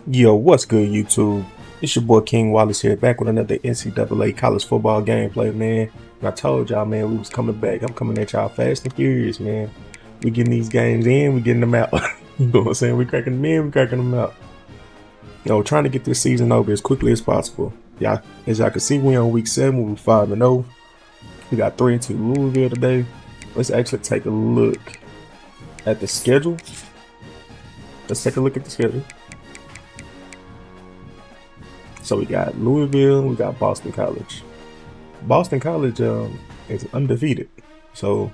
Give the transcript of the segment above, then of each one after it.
Yo, what's good, YouTube? It's your boy King Wallace here, back with another NCAA college football gameplay, man. And I told y'all, man, we was coming back. I'm coming at y'all fast and furious, man. We getting these games in, we getting them out. You know what I'm saying? We cracking them in, we cracking them out. Trying to get this season over as quickly as possible. Yeah, as y'all can see, we on week 7, we 5-0. We got 3-2 Louisville today. Let's actually take a look at the schedule. Let's take a look at the schedule. So we got Louisville, we got Boston College. Boston College is undefeated. So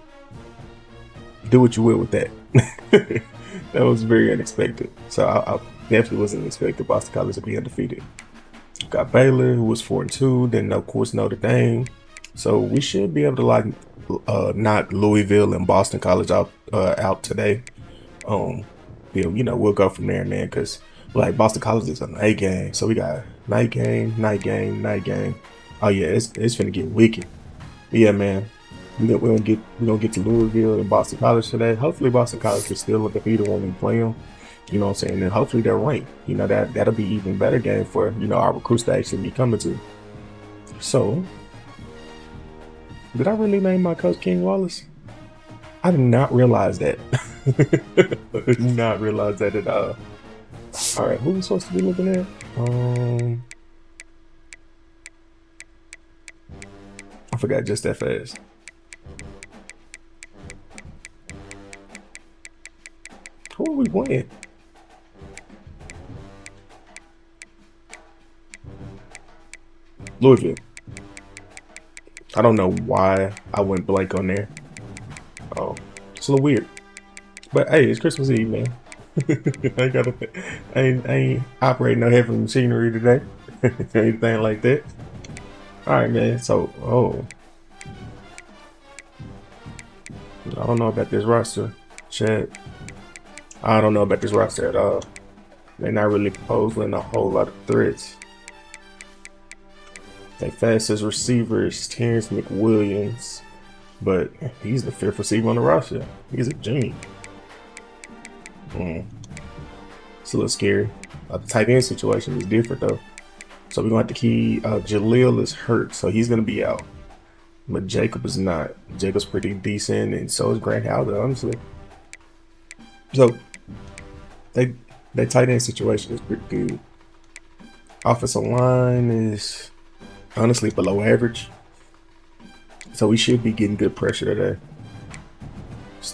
do what you will with that. That was very unexpected. So I definitely wasn't expecting Boston College to be undefeated. Got Baylor, who was 4-2, then of course Notre Dame. So we should be able to knock Louisville and Boston College out today. We'll go from there, man, because like Boston College is a night game. So we got night game. Oh yeah, it's finna get wicked. But yeah, man. We're gonna get to Louisville and Boston College today. Hopefully Boston College is still undefeated when we play them. You know what I'm saying? And hopefully they're ranked. That'll be even better game for our recruits to actually be coming to. So did I really name my coach King Wallace? I did not realize that. I did not realize that at all. All right, who are we supposed to be looking at? I forgot just that fast. Who are we playing? Louisville. I don't know why I went blank on there. Oh, it's a little weird. But hey, it's Christmas Eve, man. I ain't operating no heavy machinery today. Anything like that. Alright, man. So, I don't know about this roster, Chad. I don't know about this roster at all. They're not really posing a whole lot of threats. Their fastest receiver is Terrence McWilliams, but he's the 5th receiver on the roster. He's a genie. It's a little scary. The tight end situation is different though. So we're gonna have to key. Jaleel is hurt, so he's gonna be out. But Jacob is not. Jacob's pretty decent, and so is Grant Howder, honestly. So that tight end situation is pretty good. Offensive line is honestly below average, so we should be getting good pressure today.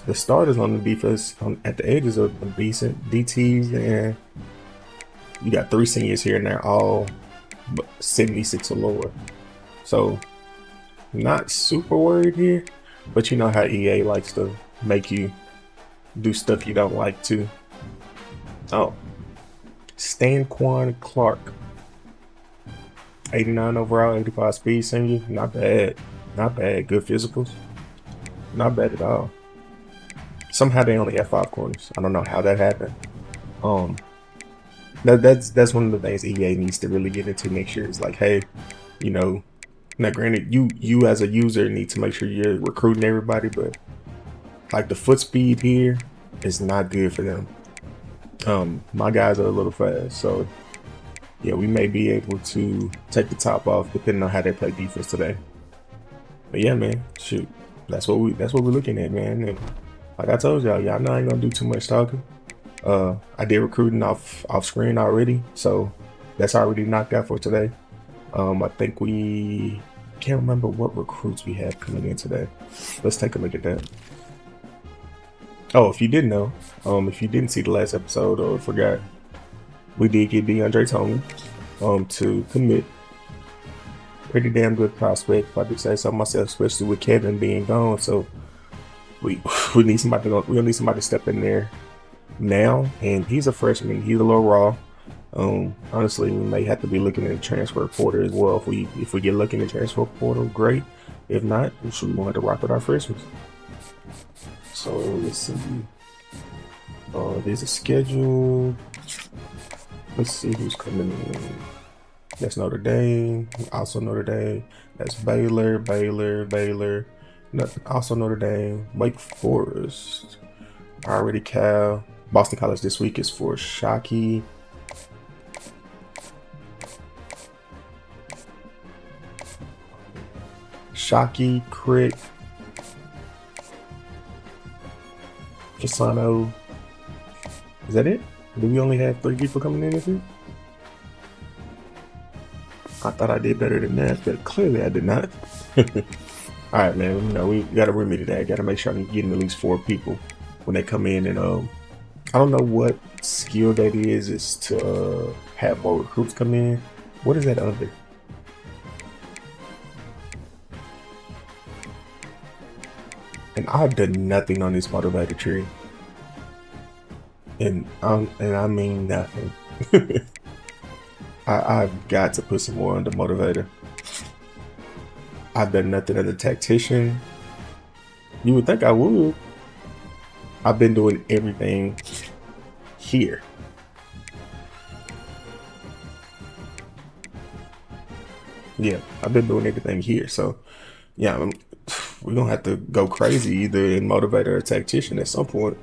The starters on the defense at the edges are decent. DTs, and you got 3 seniors here, and they're all 76 or lower. So not super worried here, but you know how EA likes to make you do stuff you don't like to. Oh, Stanquan Clark, 89 overall, 85 speed senior. Not bad. Not bad. Good physicals. Not bad at all. Somehow they only have 5 corners. I don't know how that happened. That's one of the things EA needs to really get into. Make sure it's like, hey, now granted, you as a user need to make sure you're recruiting everybody, but like the foot speed here is not good for them. My guys are a little fast, so yeah, we may be able to take the top off depending on how they play defense today. But yeah, man, shoot, that's what we're looking at, man. And like I told y'all know I ain't gonna do too much talking. I did recruiting off screen already, so that's already knocked out for today. I think we can't remember what recruits we have coming in today. Let's take a look at that. Oh, if you didn't know, if you didn't see the last episode or forgot, we did get DeAndre Tony to commit. Pretty damn good prospect, if I do say so myself, especially with Kevin being gone. So we need somebody to step in there now, and he's a freshman. He's a little raw. Honestly, we may have to be looking at the transfer portal as well. If we get looking at the transfer portal, great. If not, we should want to rock with our freshmen. So let's see. There's a schedule. Let's see who's coming in. That's Notre Dame. Also Notre Dame. That's Baylor. Also Notre Dame. Wake Forest. Already Cal. Boston College this week is for Shockey. Shockey, Crick, Fasano. Is that it? Do we only have 3 people coming in this week? I thought I did better than that, but clearly I did not. Alright, man, you know, we gotta remedy that. Gotta make sure I'm getting at least 4 people when they come in. And I don't know what skill that is to have more recruits come in. What is that under? And I've done nothing on this motivator tree. And I mean nothing. I've got to put some more on the motivator. I've done nothing as a tactician. You would think I would. I've been doing everything here. Yeah, I've been doing everything here. So, yeah, we're going to have to go crazy either in motivator or tactician at some point.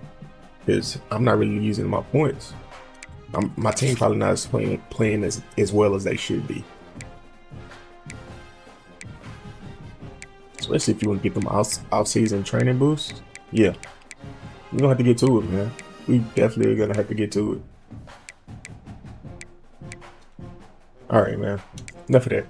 Because I'm not really using my points. My team probably not playing as well as they should be. Especially if you want to get them off-season training boosts. Yeah. We're going to have to get to it, man. We definitely are going to have to get to it. Alright, man. Enough of that.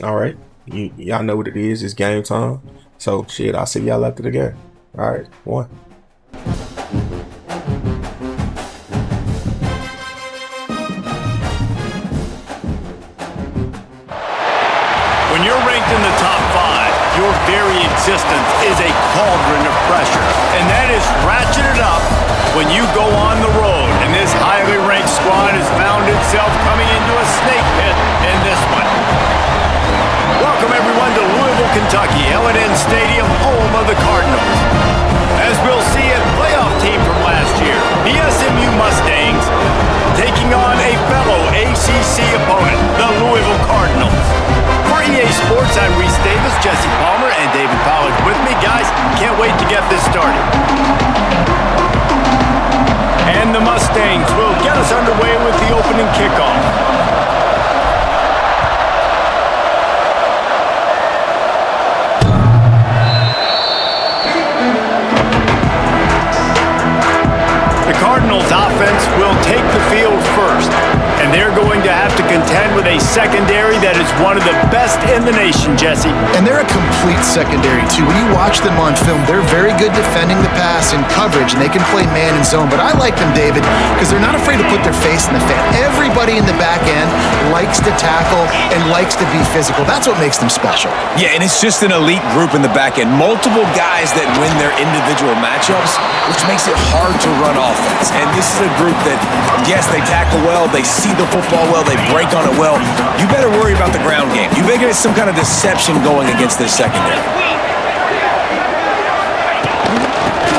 Alright. Y'all know what it is. It's game time. So, shit, I'll see y'all after the game. Alright, 1. When you're ranked in the top 5, your very existence is a cauldron of pressure. And that is ratcheted up when you go on the road. And this highly ranked squad has found itself coming into a snake pit in this one. Welcome everyone to Louisville, Kentucky, L&N Stadium, home of the Cardinals. As we'll see, a playoff team from last year, the SMU Mustangs, taking on a fellow ACC opponent, the Louisville Cardinals. For EA Sports, I'm Reese Davis, Jesse Palmer, and David Pollack with me. Guys, can't wait to get this started. And the Mustangs will get us underway with the opening kickoff. Cardinals offense will take the field first, and they're going to have to contend with a secondary that is one of the best in the nation, Jesse. And they're a complete secondary, too. When you watch them on film, they're very good defending the pass and coverage, and they can play man and zone. But I like them, David, because they're not afraid to put their face in the fan. Everybody in the back end likes to tackle and likes to be physical. That's what makes them special. Yeah, and it's just an elite group in the back end. Multiple guys that win their individual matchups, which makes it hard to run offense. And this is a group that, yes, they tackle well, they see the football well, they break on it well. You better worry about the ground game. You better get some kind of deception going against this secondary.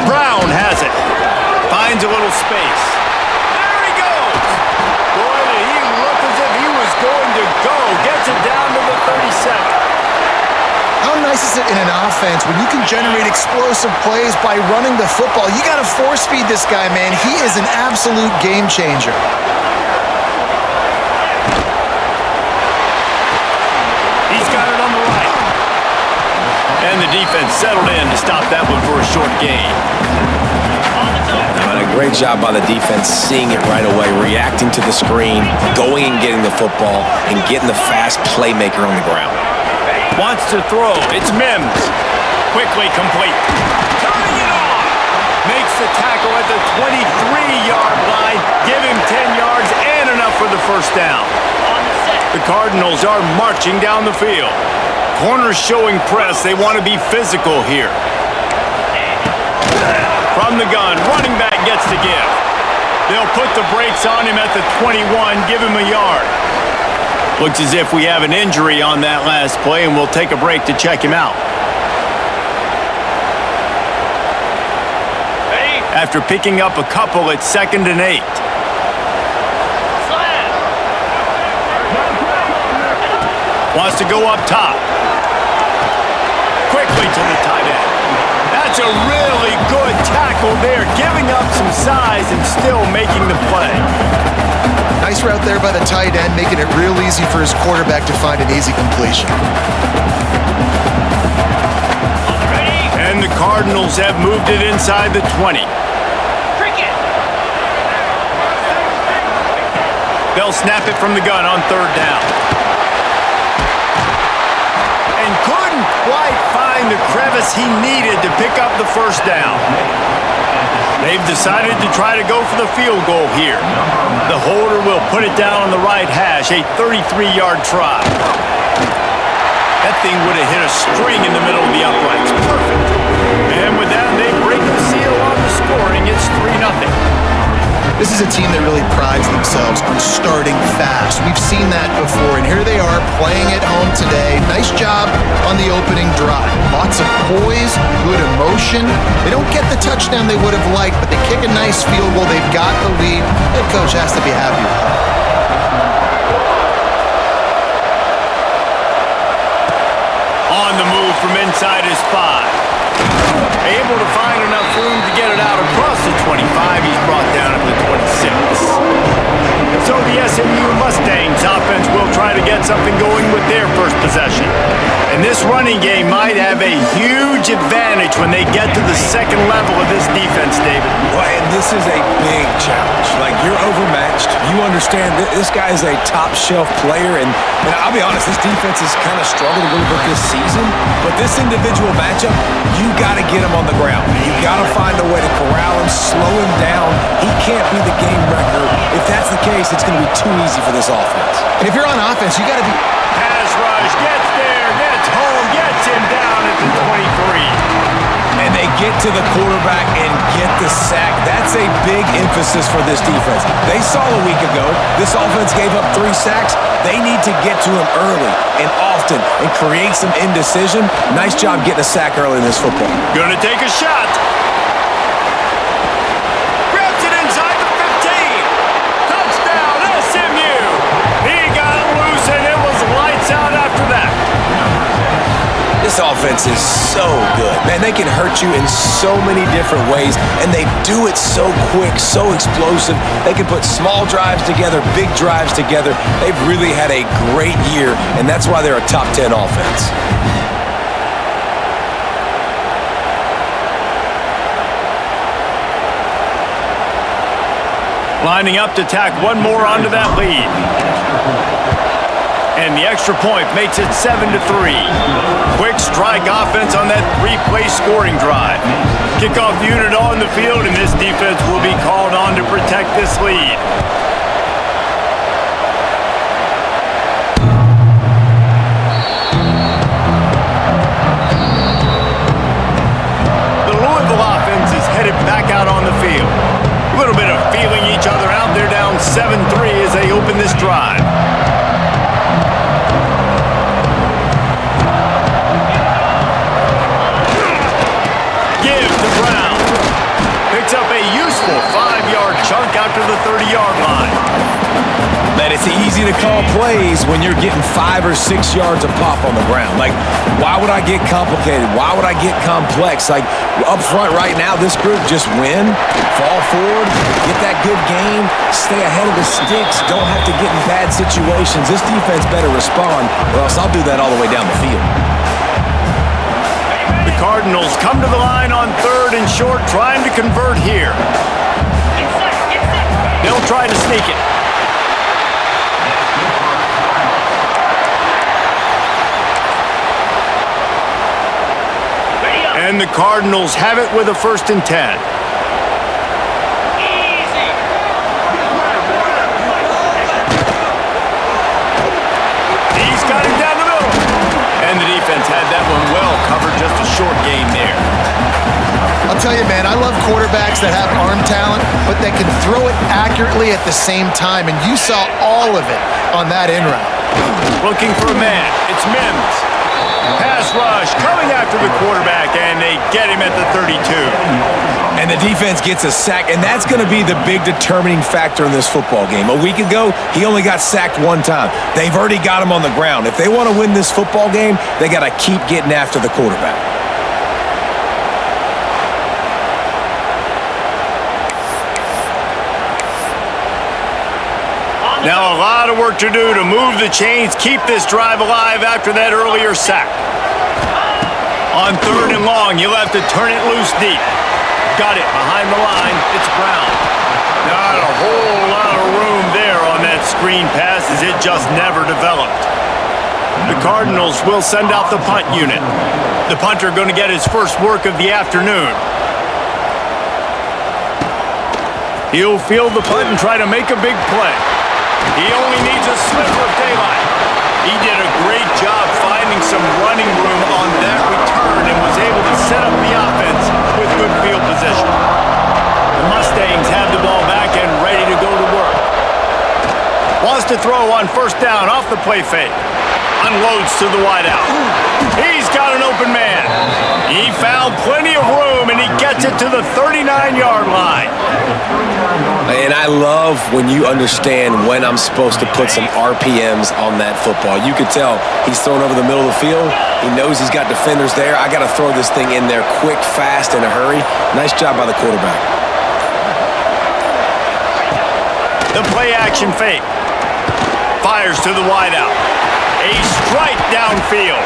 Brown has it. Finds a little space. There he goes. Boy, did he look as if he was going to go. Gets it down to the 37. How nice is it in an offense when you can generate explosive plays by running the football? You got to force feed this guy, man. He is an absolute game changer. He's got it on the right. And the defense settled in to stop that one for a short gain. A great job by the defense, seeing it right away, reacting to the screen, going and getting the football, and getting the fast playmaker on the ground. Wants to throw. It's Mims. Quickly complete. Turning it off. Makes the tackle at the 23-yard line. Give him 10 yards and enough for the first down. The Cardinals are marching down the field. Corners showing press. They want to be physical here. From the gun, running back gets the give. They'll put the brakes on him at the 21, give him a yard. Looks as if we have an injury on that last play, and we'll take a break to check him out. After picking up a couple, it's 2nd and 8. Wants to go up top. Quickly to the tight end. That's a really good tackle there, giving up some size and still making the play. Nice route there by the tight end, making it real easy for his quarterback to find an easy completion. And the Cardinals have moved it inside the 20. They'll snap it from the gun on third down. And couldn't quite find the crevice he needed to pick up the first down. They've decided to try to go for the field goal here. The holder will put it down on the right hash, a 33-yard try. That thing would have hit a string in the middle of the uprights. Perfect. And with that, they break the seal on the scoring. It's 3-0. This is a team that really prides themselves on starting fast. We've seen that before, and here they are playing at home today. Nice job on the opening drive. Lots of poise, good emotion. They don't get the touchdown they would have liked, but they kick a nice field goal. They've got the lead. Head coach has to be happy with that. On the move from inside his 5. Able to find enough room to get it out across the 25. He's brought down at the 26. So the SMU Mustangs offense will try to get something going with their first possession. And this running game might have a huge advantage when they get to the second level of this defense, David. Well, and this is a big challenge. Like, you're overmatched. You understand this guy is a top-shelf player, and I'll be honest, this defense has kind of struggled a little bit this season, but this individual matchup, you got to get him on the ground. You got to find a way to corral him, slow him down. He can't be the game wrecker. If that's the case, it's going to be too easy for this offense. And if you're on offense, you got to be... Pass rush, gets there, gets home, gets him down at the 23. And they get to the quarterback and get the sack. That's a big emphasis for this defense. They saw a week ago, this offense gave up 3 sacks. They need to get to him early and often and create some indecision. Nice job getting a sack early in this football. Gonna take a shot. Grabs it inside the 15. Touchdown, SMU. He got loose and it was lights out after that. This offense is so good. Man, they can hurt you in so many different ways, and they do it so quick, so explosive. They can put small drives together, big drives together. They've really had a great year, and that's why they're a top 10 offense. Lining up to tack one more onto that lead. And the extra point makes it 7-3. Quick strike offense on that 3-play scoring drive. Kickoff unit on the field, and this defense will be called on to protect this lead. The Louisville offense is headed back out on the field. A little bit of feeling each other out. They're down 7-3 as they open this drive. Up a useful 5-yard chunk out to the 30-yard line. Man, it's easy to call plays when you're getting 5 or 6 yards a pop on the ground. Like, why would I get complicated? Why would I get complex? Like, up front right now, this group just win, fall forward, get that good game, stay ahead of the sticks, don't have to get in bad situations. This defense better respond, or else I'll do that all the way down the field. The Cardinals come to the line on 3rd and short, trying to convert here. They'll try to sneak it. And the Cardinals have it with a 1st and 10. He's got him down the middle. And the defense had that one well covered, just a short game there. I'll tell you, man, I love quarterbacks that have arm talent, but that can throw it accurately at the same time, and you saw all of it on that in route. Looking for a man. It's Mims. Pass rush coming after the quarterback, and they get him at the 32. And the defense gets a sack, and that's going to be the big determining factor in this football game. A week ago, he only got sacked 1 time. They've already got him on the ground. If they want to win this football game, they got to keep getting after the quarterback. Now a lot of work to do to move the chains, keep this drive alive after that earlier sack. On 3rd and long, you'll have to turn it loose deep. Got it behind the line. It's Brown. Not a whole lot of room there on that screen pass as it just never developed. The Cardinals will send out the punt unit. The punter going to get his first work of the afternoon. He'll field the punt and try to make a big play. He only needs a sliver of daylight. He did a great job finding some running room on that return and was able to set up the offense with good field position. The Mustangs have the ball back and ready to go to work. Wants to throw on 1st down off the play fake. Unloads to the wideout. He's got an open man. He found plenty of room, and he gets it to the 39-yard line. And I love when you understand when I'm supposed to put some RPMs on that football. You could tell he's thrown over the middle of the field. He knows he's got defenders there. I got to throw this thing in there quick, fast, in a hurry. Nice job by the quarterback. The play-action fake. Fires to the wideout. A strike downfield.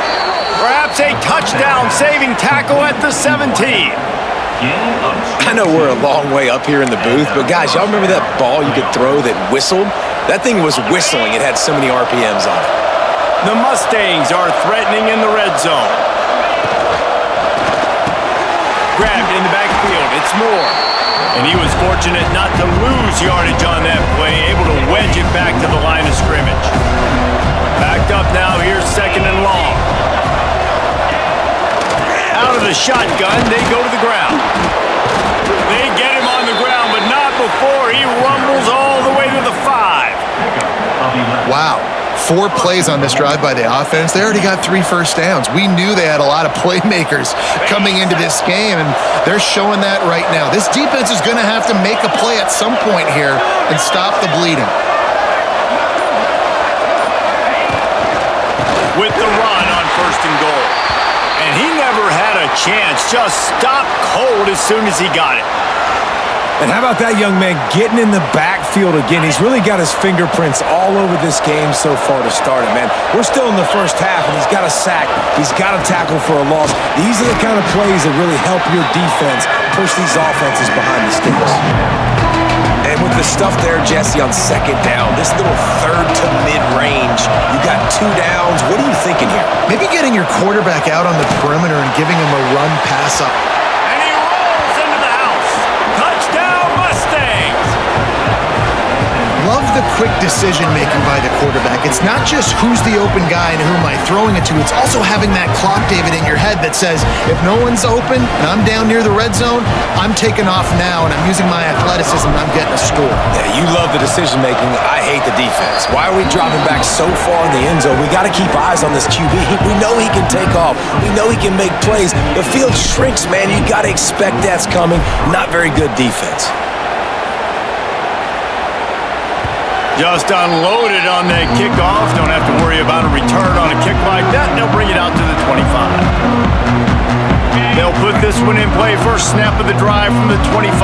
Perhaps a touchdown-saving tackle at the 17. I know we're a long way up here in the booth, but guys, y'all remember that ball you could throw that whistled? That thing was whistling. It had so many RPMs on it. The Mustangs are threatening in the red zone. Grabbed in the backfield. It's Moore. And he was fortunate not to lose yardage on that play, able to wedge it back to the line of scrimmage. Backed up now, here's 2nd and long. Out of the shotgun, they go to the ground. They get him on the ground, but not before he rumbles all the way to the 5. Wow. 4 plays on this drive by the offense. They already got 3 first downs. We knew they had a lot of playmakers coming into this game, and they're showing that right now. This defense is going to have to make a play at some point here and stop the bleeding. With the run on 1st and goal. And he never had a chance, just stopped cold as soon as he got it. And how about that young man getting in the backfield again? He's really got his fingerprints all over this game so far to start it, man. We're still in the first half, and he's got a sack. He's got a tackle for a loss. These are the kind of plays that really help your defense push these offenses behind the sticks. And with the stuff there, Jesse, on 2nd down, this little 3rd to mid-range, you got 2 downs. What are you thinking here? Maybe getting your quarterback out on the perimeter and giving him a run pass up. And he rolls into the house. Touchdown, Mustangs! Love the quick decision-making by the quarterback. It's not just who's the open guy and who am I throwing it to. It's also having that clock, David, in your head that says, if no one's open and I'm down near the red zone, I'm taking off now, and I'm using my athleticism, and I'm getting a score. Yeah, you love the decision-making. I hate the defense. Why are we dropping back so far in the end zone? We got to keep eyes on this QB. We know he can take off. We know he can make plays. The field shrinks, man. You got to expect that's coming. Not very good defense. Just unloaded on that kickoff. Don't have to worry about a return on a kick like that. They'll bring it out to the 25. They'll put this one in play. First snap of the drive from the 25.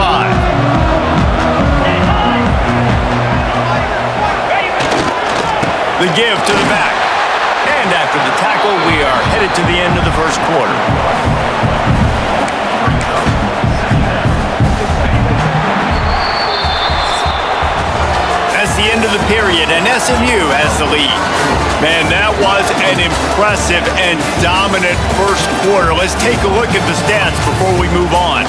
The give to the back. And after the tackle, we are headed to the end of the first quarter. The end of the period, and SMU has the lead. Man, that was an impressive and dominant first quarter. Let's take a look at the stats before we move on.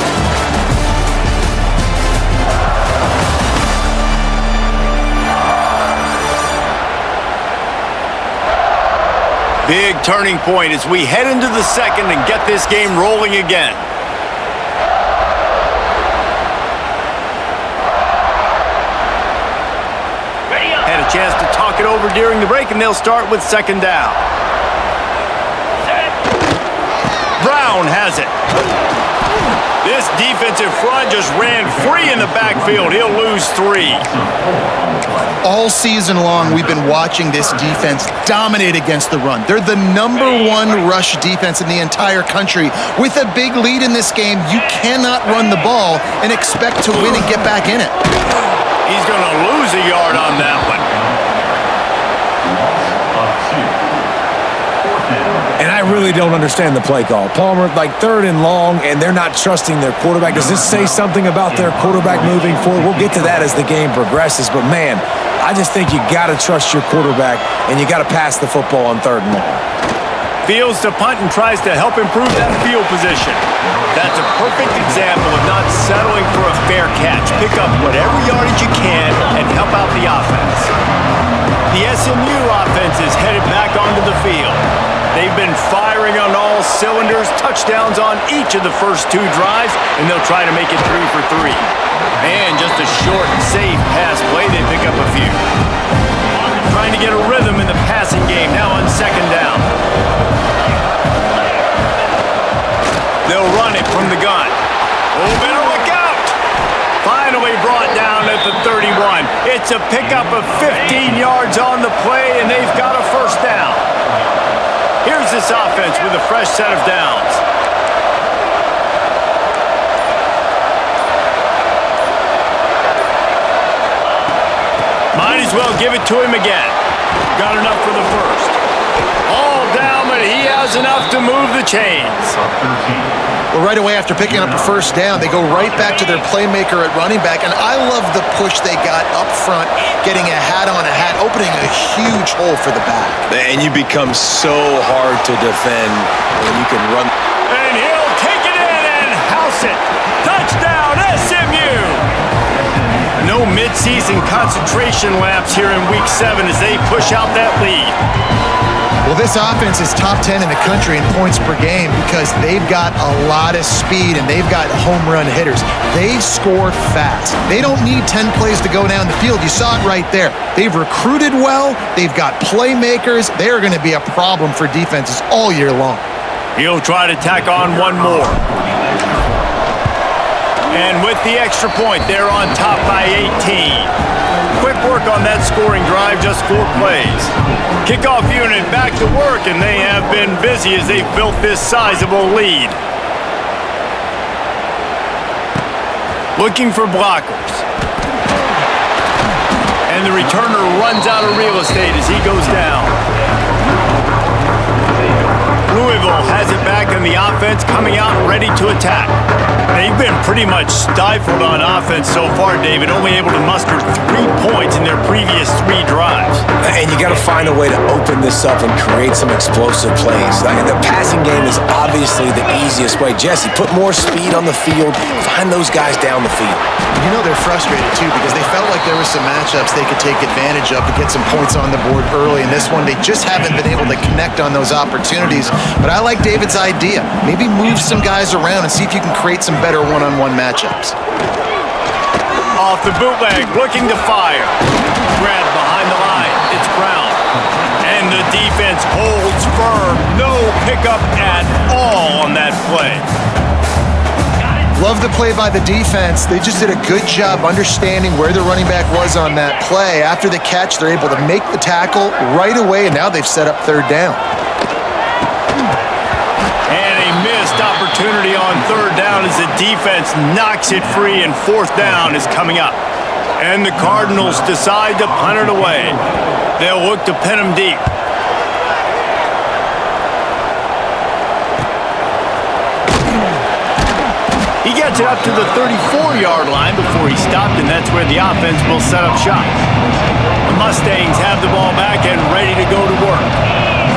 Big turning point as we head into the second and get this game rolling again. Chance to talk it over during the break, and they'll start with 2nd down. Brown has it. This defensive front just ran free in the backfield. He'll lose 3. All season long, we've been watching this defense dominate against the run. They're the #1 rush defense in the entire country. With a big lead in this game, you cannot run the ball and expect to win and get back in it. He's going to lose a yard on that one. And I really don't understand the play call. Palmer, like 3rd and long, and they're not trusting their quarterback. Does this say something about their quarterback moving forward? We'll get to that as the game progresses. But, man, I just think you got to trust your quarterback, and you got to pass the football on 3rd and long. Fields to punt and tries to help improve that field position. That's a perfect example of not settling for a fair catch. Pick up whatever yardage you can and help out the offense. The SMU offense is headed back onto the field. They've been firing on all cylinders, touchdowns on each of the first 2 drives, and they'll try to make it 3 for 3. And just a short, safe pass play, they pick up a few. Trying to get a rhythm in the passing game now on 2nd down. They'll run it from the gun. Oh, better look out! Finally brought down at the 31. It's a pickup of 15 yards on the play, and they've got a 1st down. Here's this offense with a fresh set of downs. Might as well give it to him again. Got enough for the 1st. All down, but he has enough to move the chains. Well, right away after picking up a 1st down, they go right back to their playmaker at running back, and I love the push they got up front, getting a hat on a hat, opening a huge hole for the back. And you become so hard to defend when you can run. And he'll take it in and house it. Touchdown, SMU! No midseason concentration laps here in Week 7 as they push out that lead. Well, this offense is top 10 in the country in points per game because they've got a lot of speed and they've got home run hitters. They score fast. They don't need 10 plays to go down the field. You saw it right there. They've recruited well. They've got playmakers. They are going to be a problem for defenses all year long. He'll try to tack on one more. And with the extra point, they're on top by 18. Quick work on that scoring drive, just 4 plays. Kickoff unit back to work, and they have been busy as they've built this sizable lead. Looking for blockers. And the returner runs out of real estate as he goes down. Louisville has it back in the offense, coming out ready to attack. They've been pretty much stifled on offense so far, David, only able to muster 3 points in their previous 3 drives. And you got to find a way to open this up and create some explosive plays. The passing game is obviously the easiest way. Jesse, put more speed on the field, find those guys down the field. You know they're frustrated, too, because they felt like there were some matchups they could take advantage of to get some points on the board early. In this one, they just haven't been able to connect on those opportunities. But I like David's idea. Maybe move some guys around and see if you can create some better one-on-one matchups. Off the bootleg, looking to fire. Grabbed behind the line. It's Brown. And the defense holds firm. No pickup at all on that play. Love the play by the defense. They just did a good job understanding where the running back was on that play. After the catch, they're able to make the tackle right away, and now they've set up 3rd down. And a missed opportunity on 3rd down as the defense knocks it free, and 4th down is coming up. And the Cardinals decide to punt it away. They'll look to pin them deep. He gets it up to the 34-yard line before he stopped, and that's where the offense will set up shop. The Mustangs have the ball back and ready to go to work.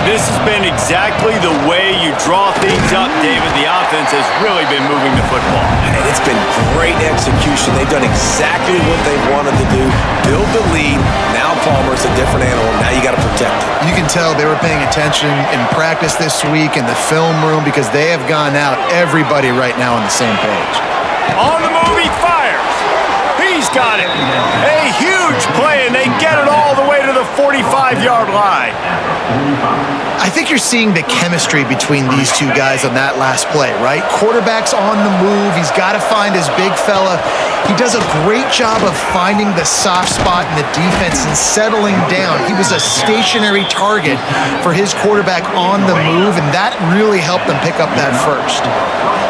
This has been exactly the way you draw things up, David. The offense has really been moving the football. And it's been great execution. They've done exactly what they wanted to do. Build the lead. Now Palmer's a different animal. Now you got to protect it. You can tell they were paying attention in practice this week in the film room because they have gone out, everybody right now on the same page. On the move, he fires. He's got it. A huge play, and they get it all the way to the 45-yard line. I think you're seeing the chemistry between these 2 guys on that last play, right? Quarterback's on the move. He's got to find his big fella. He does a great job of finding the soft spot in the defense and settling down. He was a stationary target for his quarterback on the move, and that really helped them pick up that 1st.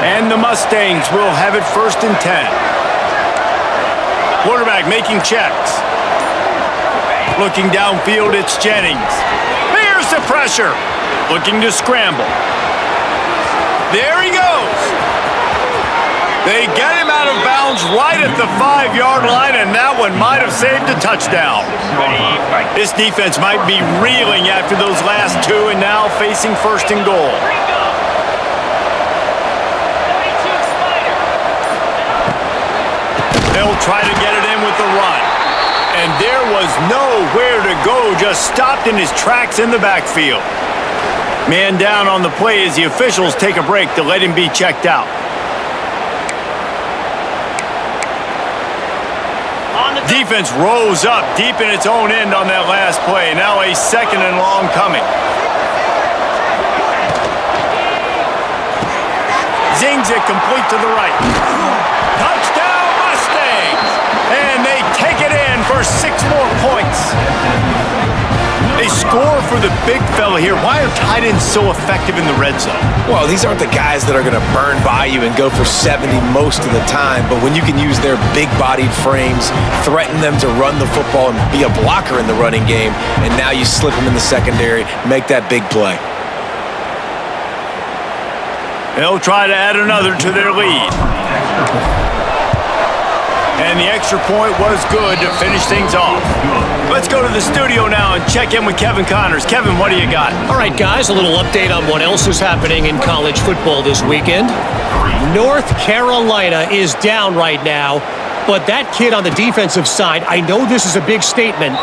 And the Mustangs will have it 1st and 10. Quarterback making checks. Looking downfield, it's Jennings. Here's Here's the pressure. Looking to scramble. There he goes. They get him out of bounds right at the 5-yard line, and that one might have saved a touchdown. This defense might be reeling after those last two and now facing first and goal. They'll try to get it in with the run. And there was nowhere to go, just stopped in his tracks in the backfield. Man down on the play as the officials take a break to let him be checked out. Defense rose up deep in its own end on that last play. Now a second and long coming. Zings it complete to the right. Touchdown Mustangs! And they take it in for 6 more points. They score for the big fella here. Why are tight ends so effective in the red zone? Well, these aren't the guys that are going to burn by you and go for 70 most of the time, but when you can use their big-bodied frames, threaten them to run the football and be a blocker in the running game, and now you slip them in the secondary, make that big play. They'll try to add another to their lead. And the extra point was good to finish things off. Let's go to the studio now and check in with Kevin Connors. Kevin, what do you got? All right, guys, a little update on what else is happening in college football this weekend. North Carolina is down right now, but that kid on the defensive side, I know this is a big statement,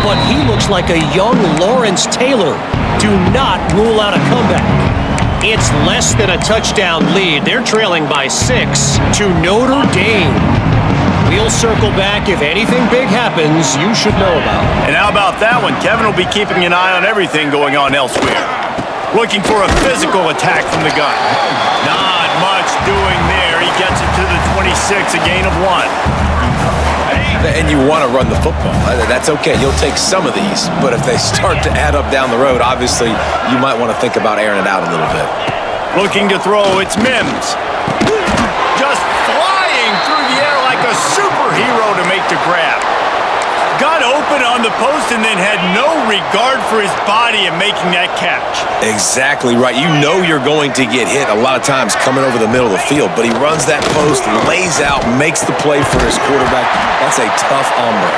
but he looks like a young Lawrence Taylor. Do not rule out a comeback. It's less than a touchdown lead. They're trailing by 6 to Notre Dame. We'll circle back. If anything big happens, you should know about it. And how about that one? Kevin will be keeping an eye on everything going on elsewhere. Looking for a physical attack from the gun. Not much doing there. He gets it to the 26, a gain of 1. And you want to run the football. That's okay. You'll take some of these, but if they start to add up down the road, obviously you might want to think about airing it out a little bit. Looking to throw, it's Mims. Just flying through the air like a superhero to make the grab. Got open on the post and then had no regard for his body in making that catch. Exactly right. You know you're going to get hit a lot of times coming over the middle of the field, but he runs that post, lays out, makes the play for his quarterback. That's a tough hombre.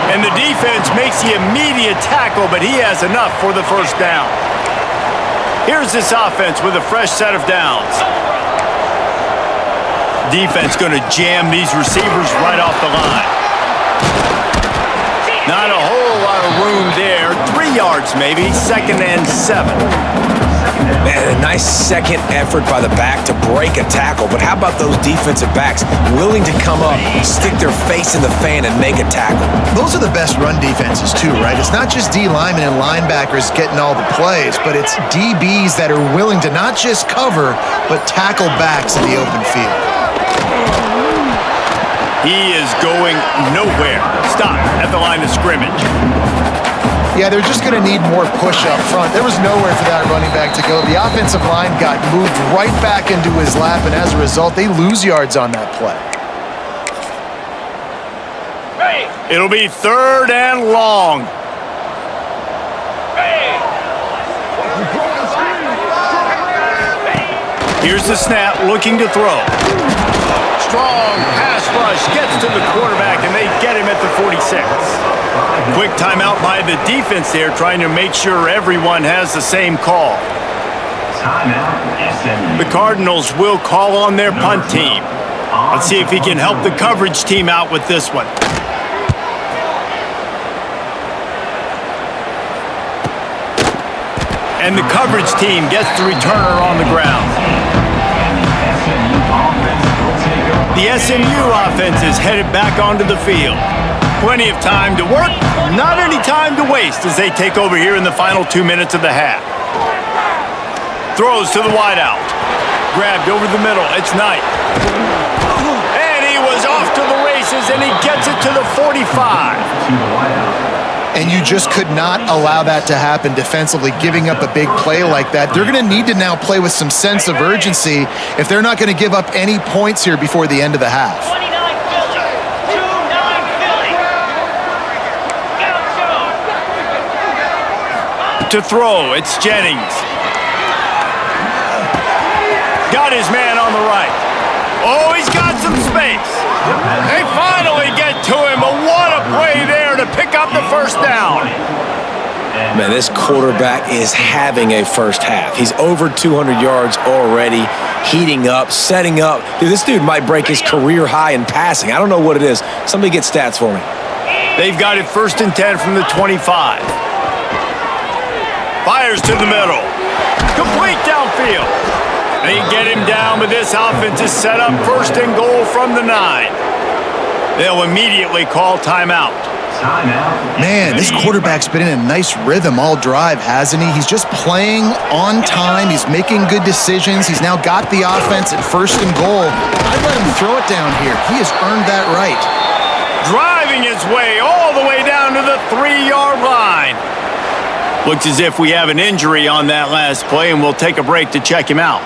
And the defense makes the immediate tackle, but he has enough for the first down. Here's this offense with a fresh set of downs. Defense going to jam these receivers right off the line. Not a whole lot of room there. 3 yards maybe, 2nd and 7. Man, a nice second effort by the back to break a tackle. But how about those defensive backs willing to come up, stick their face in the fan, and make a tackle? Those are the best run defenses too, right? It's not just D linemen and linebackers getting all the plays, but it's DBs that are willing to not just cover, but tackle backs in the open field. He is going nowhere. Stop at the line of scrimmage. Yeah, they're just going to need more push up front. There was nowhere for that running back to go. The offensive line got moved right back into his lap, and as a result, they lose yards on that play. It'll be 3rd and long. Here's the snap, looking to throw. Strong pass rush gets to the quarterback, and they get him at the 46. Quick timeout by the defense there, trying to make sure everyone has the same call. The Cardinals will call on their punt team. Let's see if he can help the coverage team out with this one. And the coverage team gets the returner on the ground. The SMU offense is headed back onto the field. Plenty of time to work, not any time to waste as they take over here in the final 2 minutes of the half. Throws to the wideout. Grabbed over the middle, it's Knight. And he was off to the races, and he gets it to the 45. And you just could not allow that to happen defensively, giving up a big play like that. They're going to need to now play with some sense of urgency if they're not going to give up any points here before the end of the half. To throw, it's Jennings. Got his man on the right. Oh, he's got some space. They finally get to him, but what a play there to pick up the first down. Man, this quarterback is having a first half. He's over 200 yards already, heating up, setting up. Dude, this dude might break his career high in passing. I don't know what it is. Somebody get stats for me. They've got it 1st and 10 from the 25. Fires to the middle. Complete downfield. They get him down, but this offense is set up 1st and goal from the 9. They'll immediately call timeout. Man, this quarterback's been in a nice rhythm all drive, hasn't he? He's just playing on time. He's making good decisions. He's now got the offense at 1st and goal. I'd let him throw it down here. He has earned that right. Driving his way all the way down to the 3-yard line. Looks as if we have an injury on that last play, and we'll take a break to check him out.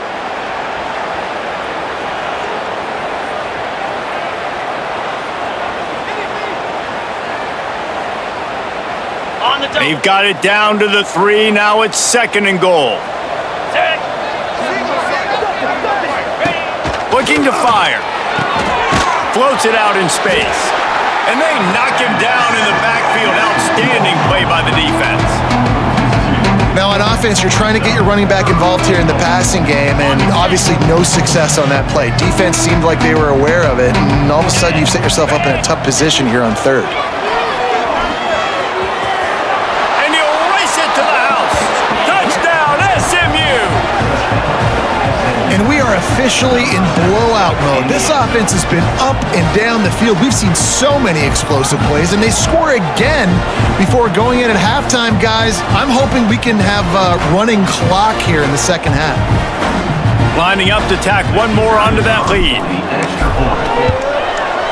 They've got it down to the 3. Now it's 2nd and goal. Looking to fire. Floats it out in space. And they knock him down in the backfield. Outstanding play by the defense. Now on offense, you're trying to get your running back involved here in the passing game, and obviously no success on that play. Defense seemed like they were aware of it, and all of a sudden you've set yourself up in a tough position here on 3rd. And we are officially in blowout mode. This offense has been up and down the field. We've seen so many explosive plays, and they score again before going in at halftime, guys. I'm hoping we can have a running clock here in the 2nd half. Lining up to tack one more onto that lead.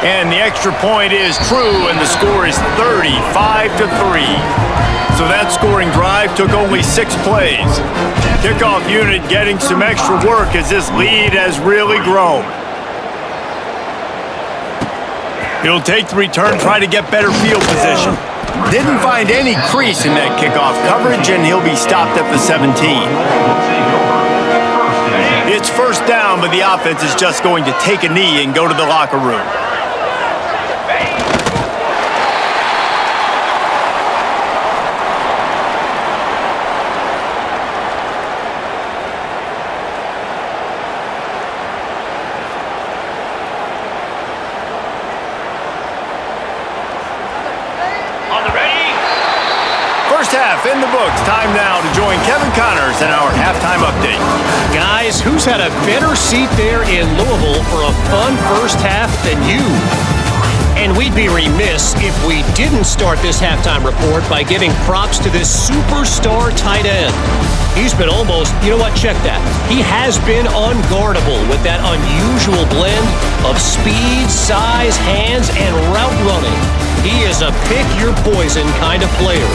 And the extra point is true, and the score is 35-3. So that scoring drive took only 6 plays. Kickoff unit getting some extra work as this lead has really grown. He'll take the return, try to get better field position. Didn't find any crease in that kickoff coverage, and he'll be stopped at the 17. It's 1st down, but the offense is just going to take a knee and go to the locker room. In the books. Time now to join Kevin Connors in our halftime update. Guys, who's had a better seat there in Louisville for a fun first half than you? And we'd be remiss if we didn't start this halftime report by giving props to this superstar tight end. He's been almost, you know what, check that. He has been unguardable with that unusual blend of speed, size, hands, and route running. He is a pick-your-poison kind of player.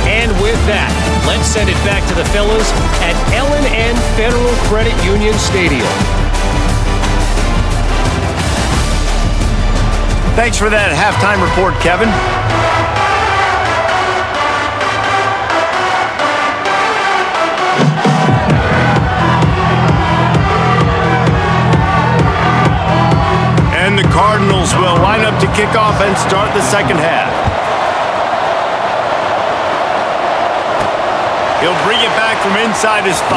And with that, let's send it back to the fellas at L&N Federal Credit Union Stadium. Thanks for that halftime report, Kevin. And the Cardinals will line up to kick off and start the 2nd half. He'll bring it back from inside his 5.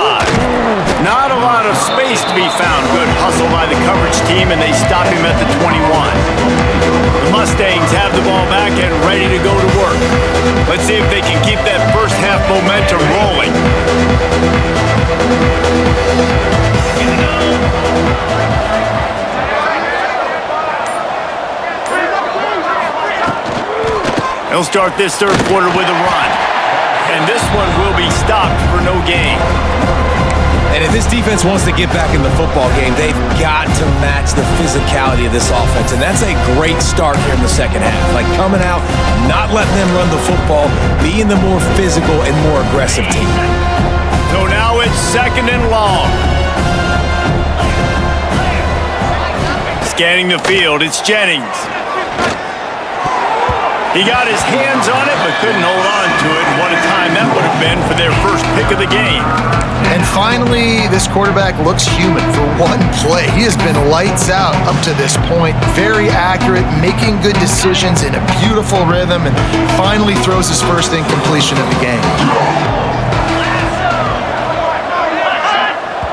Not a lot of space to be found. Good hustle by the coverage team, and they stop him at the 21. The Mustangs have the ball back and ready to go to work. Let's see if they can keep that first half momentum rolling. They'll start this 3rd quarter with a run. And this one will be stopped for no gain. And if this defense wants to get back in the football game, they've got to match the physicality of this offense. And that's a great start here in the 2nd half. Like coming out, not letting them run the football, being the more physical and more aggressive team. So now it's 2nd and long. Scanning the field, it's Jennings. He got his hands on it, but couldn't hold on to it. And what a time that would have been for their first pick of the game. And finally, this quarterback looks human for one play. He has been lights out up to this point. Very accurate, making good decisions in a beautiful rhythm, and finally throws his first incompletion of the game.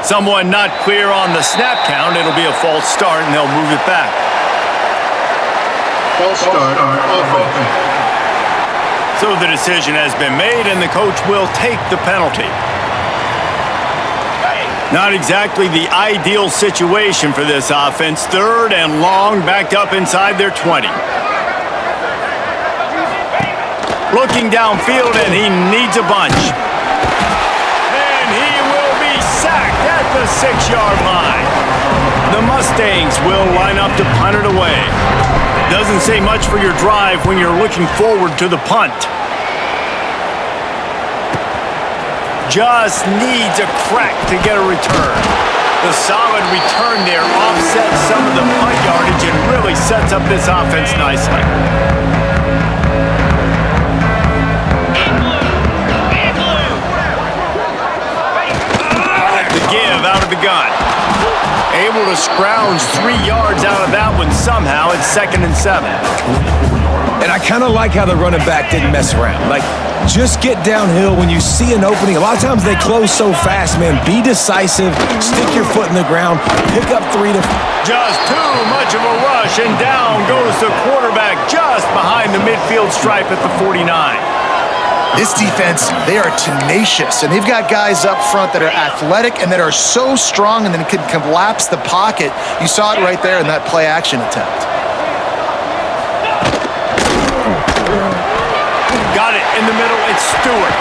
Someone not clear on the snap count. It'll be a false start, and they'll move it back. False start on offense. So the decision has been made, and the coach will take the penalty. Not exactly the ideal situation for this offense. 3rd and long, backed up inside their 20. Looking downfield, and he needs a bunch. And he will be sacked at the 6-yard line. The Mustangs will line up to punt it away. Doesn't say much for your drive when you're looking forward to the punt. Just needs a crack to get a return. The solid return there offsets some of the punt yardage and really sets up this offense nicely. The give out of the gun. Able to scrounge 3 yards out of that one somehow. It's 2nd and 7. And I kind of like how the running back didn't mess around. Like, just get downhill when you see an opening. A lot of times they close so fast, man. Be decisive. Stick your foot in the ground. Pick up 3 to... Just too much of a rush, and down goes the quarterback just behind the midfield stripe at the 49. This defense, they are tenacious, and they've got guys up front that are athletic and that are so strong and then can collapse the pocket. You saw it right there in that play-action attempt. Got it in the middle. It's Stewart.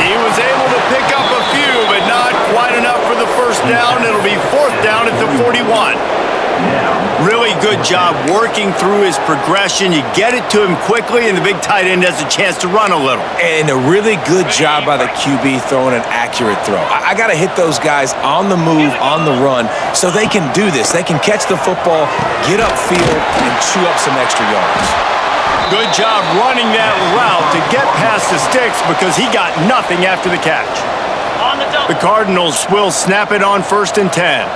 He was able to pick up a few, but not quite enough for the first down. It'll be 4th down at the 41. Really good job working through his progression. You get it to him quickly, and the big tight end has a chance to run a little. And a really good job by the QB throwing an accurate throw. I got to hit those guys on the move, on the run, so they can do this. They can catch the football, get upfield, and chew up some extra yards. Good job running that route to get past the sticks because he got nothing after the catch. The Cardinals will snap it on 1st and 10.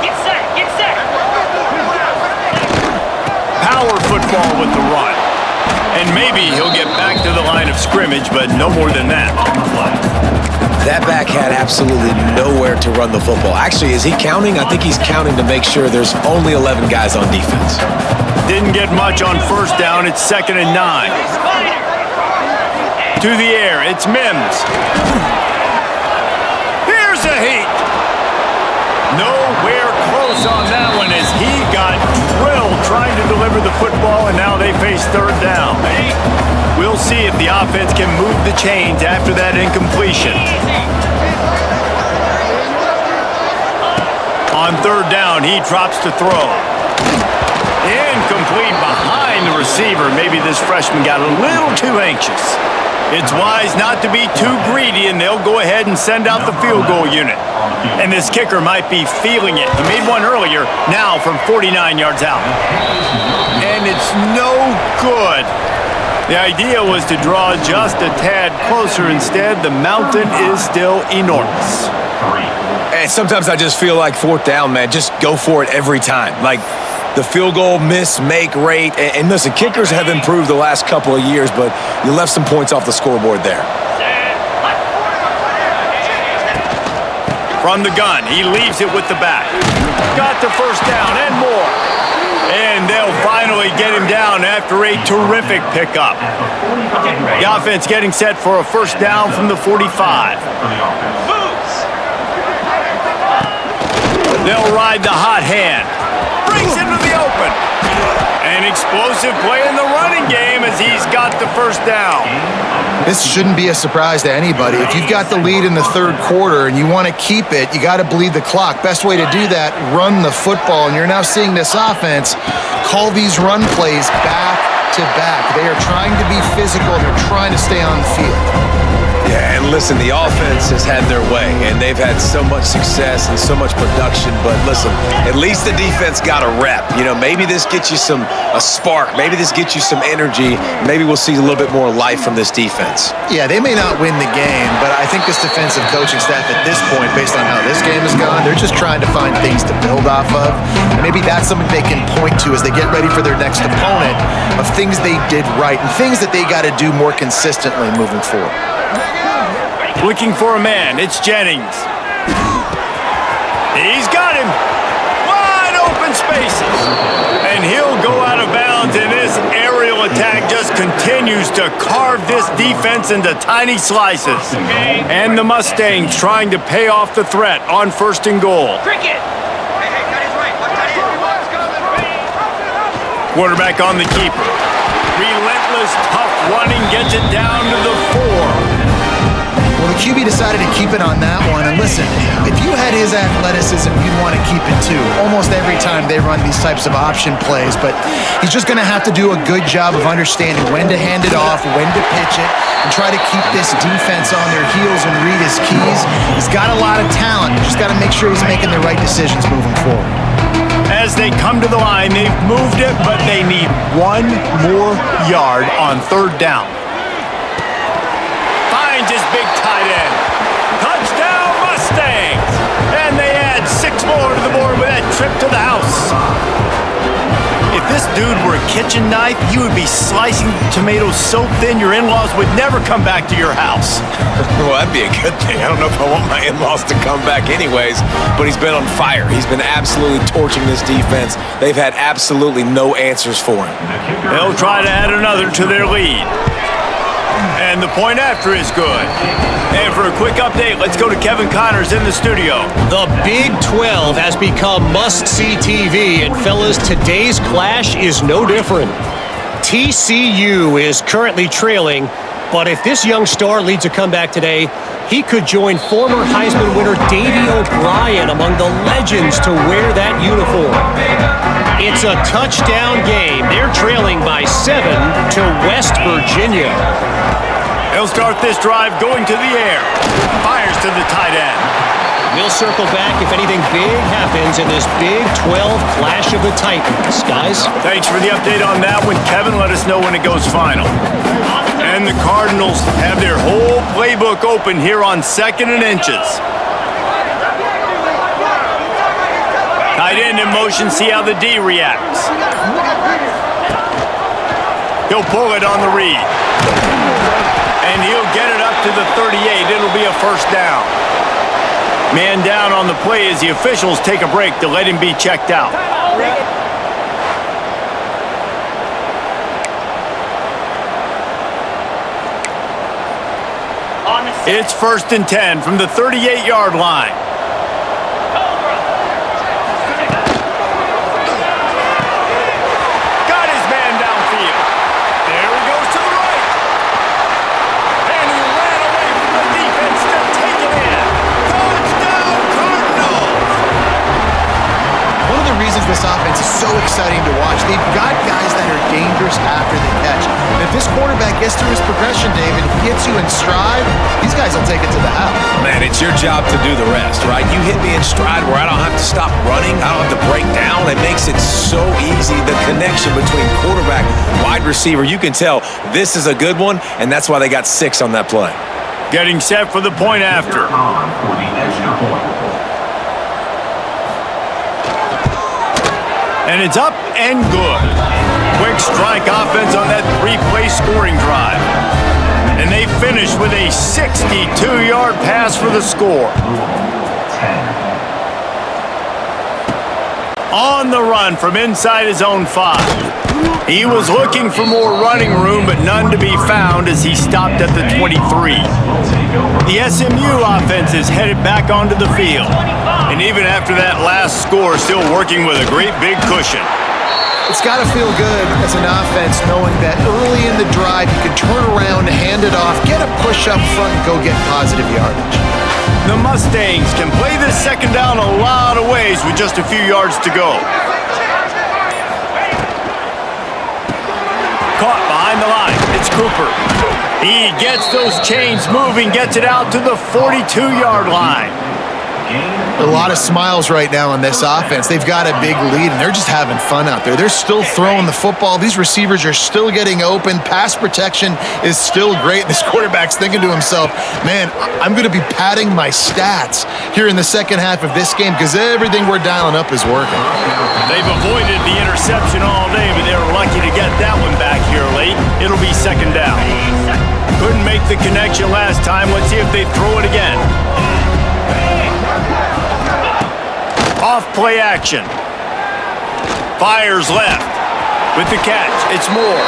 Get set! Power football with the run. And maybe he'll get back to the line of scrimmage, but no more than that. That back had absolutely nowhere to run the football. Actually, is he counting? I think he's counting to make sure there's only 11 guys on defense. Didn't get much on 1st down. It's 2nd and 9. To the air. It's Mims. Here's a heat. Nowhere close on that one as he got drilled trying to deliver the football, and now they face 3rd down. We'll see if the offense can move the chains after that incompletion. On 3rd down, he drops to throw. Incomplete behind the receiver. Maybe this freshman got a little too anxious. It's wise not to be too greedy, and they'll go ahead and send out the field goal unit. And this kicker might be feeling it. He made one earlier, now from 49 yards out. And it's no good. The idea was to draw just a tad closer. Instead, the mountain is still enormous. And sometimes I just feel like 4th down, man, just go for it every time. Like, the field goal miss-make rate. And listen, kickers have improved the last couple of years, but you left some points off the scoreboard there. From the gun, he leaves it with the back. Got the 1st down and more. And they'll finally get him down after a terrific pickup. The offense getting set for a 1st down from the 45. They'll ride the hot hand. Brings him to the open. An explosive play in the running game as he's got the 1st down. This shouldn't be a surprise to anybody. If you've got the lead in the 3rd quarter and you want to keep it, you got to bleed the clock. Best way to do that, run the football. And you're now seeing this offense call these run plays back to back. They are trying to be physical. They're trying to stay on the field. Yeah, and listen, the offense has had their way, and they've had so much success and so much production. But listen, at least the defense got a rep. You know, maybe this gets you a spark. Maybe this gets you some energy. Maybe we'll see a little bit more life from this defense. Yeah, they may not win the game, but I think this defensive coaching staff at this point, based on how this game has gone, they're just trying to find things to build off of. And maybe that's something they can point to as they get ready for their next opponent of things they did right and things that they got to do more consistently moving forward. Looking for a man. It's Jennings. He's got him. Wide open spaces. And he'll go out of bounds, and this aerial attack just continues to carve this defense into tiny slices. And the Mustangs trying to pay off the threat on 1st and goal. Quarterback on the keeper. Relentless, tough running gets it down to the 4. Well, the QB decided to keep it on that one. And listen, if you had his athleticism, you'd want to keep it too. Almost every time they run these types of option plays. But he's just going to have to do a good job of understanding when to hand it off, when to pitch it, and try to keep this defense on their heels and read his keys. He's got a lot of talent. Just got to make sure he's making the right decisions moving forward. As they come to the line, they've moved it, but they need one more yard on 3rd down. Finds his big tight end. Touchdown, Mustangs! And they add 6 more to the board with that trip to the house. If this dude were a kitchen knife, you would be slicing tomatoes so thin your in-laws would never come back to your house. Well, that'd be a good thing. I don't know if I want my in-laws to come back anyways, but he's been on fire. He's been absolutely torching this defense. They've had absolutely no answers for him. They'll try to add another to their lead. And the point after is good. And for a quick update, let's go to Kevin Connors in the studio. The Big 12 has become must-see TV, and fellas, today's clash is no different. TCU is currently trailing, but if this young star leads a comeback today, he could join former Heisman winner Davey O'Brien among the legends to wear that uniform. It's a touchdown game. They're trailing by 7 to West Virginia. He'll start this drive going to the air. Fires to the tight end. We'll circle back if anything big happens in this Big 12 clash of the Titans. Guys? Thanks for the update on that one, Kevin. Let us know when it goes final. And the Cardinals have their whole playbook open here on 2nd and inches. Tight end in motion, see how the D reacts. He'll pull it on the read. And he'll get it up to the 38. It'll be a 1st down. Man down on the play as the officials take a break to let him be checked out. It's 1st and 10 from the 38-yard line. Got his man downfield. There he goes to the right. And he ran away from the defense to take it in. Touchdown, Cardinals! One of the reasons this offense is so exciting to watch, they've got guys that are dangerous after the catch. And if this quarterback gets through his progression, David, he gets you in stride, these guys will take it to the house. Man, it's your job to do the rest, right? You hit me in stride where I don't have to stop running. I don't have to break down. It makes it so easy. The connection between quarterback, wide receiver, you can tell this is a good one, and that's why they got 6 on that play. Getting set for the point after. And it's up and good. Quick strike offense on that 3-play scoring drive. And they finish with a 62-yard pass for the score. On the run from inside his own 5. He was looking for more running room, but none to be found as he stopped at the 23. The SMU offense is headed back onto the field. And even after that last score, still working with a great big cushion. It's got to feel good as an offense knowing that early in the drive you can turn around, hand it off, get a push up front, and go get positive yardage. The Mustangs can play this 2nd down a lot of ways with just a few yards to go. Caught behind the line. It's Cooper. He gets those chains moving, gets it out to the 42-yard line. A lot of smiles right now on this offense. They've got a big lead, and they're just having fun out there. They're still throwing the football. These receivers are still getting open. Pass protection is still great. This quarterback's thinking to himself, man, I'm going to be padding my stats here in the second half of this game because everything we're dialing up is working. They've avoided the interception all day, but they were lucky to get that one back here late. It'll be second down. Couldn't make the connection last time. Let's see if they throw it again. Off play action. Fires left. With the catch, it's Moore.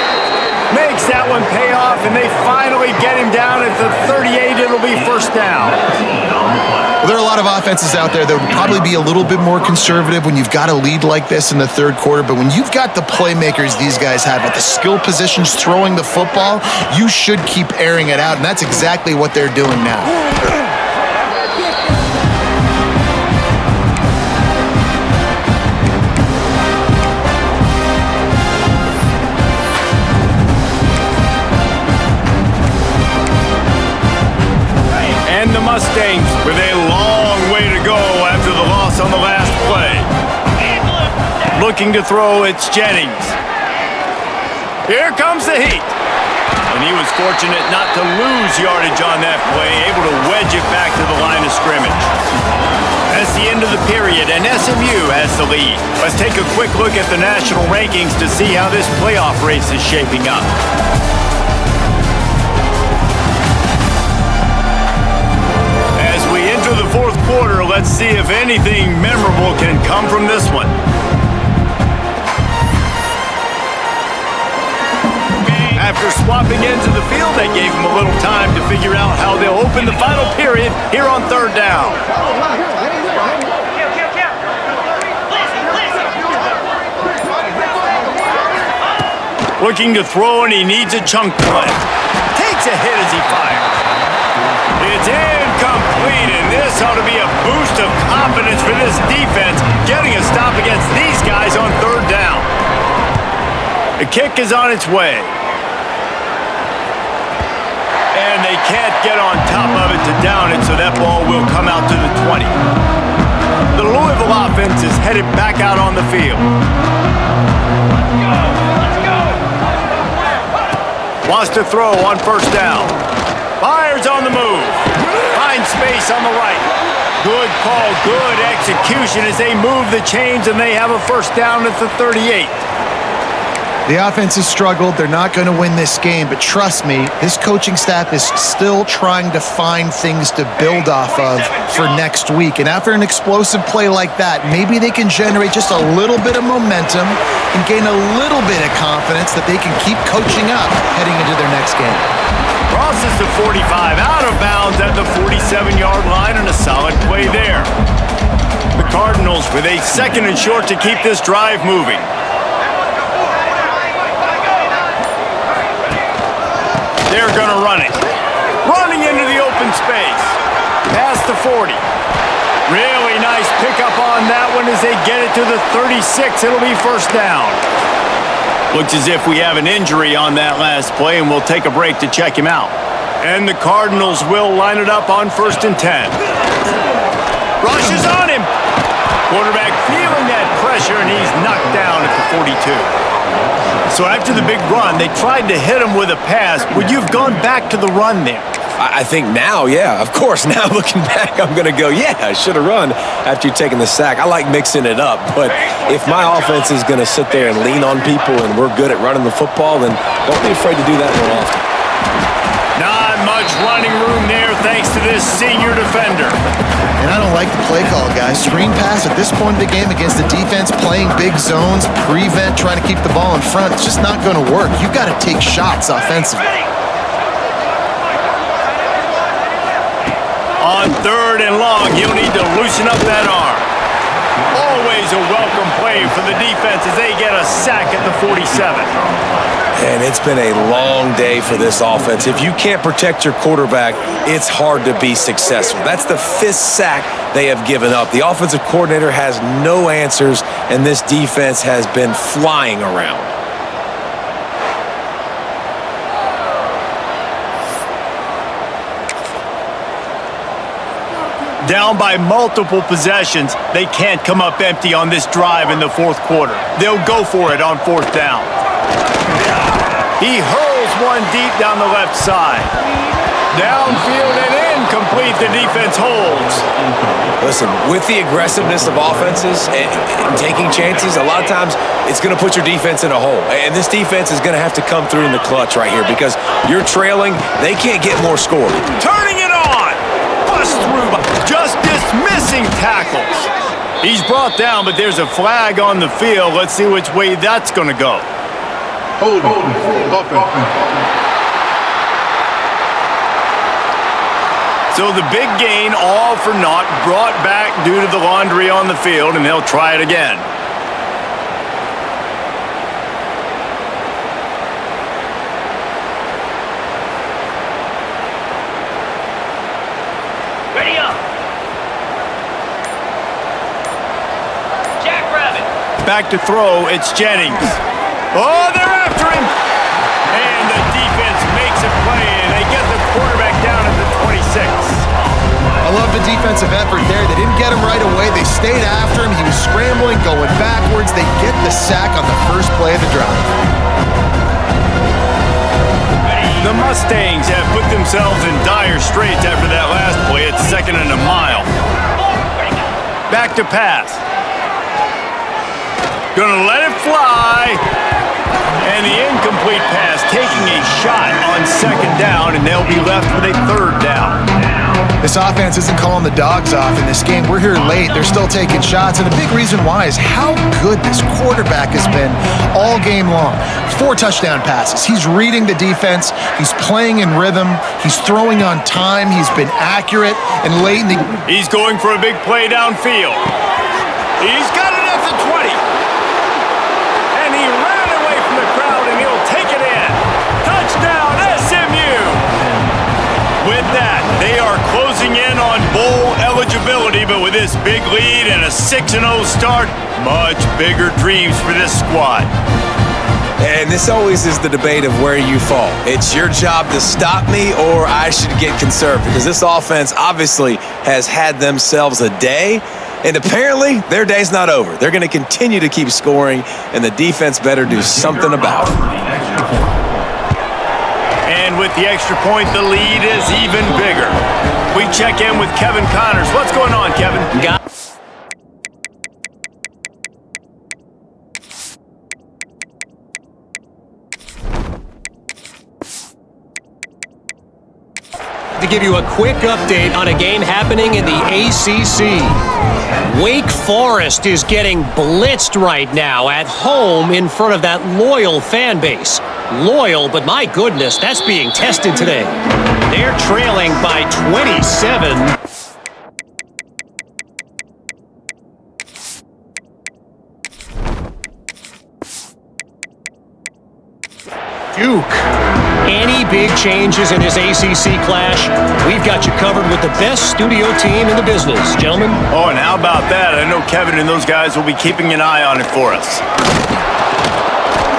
Makes that one pay off, and they finally get him down at the 38. It'll be first down. Well, there are a lot of offenses out there that would probably be a little bit more conservative when you've got a lead like this in the third quarter, but when you've got the playmakers these guys have at the skill positions throwing the football, you should keep airing it out, and that's exactly what they're doing now. The Mustangs with a long way to go after the loss on the last play. Looking to throw, it's Jennings. Here comes the heat. And he was fortunate not to lose yardage on that play, able to wedge it back to the line of scrimmage. That's the end of the period, and SMU has the lead. Let's take a quick look at the national rankings to see how this playoff race is shaping up. Enter the fourth quarter. Let's see if anything memorable can come from this one. After swapping ends of the field, that gave them a little time to figure out how they'll open the final period here on third down. Looking to throw, and he needs a chunk play. Takes a hit as he fires. It's incomplete, and this ought to be a boost of confidence for this defense, getting a stop against these guys on third down. The kick is on its way. And they can't get on top of it to down it, so that ball will come out to the 20. The Louisville offense is headed back out on the field. Wants to throw on first down. Fires on the move. Finds space on the right. Good call, good execution as they move the chains, and they have a first down at the 38. The offense has struggled. They're not going to win this game, but trust me, this coaching staff is still trying to find things to build off of for next week. And after an explosive play like that, maybe they can generate just a little bit of momentum and gain a little bit of confidence that they can keep coaching up heading into their next game. Crosses the 45, out of bounds at the 47-yard line, and a solid play there. The Cardinals with a second and short to keep this drive moving. They're going to run it. Running into the open space. Past the 40. Really nice pickup on that one as they get it to the 36. It'll be first down. Looks as if we have an injury on that last play, and we'll take a break to check him out. And the Cardinals will line it up on 1st and 10. Rushes on him. Quarterback feeling that pressure, and he's knocked down at the 42. So after the big run, they tried to hit him with a pass. Would you have gone back to the run there? I think now, yeah, of course. Now looking back, I'm going to go, yeah, I should have run after taking the sack. I like mixing it up, but if my offense is going to sit there and lean on people and we're good at running the football, then don't be afraid to do that more often. Not much running room there thanks to this senior defender. And I don't like the play call, guys. Screen pass at this point of the game against the defense, playing big zones, prevent, trying to keep the ball in front. It's just not going to work. You've got to take shots offensively. On 3rd and long, he'll need to loosen up that arm. Always a welcome play for the defense as they get a sack at the 47. And it's been a long day for this offense. If you can't protect your quarterback, it's hard to be successful. That's the 5th sack they have given up. The offensive coordinator has no answers, and this defense has been flying around. Down by multiple possessions, they can't come up empty on this drive in the fourth quarter. They'll go for it on fourth down. He hurls one deep down the left side. Downfield and incomplete, the defense holds. Listen, with the aggressiveness of offenses and taking chances, a lot of times it's going to put your defense in a hole. And this defense is going to have to come through in the clutch right here because you're trailing. They can't get more score. Turning it on! Bust through, just dismissing tackles. He's brought down, but there's a flag on the field. Let's see which way that's going to go. Hold offense. So the big gain, all for naught, brought back due to the laundry on the field, and they'll try it again. Ready up. Jackrabbit. Back to throw, it's Jennings. Oh, they're after him! And the defense makes a play, and they get the quarterback down at the 26. I love the defensive effort there. They didn't get him right away. They stayed after him. He was scrambling, going backwards. They get the sack on the first play of the drive. The Mustangs have put themselves in dire straits after that last play. It's 2nd and a mile. Back to pass. Gonna let it fly. And the incomplete pass taking a shot on 2nd down, and they'll be left with a 3rd down. This offense isn't calling the dogs off in this game. We're here late. They're still taking shots, and the big reason why is how good this quarterback has been all game long. 4 touchdown passes. He's reading the defense. He's playing in rhythm. He's throwing on time. He's been accurate, and late in the... He's going for a big play downfield. He's got it at the 20. And he ran away from the crowd, and he'll take it in. Touchdown, SMU! With that, they are closing in on bowl eligibility, but with this big lead and a 6-0 start, much bigger dreams for this squad. And this always is the debate of where you fall. It's your job to stop me or I should get conserved because this offense obviously has had themselves a day, and apparently their day's not over. They're going to continue to keep scoring, and the defense better do something about it. And with the extra point, the lead is even bigger. We check in with Kevin Connors. What's going on, Kevin? To give you a quick update on a game happening in the ACC. Wake Forest is getting blitzed right now at home in front of that loyal fan base. Loyal, but my goodness, that's being tested today. They're trailing by 27. Duke. Any big changes in this ACC clash? We've got you covered with the best studio team in the business, gentlemen. Oh, and how about that? I know Kevin and those guys will be keeping an eye on it for us.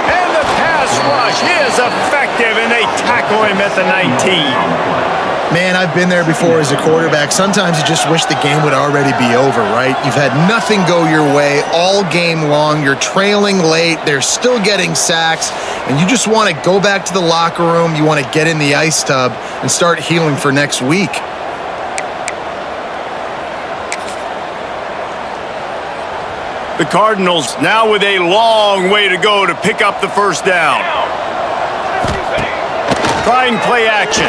And the pass rush is effective, and they tackle him at the 19. Man, I've been there before as a quarterback. Sometimes you just wish the game would already be over, right? You've had nothing go your way all game long. You're trailing late. They're still getting sacks. And you just want to go back to the locker room. You want to get in the ice tub and start healing for next week. The Cardinals now with a long way to go to pick up the first down. Trying play action.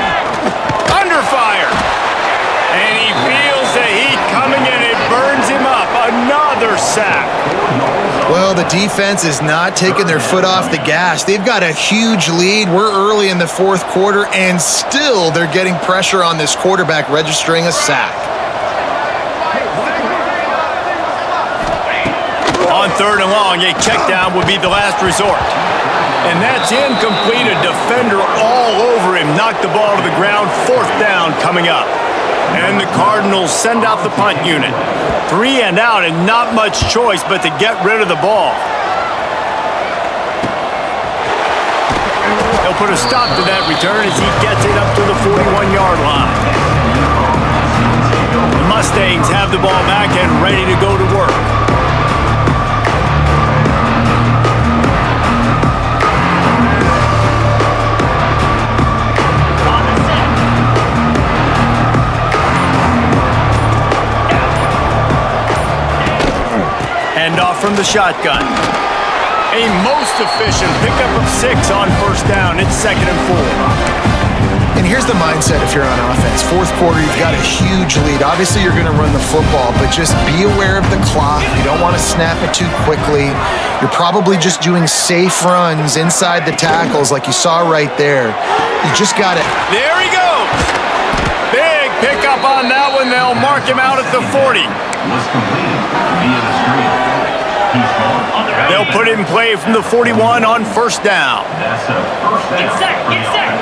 Under fire. And he feels the heat coming and it burns him up. Another sack. Well, the defense is not taking their foot off the gas. They've got a huge lead. We're early in the fourth quarter, and still they're getting pressure on this quarterback, registering a sack. On 3rd and long, a check down would be the last resort. And that's incomplete. A defender all over him. Knocked the ball to the ground. 4th down coming up. And the Cardinals send out the punt unit. 3 and out, and not much choice but to get rid of the ball. He'll put a stop to that return as he gets it up to the 41-yard line. The Mustangs have the ball back and ready to go to work. Handoff from the shotgun. A most efficient pickup of 6 on first down. It's 2nd and 4. And here's the mindset if you're on offense. Fourth quarter, you've got a huge lead. Obviously, you're going to run the football, but just be aware of the clock. You don't want to snap it too quickly. You're probably just doing safe runs inside the tackles like you saw right there. You just got it. There he goes. Big pickup on that one. They'll mark him out at the 40. They'll put it in play from the 41 on first down. Get set, get set.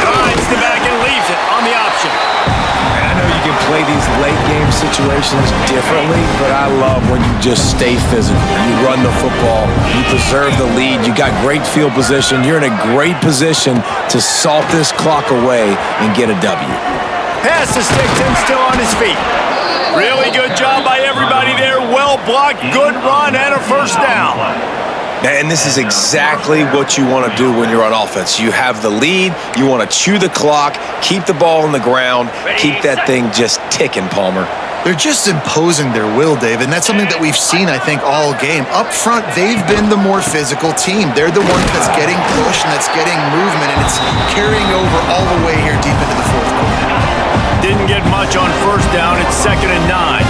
Drives the back and leaves it on the option. I know you can play these late game situations differently, but I love when you just stay physical. You run the football, you preserve the lead, you got great field position. You're in a great position to salt this clock away and get a W. Pass to Sticks and still on his feet. Really good job by everybody there. Well blocked, good run, and a first down. And this is exactly what you want to do when you're on offense. You have the lead, you want to chew the clock, keep the ball on the ground, keep that thing just ticking, Palmer. They're just imposing their will, David, and that's something that we've seen, I think, all game. Up front, they've been the more physical team. They're the one that's getting pushed and that's getting movement, and it's carrying over all the way here deep into the fourth quarter. Didn't get much on first down. It's 2nd and 9.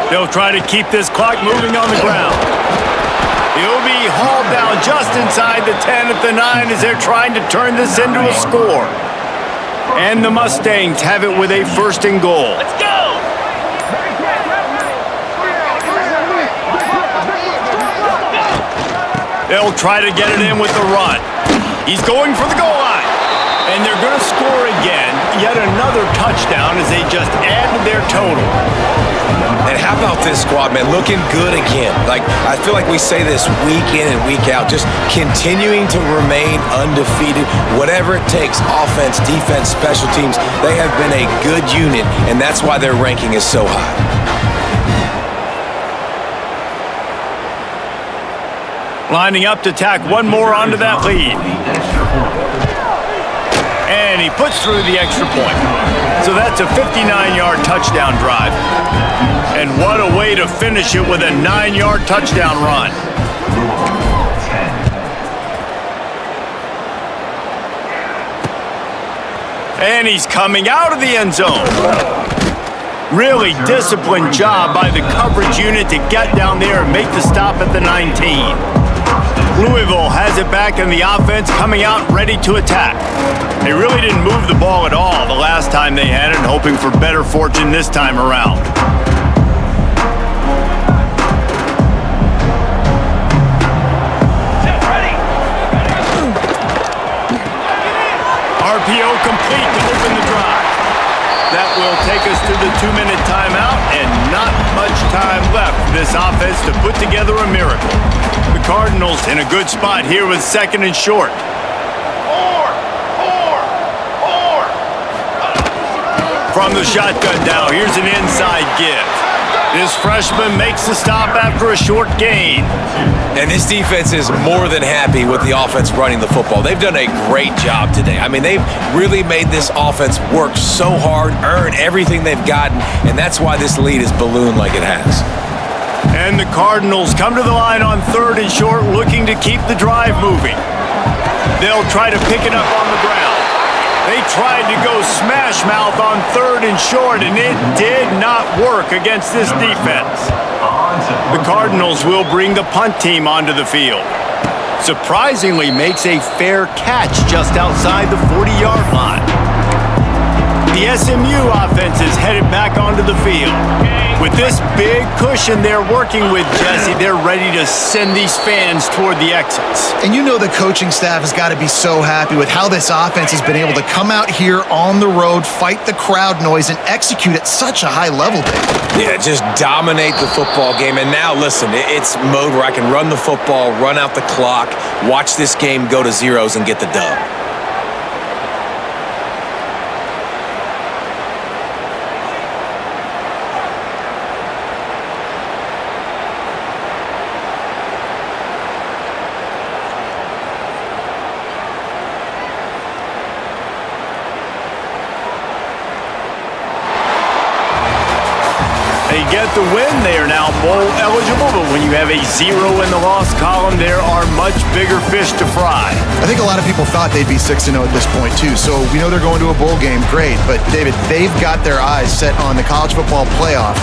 They'll try to keep this clock moving on the ground. He'll be hauled down just inside the 10 at the 9 as they're trying to turn this into a score. And the Mustangs have it with a 1st and goal. Let's go. They'll try to get it in with the run. He's going for the goal line. And they're going to score again. Yet another touchdown as they just add to their total. And how about this squad, man? Looking good again. Like, I feel like we say this week in and week out, just continuing to remain undefeated, whatever it takes, offense, defense, special teams. They have been a good unit, and that's why their ranking is so high. Lining up to tack one more onto that lead. And he puts through the extra point. So that's a 59-yard touchdown drive. And what a way to finish it with a 9-yard touchdown run. And he's coming out of the end zone. Really disciplined job by the coverage unit to get down there and make the stop at the 19. Louisville has it back in the offense, coming out ready to attack. They really didn't move the ball at all the last time they had it, hoping for better fortune this time around. RPO complete to open the drive. That will take us to the 2-minute timeout, and not much time left for this offense to put together a miracle. The Cardinals in a good spot here with 2nd and short. From the shotgun now, here's an inside give. This freshman makes the stop after a short gain. And this defense is more than happy with the offense running the football. They've done a great job today. I mean, they've really made this offense work so hard, earn everything they've gotten, and that's why this lead is ballooned like it has. And the Cardinals come to the line on 3rd and short, looking to keep the drive moving. They'll try to pick it up on the ground. They tried to go smash mouth on 3rd and short, and it did not work against this defense. The Cardinals will bring the punt team onto the field. Surprisingly makes a fair catch just outside the 40-yard line. the SMU offense is headed back onto the field. With this big cushion they're working with, Jesse, they're ready to send these fans toward the exits. And you know the coaching staff has got to be so happy with how this offense has been able to come out here on the road, fight the crowd noise, and execute at such a high level, Dave. Yeah, just dominate the football game. And now, listen, it's mode where I can run the football, run out the clock, watch this game go to zeros, and get the dub. They get the win. They are now bowl eligible, but when you have a 0 in the loss column, there are much bigger fish to fry. I think a lot of people thought they'd be 6-0 at this point, too. So we know they're going to a bowl game. Great. But, David, they've got their eyes set on the college football playoff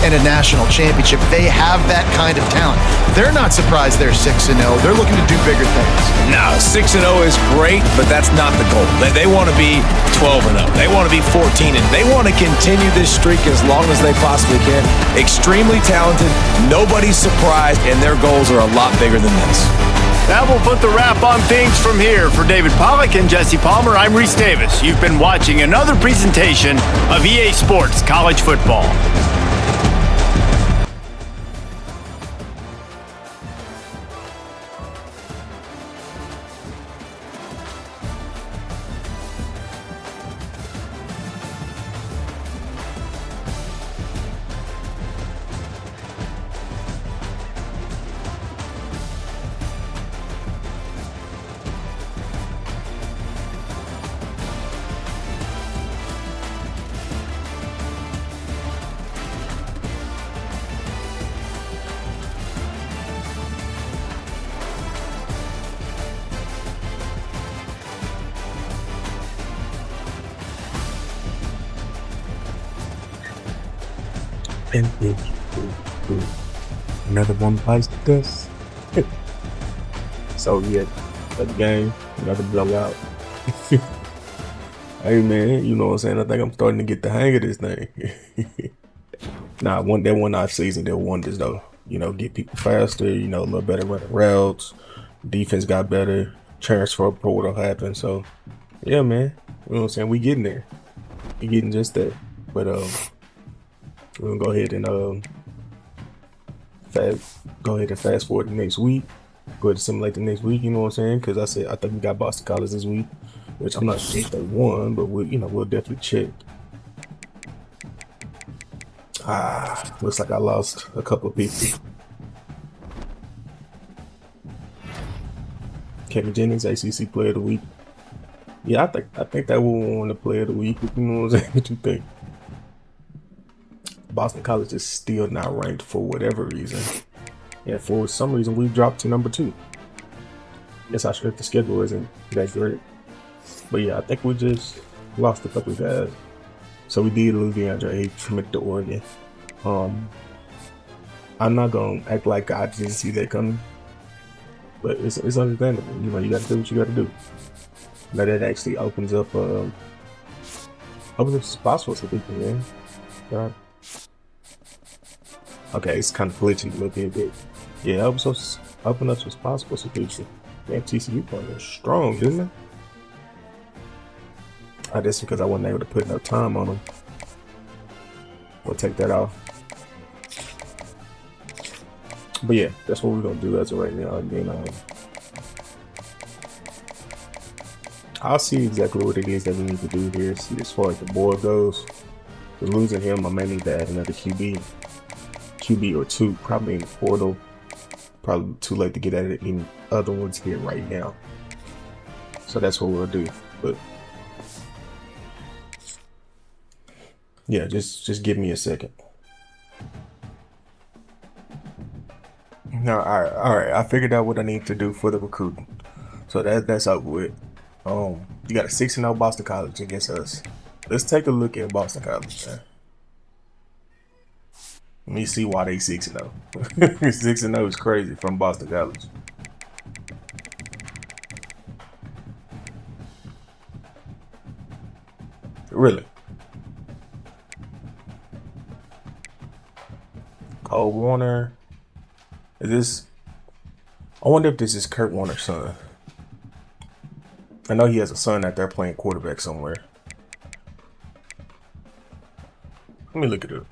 and a national championship. They have that kind of talent. They're not surprised they're 6-0. They're looking to do bigger things. No, 6-0 is great, but that's not the goal. They want to be 12-0. They want to be 14-0. They want to continue this streak as long as they possibly can. Extremely talented. Nobody's surprised, and their goals are a lot bigger than this. That will put the wrap on things from here. For David Pollack and Jesse Palmer, I'm Reese Davis. You've been watching another presentation of EA Sports College Football. And another one bites the dust. So yeah, that game, another blowout. Hey man, you know what I'm saying? I think I'm starting to get the hang of this thing. That one off season, they're wonders though. You know, get people faster, you know, a little better running routes. Defense got better. Transfer portal happened. So yeah, man. You know what I'm saying? We getting there. We getting just there. But we're gonna go ahead and fast forward the next week. Go ahead and simulate the next week. You know what I'm saying? Because I think we got Boston College this week, which I'm not sure if they won, but we'll definitely check. Looks like I lost a couple of people. Kevin Jennings, ACC Player of the Week. Yeah, I think that will win the Player of the Week. You know what I'm saying? What you think? Boston College is still not ranked for whatever reason. Yeah, for some reason we dropped to number 2. Guess our strength of schedule isn't that great. But yeah, I think we just lost a couple of guys. So we did lose DeAndre committed to Oregon. I'm not gonna act like I didn't see that coming. But it's understandable. You know, you gotta do what you gotta do. But it actually opens up spots for some people, man. God. Okay, it's kind of glitchy a little bit. Yeah, open up some spots for some people. Damn, TCU playing strong, isn't it? I guess because I wasn't able to put enough time on them. We'll take that off. But yeah, that's what we're gonna do as of right now. And then I'll see exactly what it is that we need to do here. See, as far as the board goes, with losing him, I may need to add another QB or 2, probably in the portal. Probably too late to get at it in other ones here right now. So that's what we'll do. But yeah, just give me a second. No, all right. I figured out what I need to do for the recruiting. So that's over with. You got a 6-0 Boston College against us. Let's take a look at Boston College, man. Let me see why they 6-0. 6-0 is crazy from Boston College. Really? Cole Warner. Is this? I wonder if this is Kurt Warner's son. I know he has a son out there playing quarterback somewhere. Let me look it up.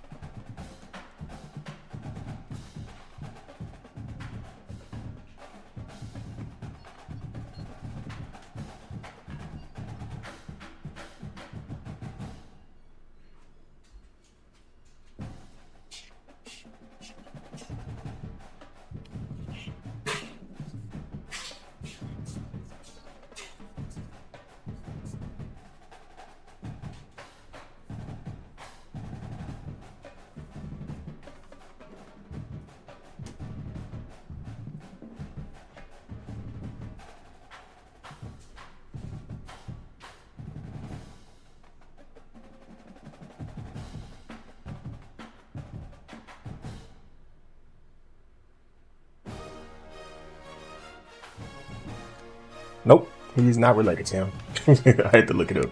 Nope, he's not related to him. I had to look it up.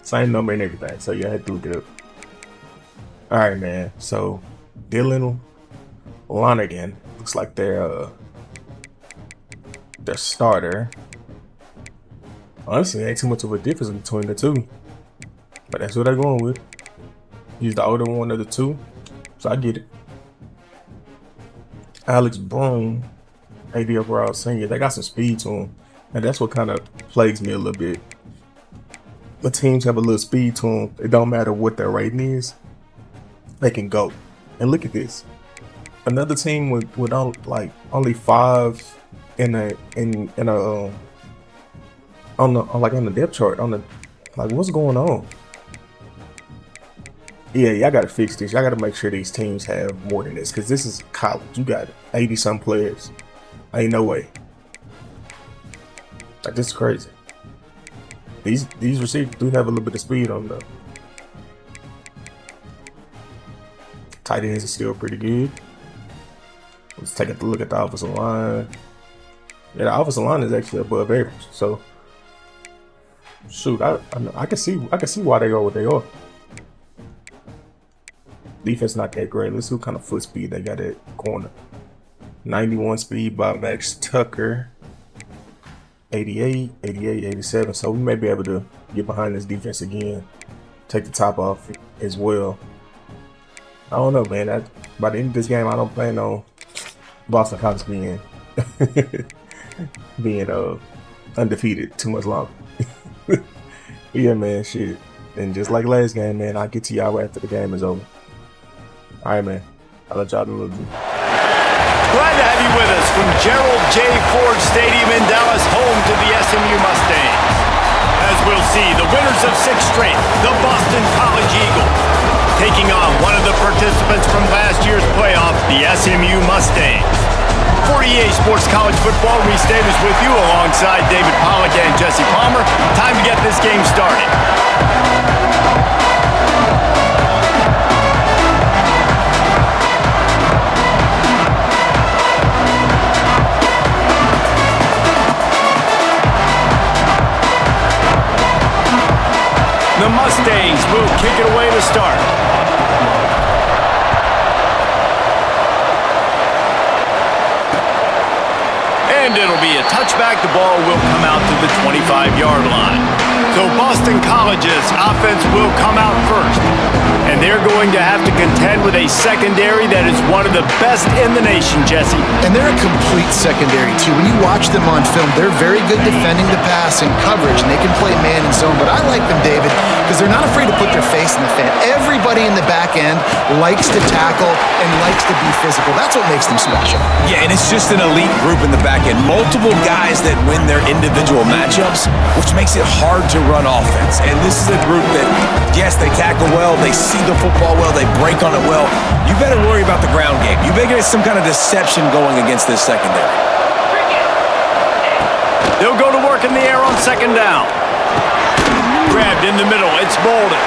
Same number and everything, so yeah, I had to look it up. All right, man. So Dylan Lonergan looks like their starter. Honestly, ain't too much of a difference between the two, but that's what they're going with. He's the older one of the two, so I get it. Alex Broom, 80 overall senior. They got some speed to him. And that's what kind of plagues me a little bit. The teams have a little speed to them. It don't matter what their rating is. They can go. And look at this. Another team with only 5 on the depth chart. What's going on? Yeah, y'all gotta fix this. Y'all gotta make sure these teams have more than this, because this is college. You got 80 some players. Ain't no way. Like, this is crazy. These receivers do have a little bit of speed on them. Tight ends are still pretty good. Let's take a look at the offensive line. Yeah, the offensive line is actually above average. So, shoot, I can see why they are what they are. Defense not that great. Let's see what kind of foot speed they got at corner. 91 speed by Max Tucker. 88, 88, 87. So we may be able to get behind this defense again. Take the top off as well. I don't know, man. By the end of this game, I don't plan on Boston College being undefeated too much longer. Yeah, man, shit. And just like last game, man, I'll get to y'all after the game is over. All right, man. I'll let y'all know. Glad to have you with us from Gerald J. Ford Stadium in Dallas, home to the SMU Mustangs. As we'll see, the winners of 6 straight, the Boston College Eagles, taking on one of the participants from last year's playoff, the SMU Mustangs. 48 Sports College Football, Restate is with you alongside David Pollack and Jesse Palmer. Time to get this game started. The Mustangs will kick it away to start. And it'll be a touchback. The ball will come out to the 25-yard line. So Boston College's offense will come out first. And they're going to have to contend with a secondary that is one of the best in the nation, Jesse. And they're a complete secondary, too. When you watch them on film, they're very good defending the pass and coverage, and they can play man and zone. But I like them, David, because they're not afraid to put their face in the fan. Everybody in the back end likes to tackle and likes to be physical. That's what makes them special. Yeah, and it's just an elite group in the back end. Multiple guys that win their individual matchups, which makes it hard to run offense. And this is a group that, yes, they tackle well, they see the football well, they break on it well. You better worry about the ground game. You better get some kind of deception going against this secondary. They'll go to work in the air on second down. Grabbed in the middle, it's Bolden.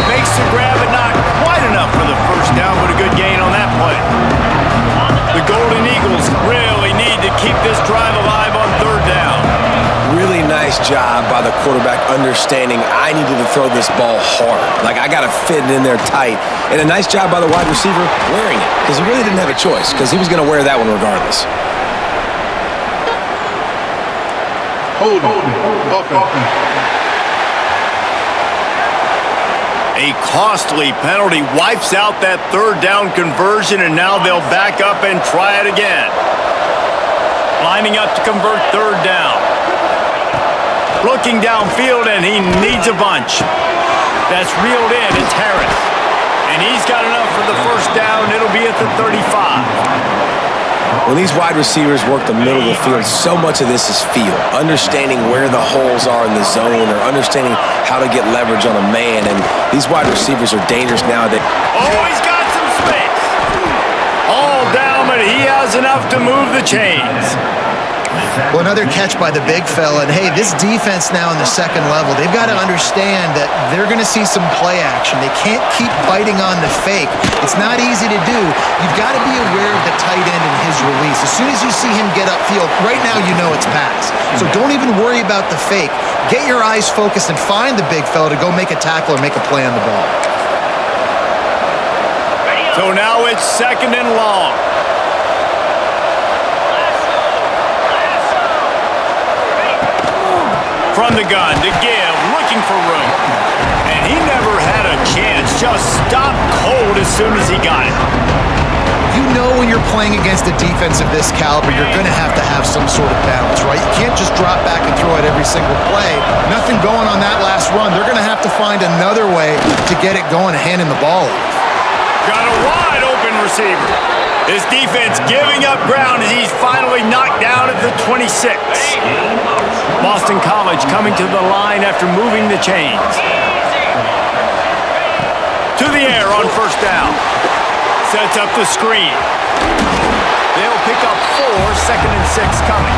Makes the grab, but not quite enough for the first down, but a good gain on that play. The Golden Eagles really need to keep this drive alive on third down. Really nice job by the quarterback understanding I needed to throw this ball hard. Like, I got to fit it in there tight. And a nice job by the wide receiver wearing it, because he really didn't have a choice, because he was going to wear that one regardless. Offense. A costly penalty wipes out that third down conversion, and now they'll back up and try it again. Lining up to convert third down. Looking downfield, and he needs a bunch. That's reeled in. It's Harris. And he's got enough for the first down. It'll be at the 35. When these wide receivers work the middle of the field, so much of this is feel. Understanding where the holes are in the zone, or understanding how to get leverage on a man. And these wide receivers are dangerous nowadays. Oh, he's got some space. All down, but he has enough to move the chains. Well, another catch by the big fella. And, hey, this defense now in the second level, they've got to understand that they're going to see some play action. They can't keep biting on the fake. It's not easy to do. You've got to be aware of the tight end and his release. As soon as you see him get upfield, right now you know it's pass. So don't even worry about the fake. Get your eyes focused and find the big fella to go make a tackle or make a play on the ball. So now it's second and long. From the gun to give, looking for room. And he never had a chance, just stopped cold as soon as he got it. You know when you're playing against a defense of this caliber, you're going to have some sort of balance, right? You can't just drop back and throw it every single play. Nothing going on that last run. They're going to have to find another way to get it going, handing the ball off. Got a wide open receiver. His defense giving up ground as he's finally knocked down at the 26. Boston College coming to the line after moving the chains. To the air on first down. Sets up the screen. They'll pick up 4, second and 6 coming.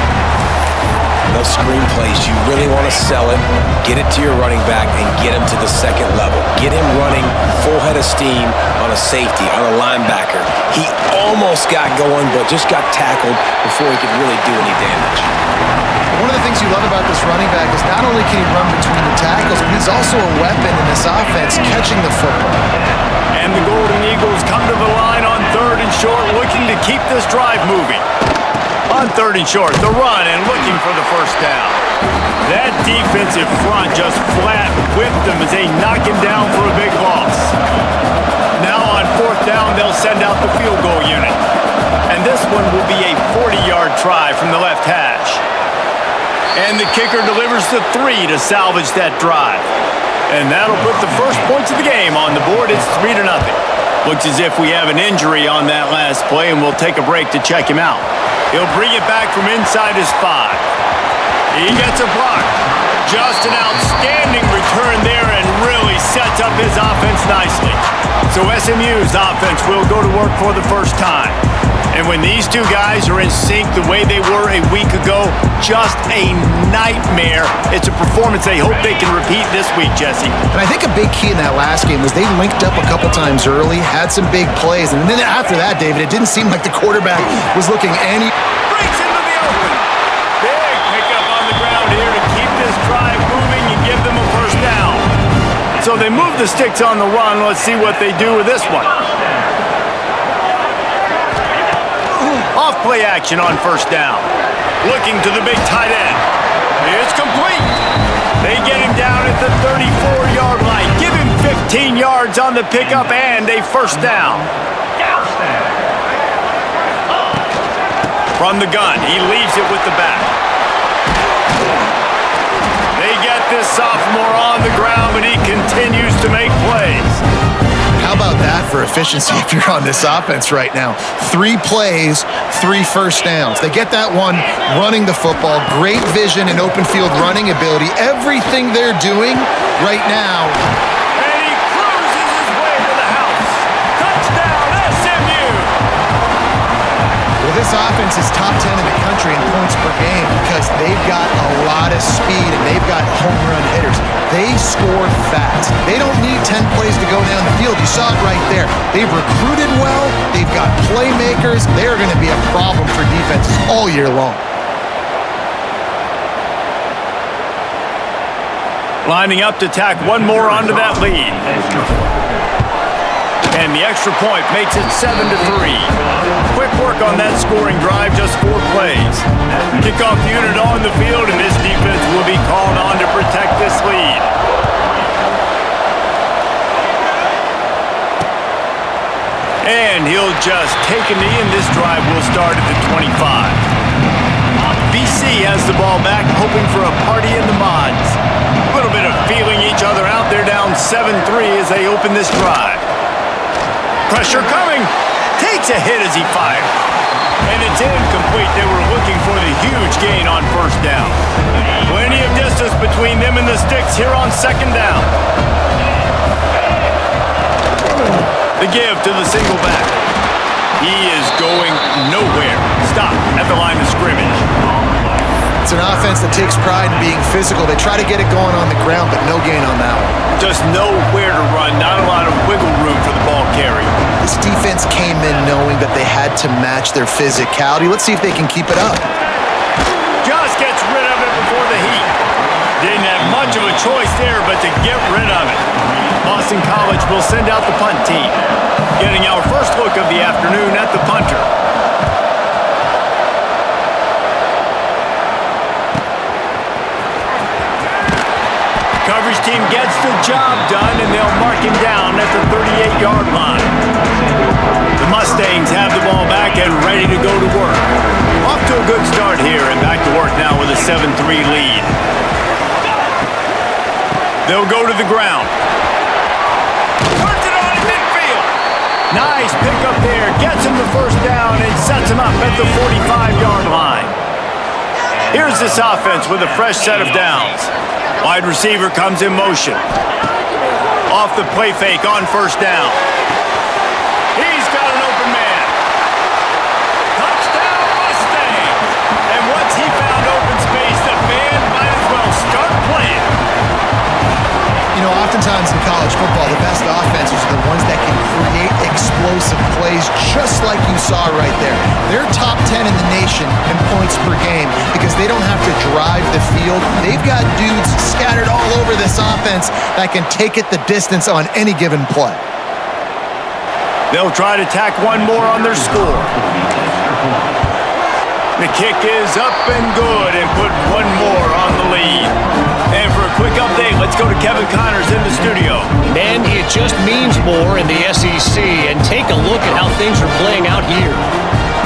Those screen plays, you really want to sell it, get it to your running back, and get him to the second level. Get him running full head of steam on a safety, on a linebacker. He almost got going, but just got tackled before he could really do any damage. One of the things you love about this running back is not only can he run between the tackles, but he's also a weapon in this offense, catching the football. And the Golden Eagles come to the line on third and short, looking to keep this drive moving. On third and short, the run and looking for the first down. That defensive front just flat whipped them as they knock him down for a big loss. Now on fourth down, they'll send out the field goal unit. And this one will be a 40-yard try from the left hash. And the kicker delivers the 3 to salvage that drive. And that'll put the first points of the game on the board. It's 3-0. Looks as if we have an injury on that last play, and we'll take a break to check him out. He'll bring it back from inside his 5. He gets a block. Just an outstanding return there and really sets up his offense nicely. So SMU's offense will go to work for the first time. And when these two guys are in sync the way they were a week ago, just a nightmare. It's a performance they hope they can repeat this week, Jesse. And I think a big key in that last game was they linked up a couple times early, had some big plays, and then after that, David, it didn't seem like the quarterback was looking any... Breaks into the open. Big pickup on the ground here to keep this drive moving and give them a first down. So they move the sticks on the run. Let's see what they do with this one. Off play action on first down. Looking to the big tight end. It's complete. They get him down at the 34-yard line. Give him 15 yards on the pickup and a first down. From the gun, he leaves it with the back. They get this sophomore on the ground, but he continues to make plays. How about that for efficiency if you're on this offense right now? 3 plays, 3 first downs. They get that one running the football, great vision and open field running ability. Everything they're doing right now. And he cruises his way to the house. Touchdown, SMU! Well, this offense is top 10 in the country in points per game because they've got a lot of speed and they've got home run hitters. They score fast. They don't need 10 plays to go down the field. You saw it right there. They've recruited well. They've got playmakers. They're going to be a problem for defenses all year long. Lining up to tack one more onto that lead. And the extra point makes it 7-3. Quick work on that scoring drive, just 4 plays. Kickoff unit on the field, and this defense will be called on to protect this lead. And he'll just take a knee, and this drive will start at the 25. BC has the ball back, hoping for a party in the mods. A little bit of feeling each other out. They're down 7-3 as they open this drive. Pressure coming. Takes a hit as he fires. And it's incomplete. They were looking for the huge gain on first down. Plenty of distance between them and the sticks here on second down. The give to the single back. He is going nowhere. Stop at the line of scrimmage. It's an offense that takes pride in being physical. They try to get it going on the ground, but no gain on that one. Just nowhere to run. Not a lot of wiggle room for the ball carry. This defense came in knowing that they had to match their physicality. Let's see if they can keep it up. Just gets rid of it before the heat. Didn't have much of a choice there, but to get rid of it. Boston College will send out the punt team. Getting our first look of the afternoon at the punter. Coverage team gets the job done, and they'll mark him down at the 38-yard line. The Mustangs have the ball back and ready to go to work. Off to a good start here, and back to work now with a 7-3 lead. They'll go to the ground. Turns it on in midfield. Nice pickup there. Gets him the first down and sets him up at the 45-yard line. Here's this offense with a fresh set of downs. Wide receiver comes in motion. Off the play fake on first down. He's got an open man. Touchdown Mustangs! And once he found open space, the band might as well start playing. You know, oftentimes in college football, the best offenses are the ones that can create explosive plays just like you saw right there. They're top 10 in the nation in points per game because they don't have to drive the field. They've got dudes scattered all over this offense that can take it the distance on any given play. They'll try to tack one more on their score. The kick is up and good and put one more on the lead. And for a quick update, let's go to Kevin Connors in the studio. Man, it just means more in the SEC, and take a look at how things are playing out here.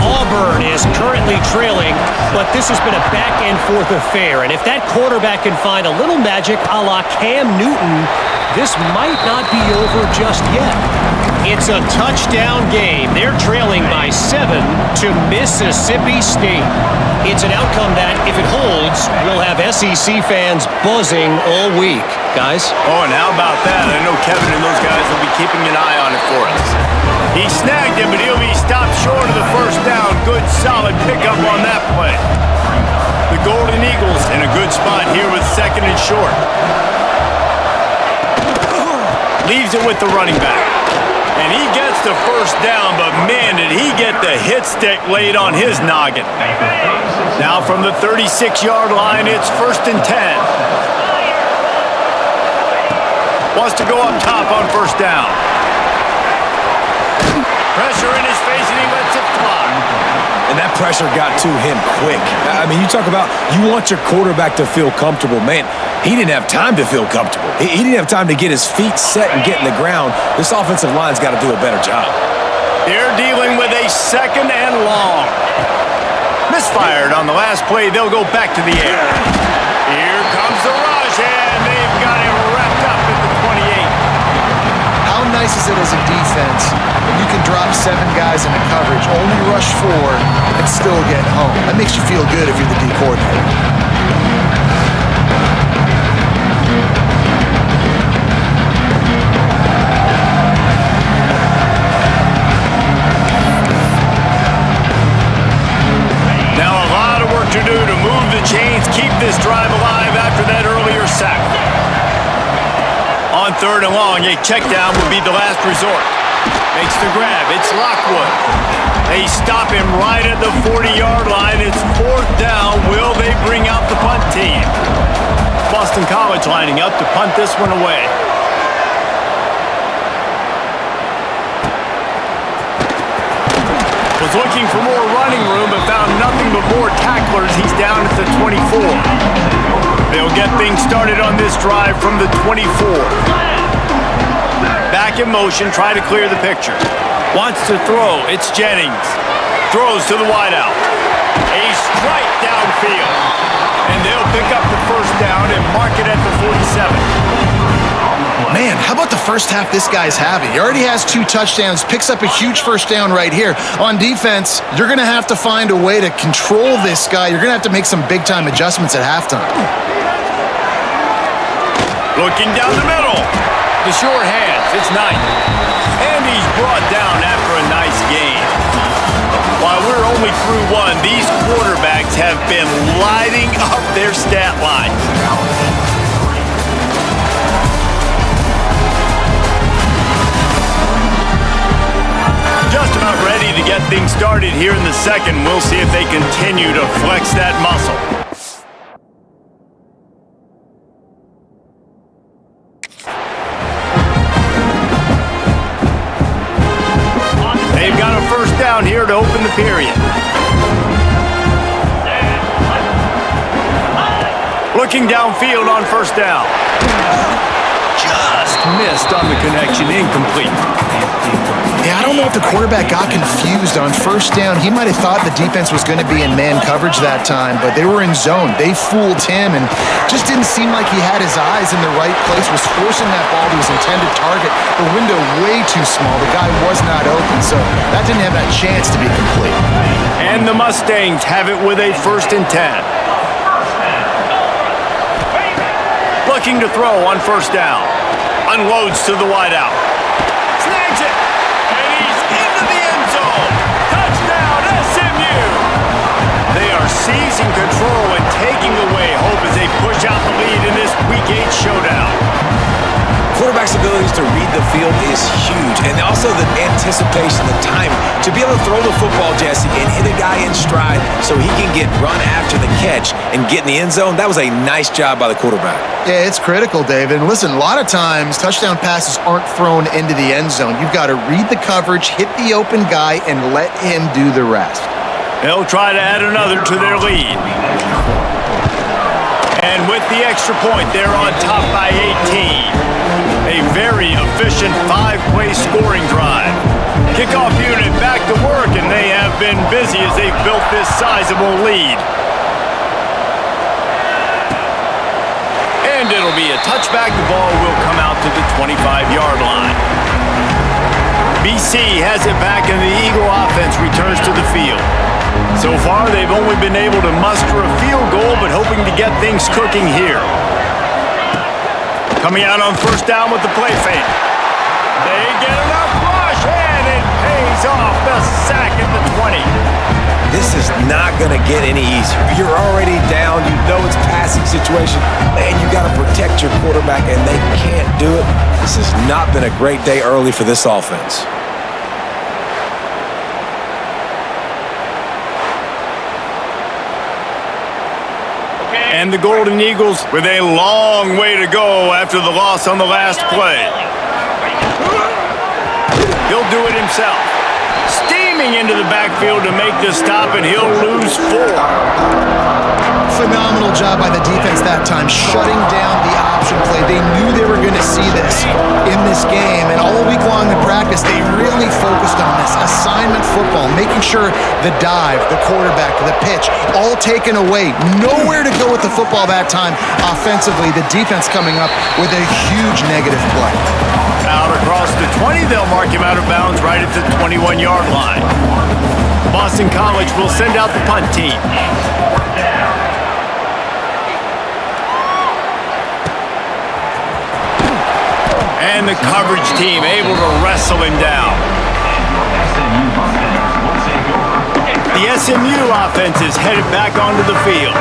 Auburn is currently trailing, but this has been a back-and-forth affair, and if that quarterback can find a little magic a la Cam Newton, this might not be over just yet. It's a touchdown game. They're trailing by 7 to Mississippi State. It's an outcome that, if it holds, will have SEC fans buzzing all week. Guys? Oh, and how about that? I know Kevin and those guys will be keeping an eye on it for us. He snagged him, but he'll be stopped short of the first down. Good, solid pickup on that play. The Golden Eagles in a good spot here with second and short. Leaves it with the running back. And he gets the first down, but man, did he get the hit stick laid on his noggin. Now from the 36-yard line, it's 1st and 10. Wants to go up top on first down. Pressure in his face, and he lets it fly. And that pressure got to him quick. I mean, you talk about you want your quarterback to feel comfortable. Man, he didn't have time to feel comfortable. He didn't have time to get his feet set and get in the ground. This offensive line's got to do a better job. They're dealing with a 2nd and long. Misfired on the last play. They'll go back to the air. Here comes the rush, and they've got him wrapped up at the 28. How nice is it as a defense when you can drop 7 guys into coverage, only rush 4, and still get home? That makes you feel good if you're the D coordinator. To do to move the chains, keep this drive alive after that earlier sack. On 3rd and long, a check down would be the last resort. Makes the grab. It's Lockwood. They stop him right at the 40-yard line. It's 4th down. Will they bring out the punt team? Boston College lining up to punt this one away. Was looking for more running room, but found nothing but more tacklers. He's down at the 24. They'll get things started on this drive from the 24. Back in motion, try to clear the picture. Wants to throw. It's Jennings. Throws to the wideout. A strike downfield. And they'll pick up the first down and mark it at the 47. Man, how about the first half this guy's having? He already has 2 touchdowns, picks up a huge first down right here. On defense, you're going to have to find a way to control this guy. You're going to have to make some big-time adjustments at halftime. Looking down the middle. The short hands. It's Knight. And he's brought down after a nice gain. While we're only through one, these quarterbacks have been lighting up their stat lines. Just about ready to get things started here in the second. We'll see if they continue to flex that muscle. They've got a first down here to open the period. Looking downfield on first down. Just missed on the connection, incomplete. Yeah, I don't know if the quarterback got confused on first down. He might have thought the defense was going to be in man coverage that time, but they were in zone. They fooled him and just didn't seem like he had his eyes in the right place, was forcing that ball to his intended target. The window way too small. The guy was not open, so that didn't have that chance to be complete. And the Mustangs have it with a 1st and 10. Looking to throw on first down. Unloads to the wideout. Snags it. And he's into the end zone. Touchdown, SMU. They are seizing control and taking away hope as they push out the lead in this Week 8 showdown. Quarterback's abilities to read the field is huge, and also the anticipation, the timing. To be able to throw the football, Jesse, and hit a guy in stride so he can get run after the catch and get in the end zone, that was a nice job by the quarterback. Yeah, it's critical, David. And listen, a lot of times touchdown passes aren't thrown into the end zone. You've got to read the coverage, hit the open guy, and let him do the rest. They'll try to add another to their lead. And with the extra point, they're on top by 18. A very efficient 5-play scoring drive. Kickoff unit back to work, and they have been busy as they've built this sizable lead. And it'll be a touchback. The ball will come out to the 25-yard line. BC has it back, and the Eagle offense returns to the field. So far, they've only been able to muster a field goal, but hoping to get things cooking here. Coming out on first down with the play fake. They get enough rush, and it pays off. The sack at the 20. This is not going to get any easier. You're already down. You know it's passing situation. Man, you got to protect your quarterback, and they can't do it. This has not been a great day early for this offense. And the Golden Eagles with a long way to go after the loss on the last play. He'll do it himself. Steaming into the backfield to make the stop, and he'll lose 4. Phenomenal job by the defense that time, shutting down the option play. They knew they were going to see this in this game, and all week long in practice, they really focused on this assignment football, making sure the dive, the quarterback, the pitch, all taken away. Nowhere to go with the football that time offensively. The defense coming up with a huge negative play. Out across the 20, they'll mark him out of bounds right at the 21-yard line. Boston College will send out the punt team. And the coverage team able to wrestle him down. The SMU offense is headed back onto the field.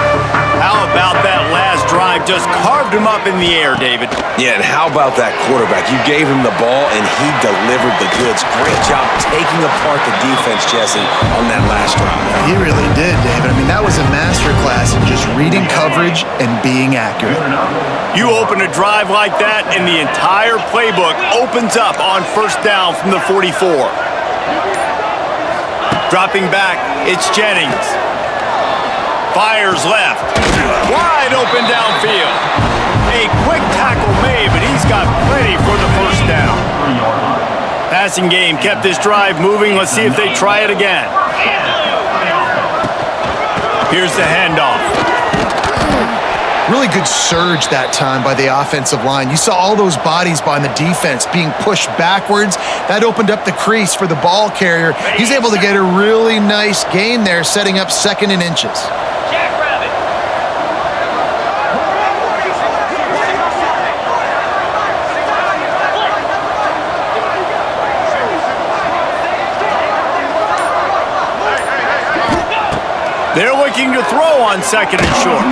How about that last drive just carved him up in the air, David. Yeah, and how about that quarterback? You gave him the ball, and he delivered the goods. Great job taking apart the defense, Jesse, on that last drive. He really did, David. I mean, that was a masterclass in just reading coverage and being accurate. You open a drive like that, and the entire playbook opens up on first down from the 44. Dropping back, it's Jennings. Fires left. Wide open downfield. A quick tackle made, but he's got plenty for the first down. Passing game kept this drive moving. Let's see if they try it again. Here's the handoff. Really good surge that time by the offensive line. You saw all those bodies behind the defense being pushed backwards. That opened up the crease for the ball carrier. He's able to get a really nice gain there, setting up 2nd and inches. They're looking to throw on 2nd and short.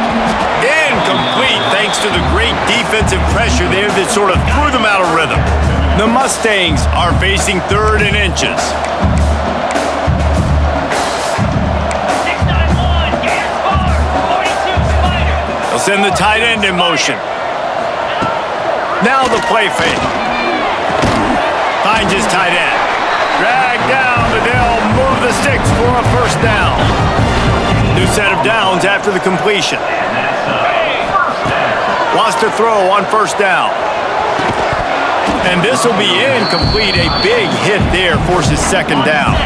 Incomplete thanks to the great defensive pressure there that sort of threw them out of rhythm. The Mustangs are facing 3rd and inches. 691, gas bar, 42 Spider. They'll send the tight end in motion. Now the play fake. Finds his tight end. Drag down, but they'll move the sticks for a first down. New set of downs after the completion. Wants to throw on first down. And this will be incomplete. A big hit there forces 2nd down.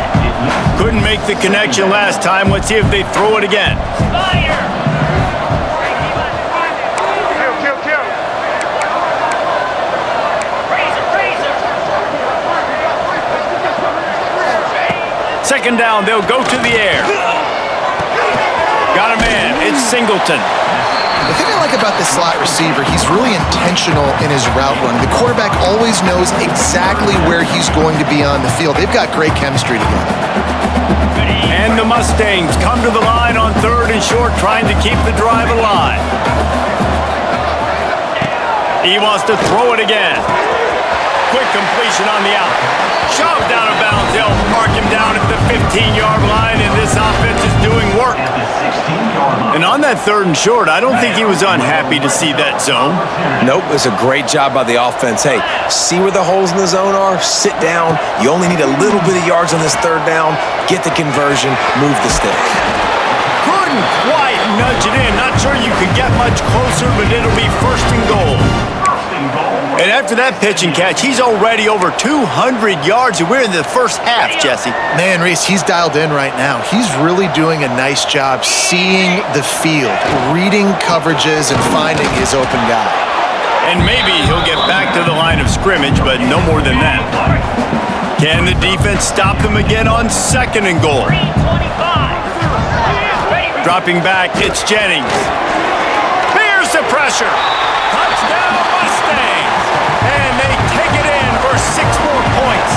Couldn't make the connection last time. Let's see if they throw it again. Second down, they'll go to the air. Got a man. It's Singleton. The thing I like about this slot receiver, he's really intentional in his route running. The quarterback always knows exactly where he's going to be on the field. They've got great chemistry together. And the Mustangs come to the line on 3rd and short, trying to keep the drive alive. He wants to throw it again. Quick completion on the out. Shoved out of bounds. They'll mark him down at the 15-yard line, and this offense is doing work. And on that 3rd and short, I don't think he was unhappy to see that zone. Nope, it's a great job by the offense. Hey, see where the holes in the zone are? Sit down. You only need a little bit of yards on this 3rd down. Get the conversion. Move the stick. Couldn't quite nudge it in. Not sure you could get much closer, but it'll be 1st and goal. And after that pitch and catch, he's already over 200 yards, and we're in the first half, Jesse. Man, Reese, he's dialed in right now. He's really doing a nice job seeing the field, reading coverages, and finding his open guy. And maybe he'll get back to the line of scrimmage, but no more than that. Can the defense stop them again on 2nd and goal? Dropping back, it's Jennings. Here's the pressure. Touchdown, Mustangs. And they take it in for 6 more points.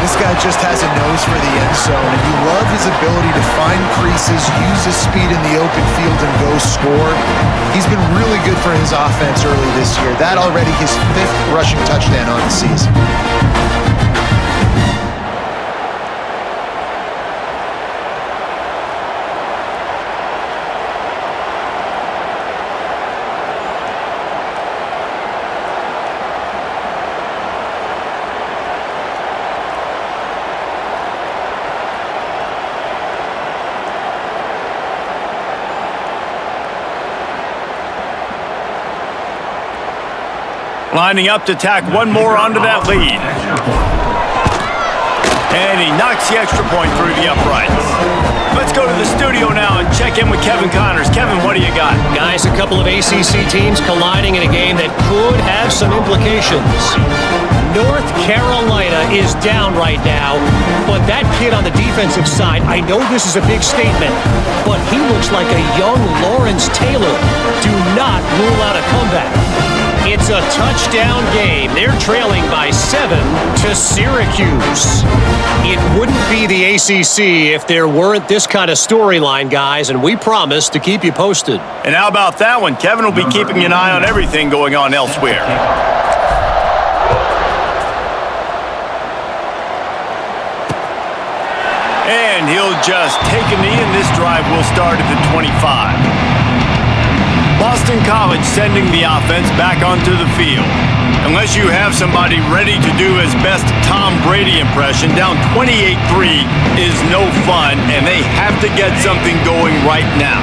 This guy just has a nose for the end zone, and you love his ability to find creases, use his speed in the open field, and go score. He's been really good for his offense early this year. That already his 5th rushing touchdown on the season. Lining up to tack one more onto that lead. And he knocks the extra point through the uprights. Let's go to the studio now and check in with Kevin Connors. Kevin, what do you got? Guys, a couple of ACC teams colliding in a game that could have some implications. North Carolina is down right now, but that kid on the defensive side, I know this is a big statement, but he looks like a young Lawrence Taylor. Do not rule out a comeback. It's a touchdown game. They're trailing by 7 to Syracuse. It wouldn't be the ACC if there weren't this kind of storyline, guys, and we promise to keep you posted. And how about that one? Kevin will be keeping an eye on everything going on elsewhere. And he'll just take a knee, and this drive will start at the 25. Boston College sending the offense back onto the field. Unless you have somebody ready to do his best Tom Brady impression, down 28-3 is no fun, and they have to get something going right now.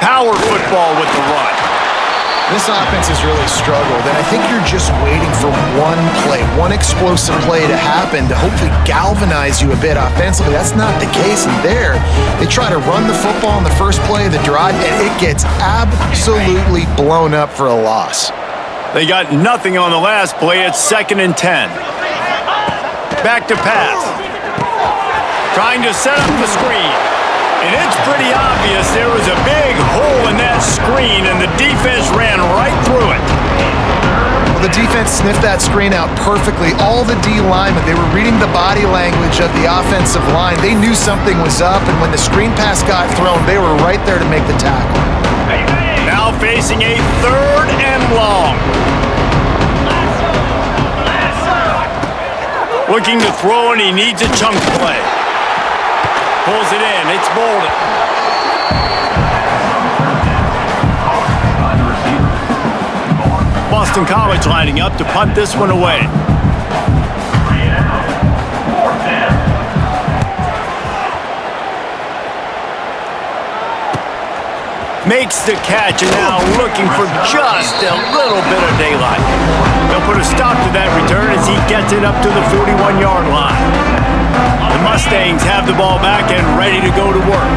Power football with the run. This offense has really struggled, and I think you're just waiting for one play, one explosive play to happen to hopefully galvanize you a bit offensively. That's not the case, and there, they try to run the football on the first play of the drive, and it gets absolutely blown up for a loss. They got nothing on the last play. It's 2nd and 10. Back to pass. Trying to set up the screen. And it's pretty obvious there was a big hole in that screen, and the defense ran right through it. Well, the defense sniffed that screen out perfectly. All the D linemen, they were reading the body language of the offensive line. They knew something was up, and when the screen pass got thrown, they were right there to make the tackle. Now facing a 3rd and long. Looking to throw, and he needs a chunk play. Pulls it in. It's Bolden. Boston College lining up to punt this one away. Makes the catch, and now looking for just a little bit of daylight. They'll put a stop to that return as he gets it up to the 41-yard line. The Mustangs have the ball back and ready to go to work.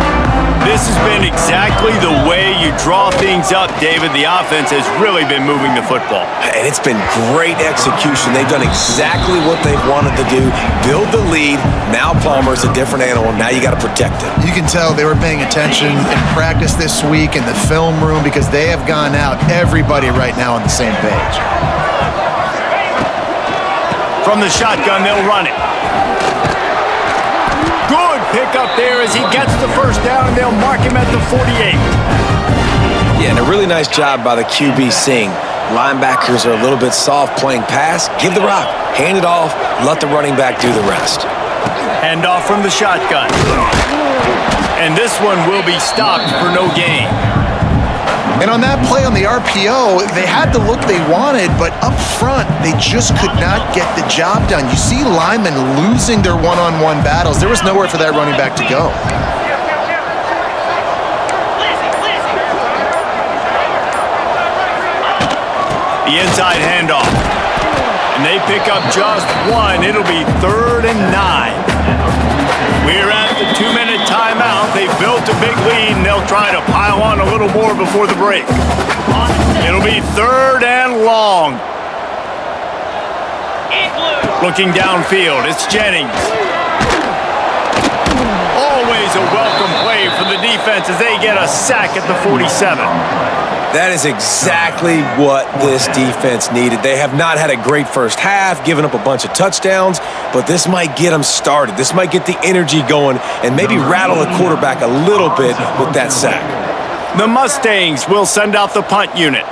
This has been exactly the way you draw things up, David. The offense has really been moving the football. And it's been great execution. They've done exactly what they've wanted to do. Build the lead. Now Palmer's a different animal. Now you got to protect him. You can tell they were paying attention in practice this week in the film room because they have gone out, everybody right now on the same page. From the shotgun, they'll run it. Good pick up there as he gets the first down, and they'll mark him at the 48. Yeah, and a really nice job by the QB Singh. Linebackers are a little bit soft playing pass. Give the rock, hand it off, let the running back do the rest. Hand off from the shotgun. And this one will be stopped for no gain. And on that play on the RPO, they had the look they wanted, but up front, they just could not get the job done. You see linemen losing their one-on-one battles. There was nowhere for that running back to go. The inside handoff. And they pick up just one. It'll be 3rd and 9. We're at the 2-minute timeout. They've built a big lead, and they'll try to pile on a little more before the break. It'll be 3rd and long. Looking downfield, it's Jennings. Always a welcome play for the defense as they get a sack at the 47. That is exactly what this defense needed. They have not had a great first half, given up a bunch of touchdowns, but this might get them started. This might get the energy going and maybe rattle the quarterback a little bit with that sack. The Mustangs will send out the punt unit.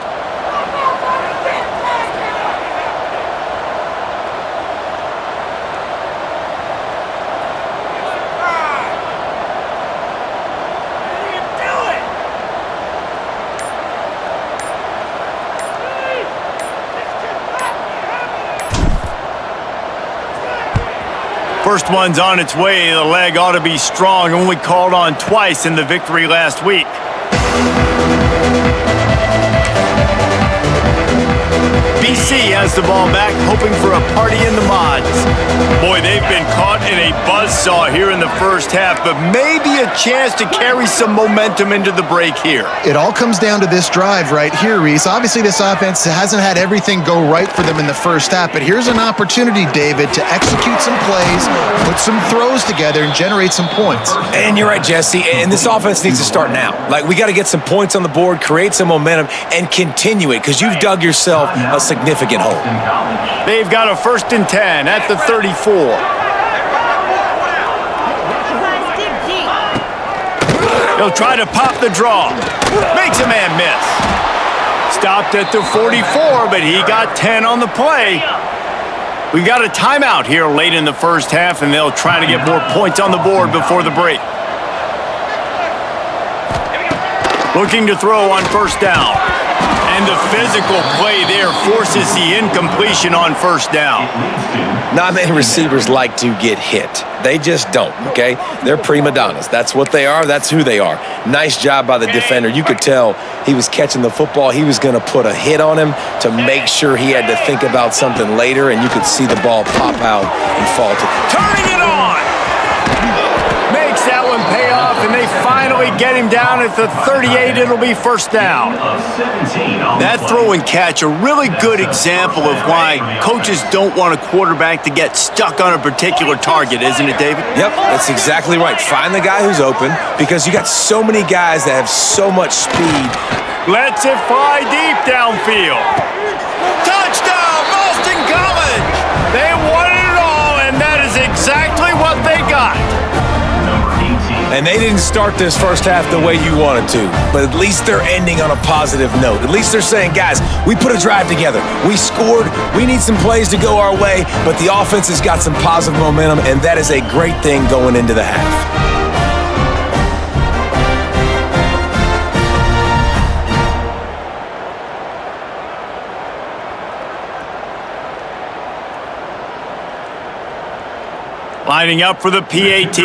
First one's on its way. The leg ought to be strong. Only called on twice in the victory last week. BC USC has the ball back, hoping for a party in the mods. Boy, they've been caught in a buzzsaw here in the first half, but maybe a chance to carry some momentum into the break here. It all comes down to this drive right here, Reese. Obviously, this offense hasn't had everything go right for them in the first half, but here's an opportunity, David, to execute some plays, put some throws together, and generate some points. And you're right, Jesse, and this offense needs to start now. Like, we got to get some points on the board, create some momentum, and continue it, because you've dug yourself a significant hole. They've got a 1st and 10 at the 34. He'll try to pop the draw. Makes a man miss. Stopped at the 44, but he got 10 on the play. We've got a timeout here late in the first half, and they'll try to get more points on the board before the break. Looking to throw on 1st down. And the physical play there forces the incompletion on 1st down. Not many receivers like to get hit. They just don't, okay? They're prima donnas. That's what they are. That's who they are. Nice job by the defender. You could tell he was catching the football. He was going to put a hit on him to make sure he had to think about something later, and you could see the ball pop out and fall to. Turning it on! Makes that one pay off, and they finally get him down at the 38. It'll be 1st down. That throw and catch, a really good example of why coaches don't want a quarterback to get stuck on a particular target, isn't it, David? Yep, that's exactly right. Find the guy who's open, because you got so many guys that have so much speed. Lets it fly deep downfield. Touchdown, Boston College! They won it all, and that is exactly what they got. And they didn't start this first half the way you wanted to, but at least they're ending on a positive note. At least they're saying, guys, we put a drive together. We scored. We need some plays to go our way, but the offense has got some positive momentum, and that is a great thing going into the half. Lining up for the PAT.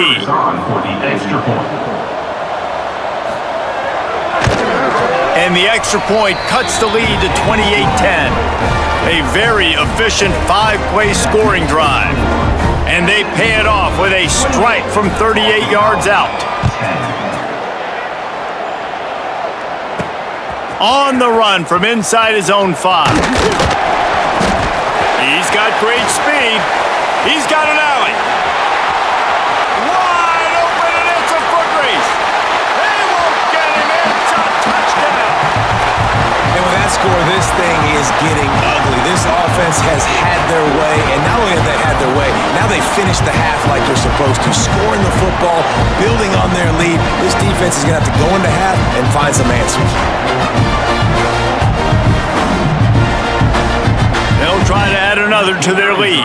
And the extra point cuts the lead to 28-10. A very efficient 5-play scoring drive. And they pay it off with a strike from 38 yards out. On the run from inside his own 5. He's got great speed. He's got an alley. Score, this thing is getting ugly. This offense has had their way, and not only have they had their way, now they finished the half like they're supposed to, scoring the football, building on their lead. This defense is going to have to go into half and find some answers. They'll try to add another to their lead.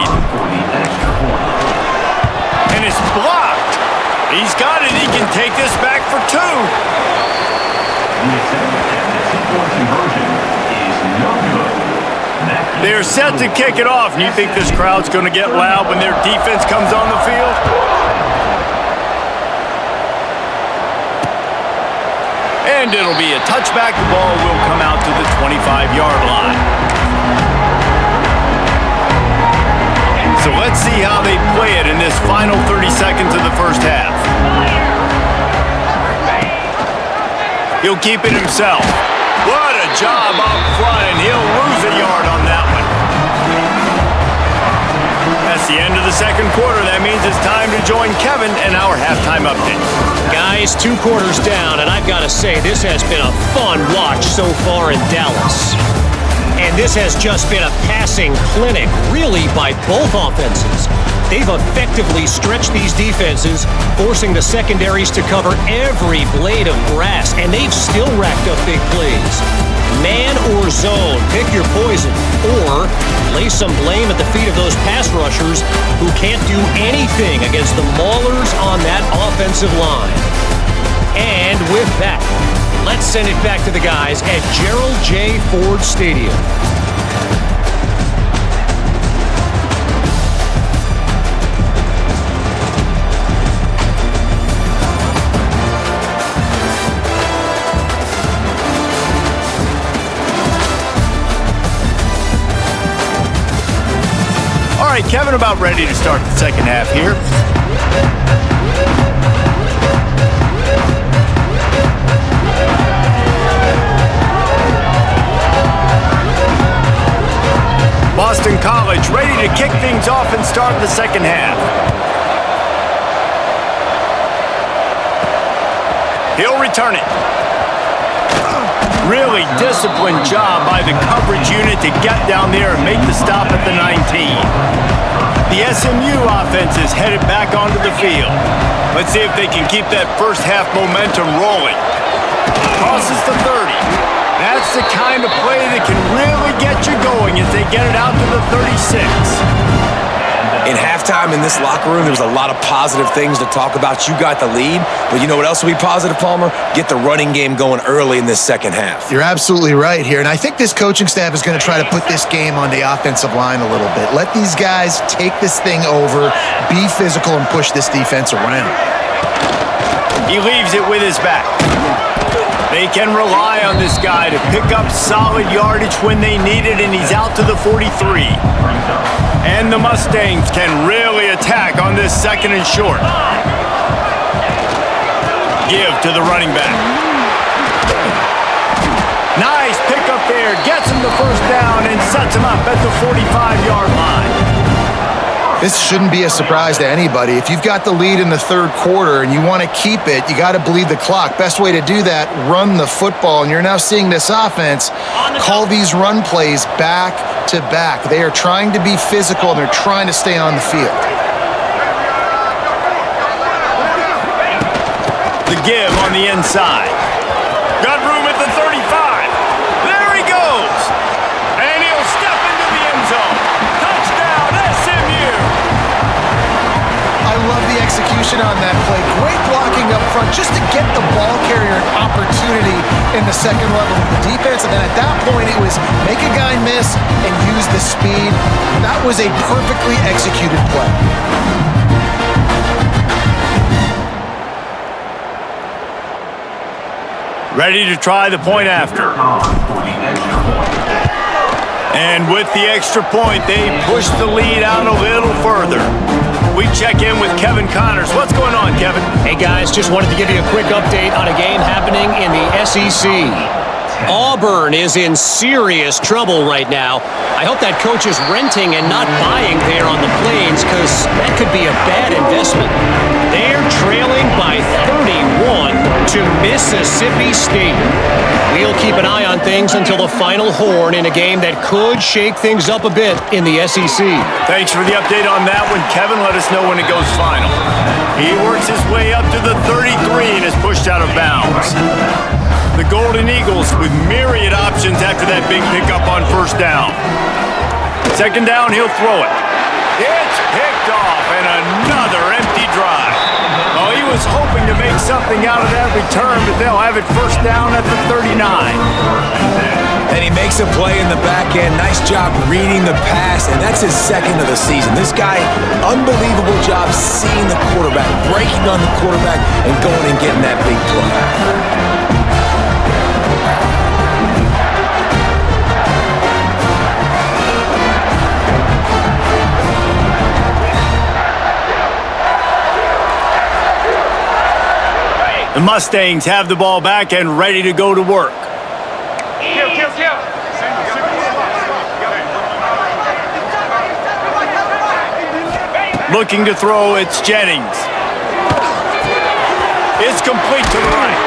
And it's blocked. He's got it. He can take this back for 2. They're set to kick it off, and you think this crowd's going to get loud when their defense comes on the field? And it'll be a touchback. The ball will come out to the 25-yard line. So let's see how they play it in this final 30 seconds of the first half. He'll keep it himself. What a job up front, and he'll lose a yard on that one. That's the end of the second quarter. That means it's time to join Kevin in our halftime update. Guys, 2 quarters down, and I've got to say, this has been a fun watch so far in Dallas. And this has just been a passing clinic, really, by both offenses. They've effectively stretched these defenses, forcing the secondaries to cover every blade of grass, and they've still racked up big plays. Man or zone, pick your poison, or lay some blame at the feet of those pass rushers who can't do anything against the maulers on that offensive line. And with that, let's send it back to the guys at Gerald J. Ford Stadium. right, Kevin, about ready to start the second half here. Boston College ready to kick things off and start the second half. He'll return it. Really disciplined job by the coverage unit to get down there and make the stop at the 19. The SMU offense is headed back onto the field. Let's see if they can keep that first half momentum rolling. Crosses the 30. That's the kind of play that can really get you going as they get it out to the 36. In halftime in this locker room, there was a lot of positive things to talk about. You got the lead, but you know what else will be positive, Palmer? Get the running game going early in this second half. You're absolutely right here, and I think this coaching staff is going to try to put this game on the offensive line a little bit. Let these guys take this thing over, be physical, and push this defense around. He leaves it with his back. They can rely on this guy to pick up solid yardage when they need it, and he's out to the 43. And the Mustangs can really attack on this second and short. Give to the running back. Nice pickup there. Gets him the first down and sets him up at the 45-yard line. This shouldn't be a surprise to anybody. If you've got the lead in the third quarter and you want to keep it, you got to bleed the clock. Best way to do that, run the football. And you're now seeing this offense call these run plays back to back. They are trying to be physical and they're trying to stay on the field. The give on the inside. Got room at the 35. There he goes. And he'll step into the end zone. Touchdown, SMU. I love the execution on that play. Great blocking up front just to get the ball carrier an opportunity in the second level of the defense. And then at that point, it was make a guy miss and use the speed. That was a perfectly executed play. Ready to try the point after. And with the extra point, they push the lead out a little further. We check in with Kevin Connors. What's going on, Kevin? Hey, guys, just wanted to give you a quick update on a game happening in the SEC. Auburn is in serious trouble right now. I hope that coach is renting and not buying there on the Plains, because that could be a bad investment. They're trailing by 31 to Mississippi State. We'll keep an eye on things until the final horn in a game that could shake things up a bit in the SEC. Thanks for the update on that one, Kevin. Let us know when it goes final. He works his way up to the 33 and is pushed out of bounds. The Golden Eagles with myriad options after that big pickup on first down. Second down, he'll throw it. It's picked off and another empty drive. Oh, he was hoping to make something out of that return, but they'll have it first down at the 39. And he makes a play in the back end. Nice job reading the pass, and that's his second of the season. This guy, unbelievable job seeing the quarterback, breaking on the quarterback, and going and getting that big play. The Mustangs have the ball back and ready to go to work. Looking to throw, it's Jennings. It's complete to the right.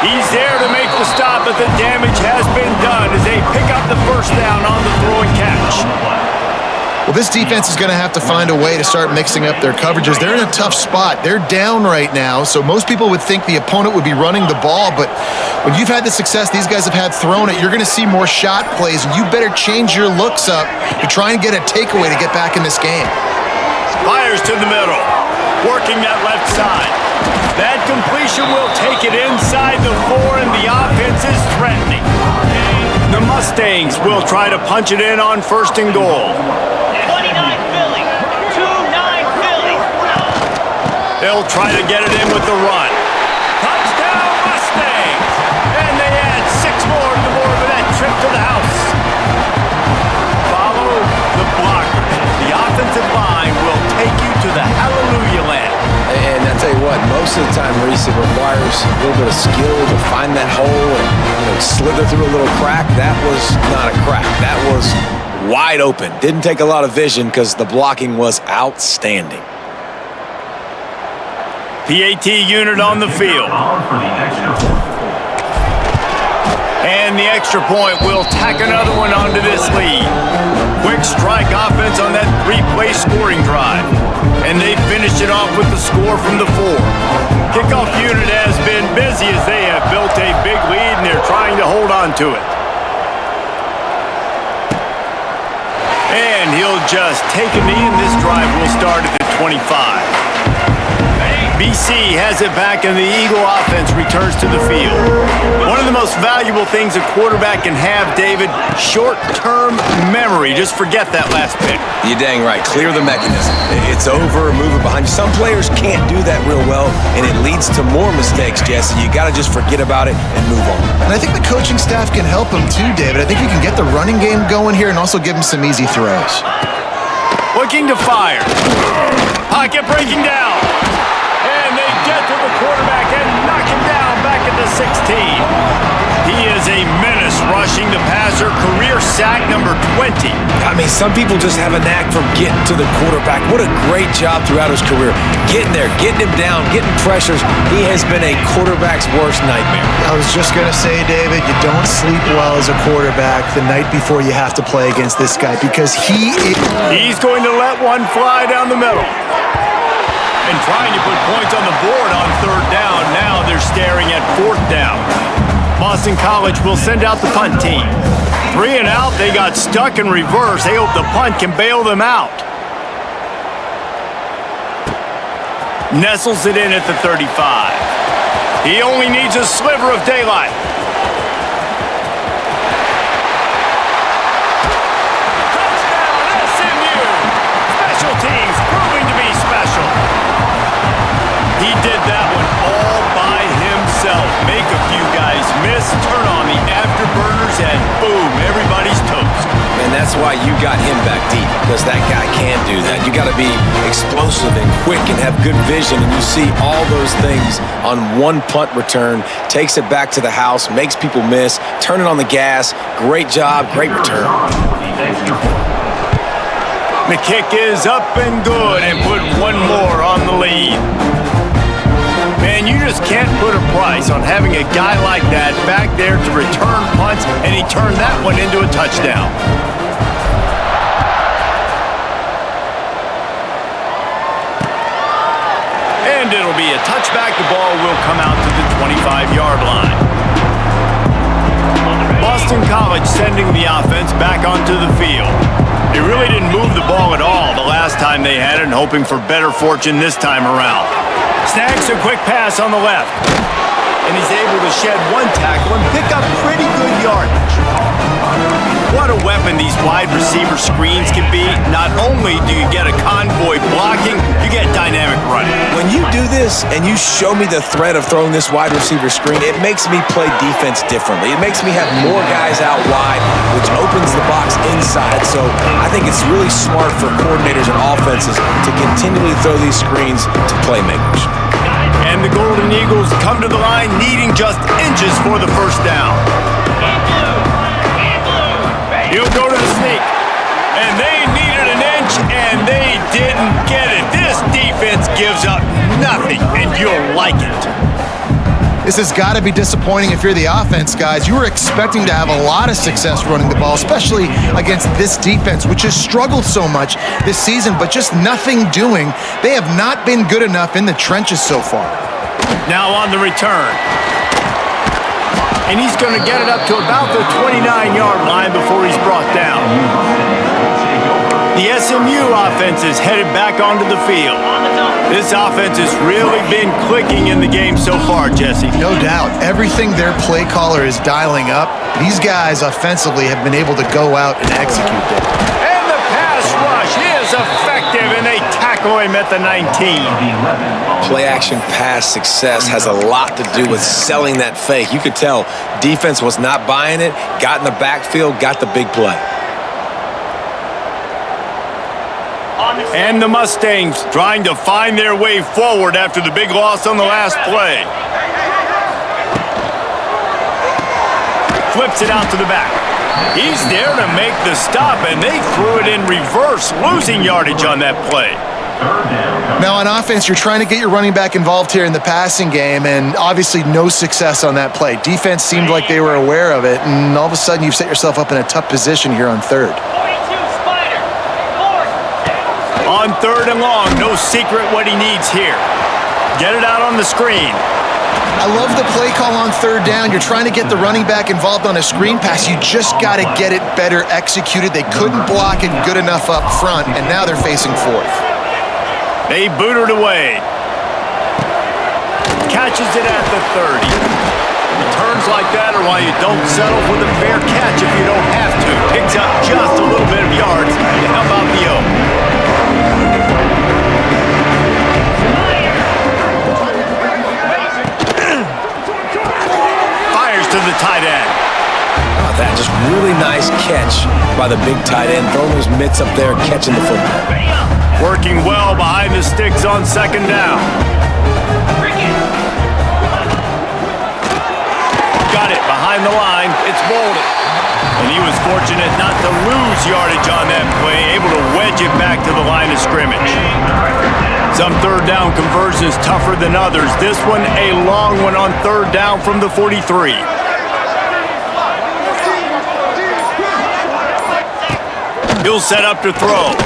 He's there to make the stop, but the damage has been done as they pick up the first down on the throw and catch. Well, this defense is going to have to find a way to start mixing up their coverages. They're in a tough spot. They're down right now, so most people would think the opponent would be running the ball, but when you've had the success these guys have had throwing it, you're going to see more shot plays, and you better change your looks up to try and get a takeaway to get back in this game. Fires to the middle, working that left side. That completion will take it inside the 4, and the offense is threatening. The Mustangs will try to punch it in on first and goal. 29 Philly, 2-9 Philly. They'll try to get it in with the run. Touchdown Mustangs! And they add 6 more to the board with that trip to the house. Follow the blockers. The It requires a little bit of skill to find that hole and slither through a little crack. That was not a crack. That was wide open. Didn't take a lot of vision because the blocking was outstanding. PAT unit on the field. And the extra point will tack another one onto this lead. Quick strike offense on that three-play scoring drive. And they finished it off with the score from the 4. Kickoff unit has been busy as they have built a big lead and they're trying to hold on to it. And he'll just take a knee and this drive will start at the 25. BC has it back and the Eagle offense returns to the field. One of the most valuable things a quarterback can have, David, short-term memory. Just forget that last pick. You're dang right. Clear the mechanism. It's over, move it behind you. Some players can't do that real well, and it leads to more mistakes, Jesse. You got to just forget about it and move on. And I think the coaching staff can help him too, David. I think you can get the running game going here and also give him some easy throws. Looking to fire. Pocket breaking down. And they get to the quarterback and knock him down back at the 16. He is a menace rushing the passer. Career sack number 20. I mean, some people just have a knack for getting to the quarterback. What a great job throughout his career. Getting there, getting him down, getting pressures. He has been a quarterback's worst nightmare. I was just going to say, David, you don't sleep well as a quarterback the night before you have to play against this guy because He's going to let one fly down the middle. And trying to put points on the board on 3rd down. Now they're staring at 4th down. Boston College will send out the punt team. 3 and out, they got stuck in reverse. They hope the punt can bail them out. Nestles it in at the 35. He only needs a sliver of daylight. Touchdown, SMU! Special teams proving to be special. He did that one all by himself. Make a few guys miss, turn on the afterburners, and boom, everybody's toast. And that's why you got him back deep, because that guy can't do that. You got to be explosive and quick and have good vision, and you see all those things on one punt return. Takes it back to the house, makes people miss, turning on the gas. Great job, great return. The kick is up and good and put one more on the lead. Man, you just can't put a price on having a guy like that back there to return punts, and he turned that one into a touchdown. And it'll be a touchback. The ball will come out to the 25-yard line. Boston College sending the offense back onto the field. They really didn't move the ball at all the last time they had it, and hoping for better fortune this time around. Snags a quick pass on the left. And he's able to shed one tackle and pick up pretty good yardage. What a weapon these wide receiver screens can be. Not only do you get a convoy blocking, you get dynamic running. When you do this and you show me the threat of throwing this wide receiver screen, it makes me play defense differently. It makes me have more guys out wide, which opens the box inside. So I think it's really smart for coordinators and offenses to continually throw these screens to playmakers. And the Golden Eagles come to the line needing just inches for the first down. He'll go to the sneak. And they needed an inch, and they didn't get it. This defense gives up nothing, and you'll like it. This has got to be disappointing if you're the offense, guys. You were expecting to have a lot of success running the ball, especially against this defense, which has struggled so much this season, but just nothing doing. They have not been good enough in the trenches so far. Now on the return. And he's going to get it up to about the 29-yard line before he's brought down. The SMU offense is headed back onto the field. This offense has really been clicking in the game so far, Jesse. No doubt. Everything their play caller is dialing up, these guys offensively have been able to go out and execute it. And the pass rush is effective, and they tackle him at the 19. Play action pass success has a lot to do with selling that fake. You could tell defense was not buying it, got in the backfield, got the big play. On And the Mustangs trying to find their way forward after the big loss on the last play. Flips it out to the back. He's there to make the stop, and they threw it in reverse, losing yardage on that play. Now on offense, you're trying to get your running back involved here in the passing game, and obviously no success on that play. Defense seemed like they were aware of it, and all of a sudden you've set yourself up in a tough position here on third. On third and long, no secret what he needs here. Get it out on the screen. I love the play call on third down. You're trying to get the running back involved on a screen pass. You just got to get it better executed. They couldn't block it good enough up front, and now they're facing fourth. They boot it away. Catches it at the 30. Returns like that are why you don't settle for the fair catch if you don't have to. Picks up just a little bit of yards. How about the O? Fires to the tight end. Oh, that just really nice catch by the big tight end. Throwing those mitts up there, catching the football. Working well behind the sticks on second down. Got it behind the line. It's Bolden. And he was fortunate not to lose yardage on that play, able to wedge it back to the line of scrimmage. Some third down conversions tougher than others. This one a long one on third down from the 43. He'll set up to throw.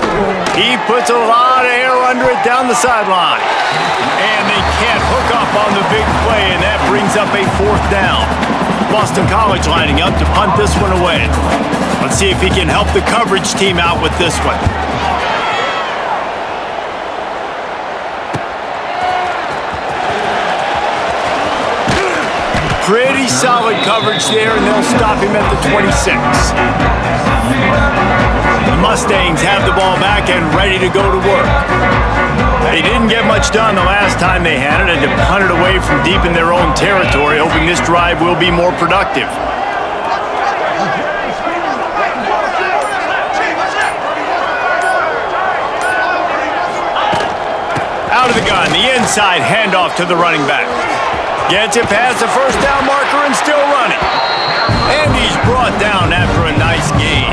He puts a lot of air under it down the sideline. And they can't hook up on the big play, and that brings up a fourth down. Boston College lining up to punt this one away. Let's see if he can help the coverage team out with this one. Pretty solid coverage there, and they'll stop him at the 26. The Mustangs have the ball back and ready to go to work. They didn't get much done the last time they had it and to punt it away from deep in their own territory, hoping this drive will be more productive. Out of the gun, the inside handoff to the running back. Gets it past the first down marker and still running. And he's brought down after a nice gain.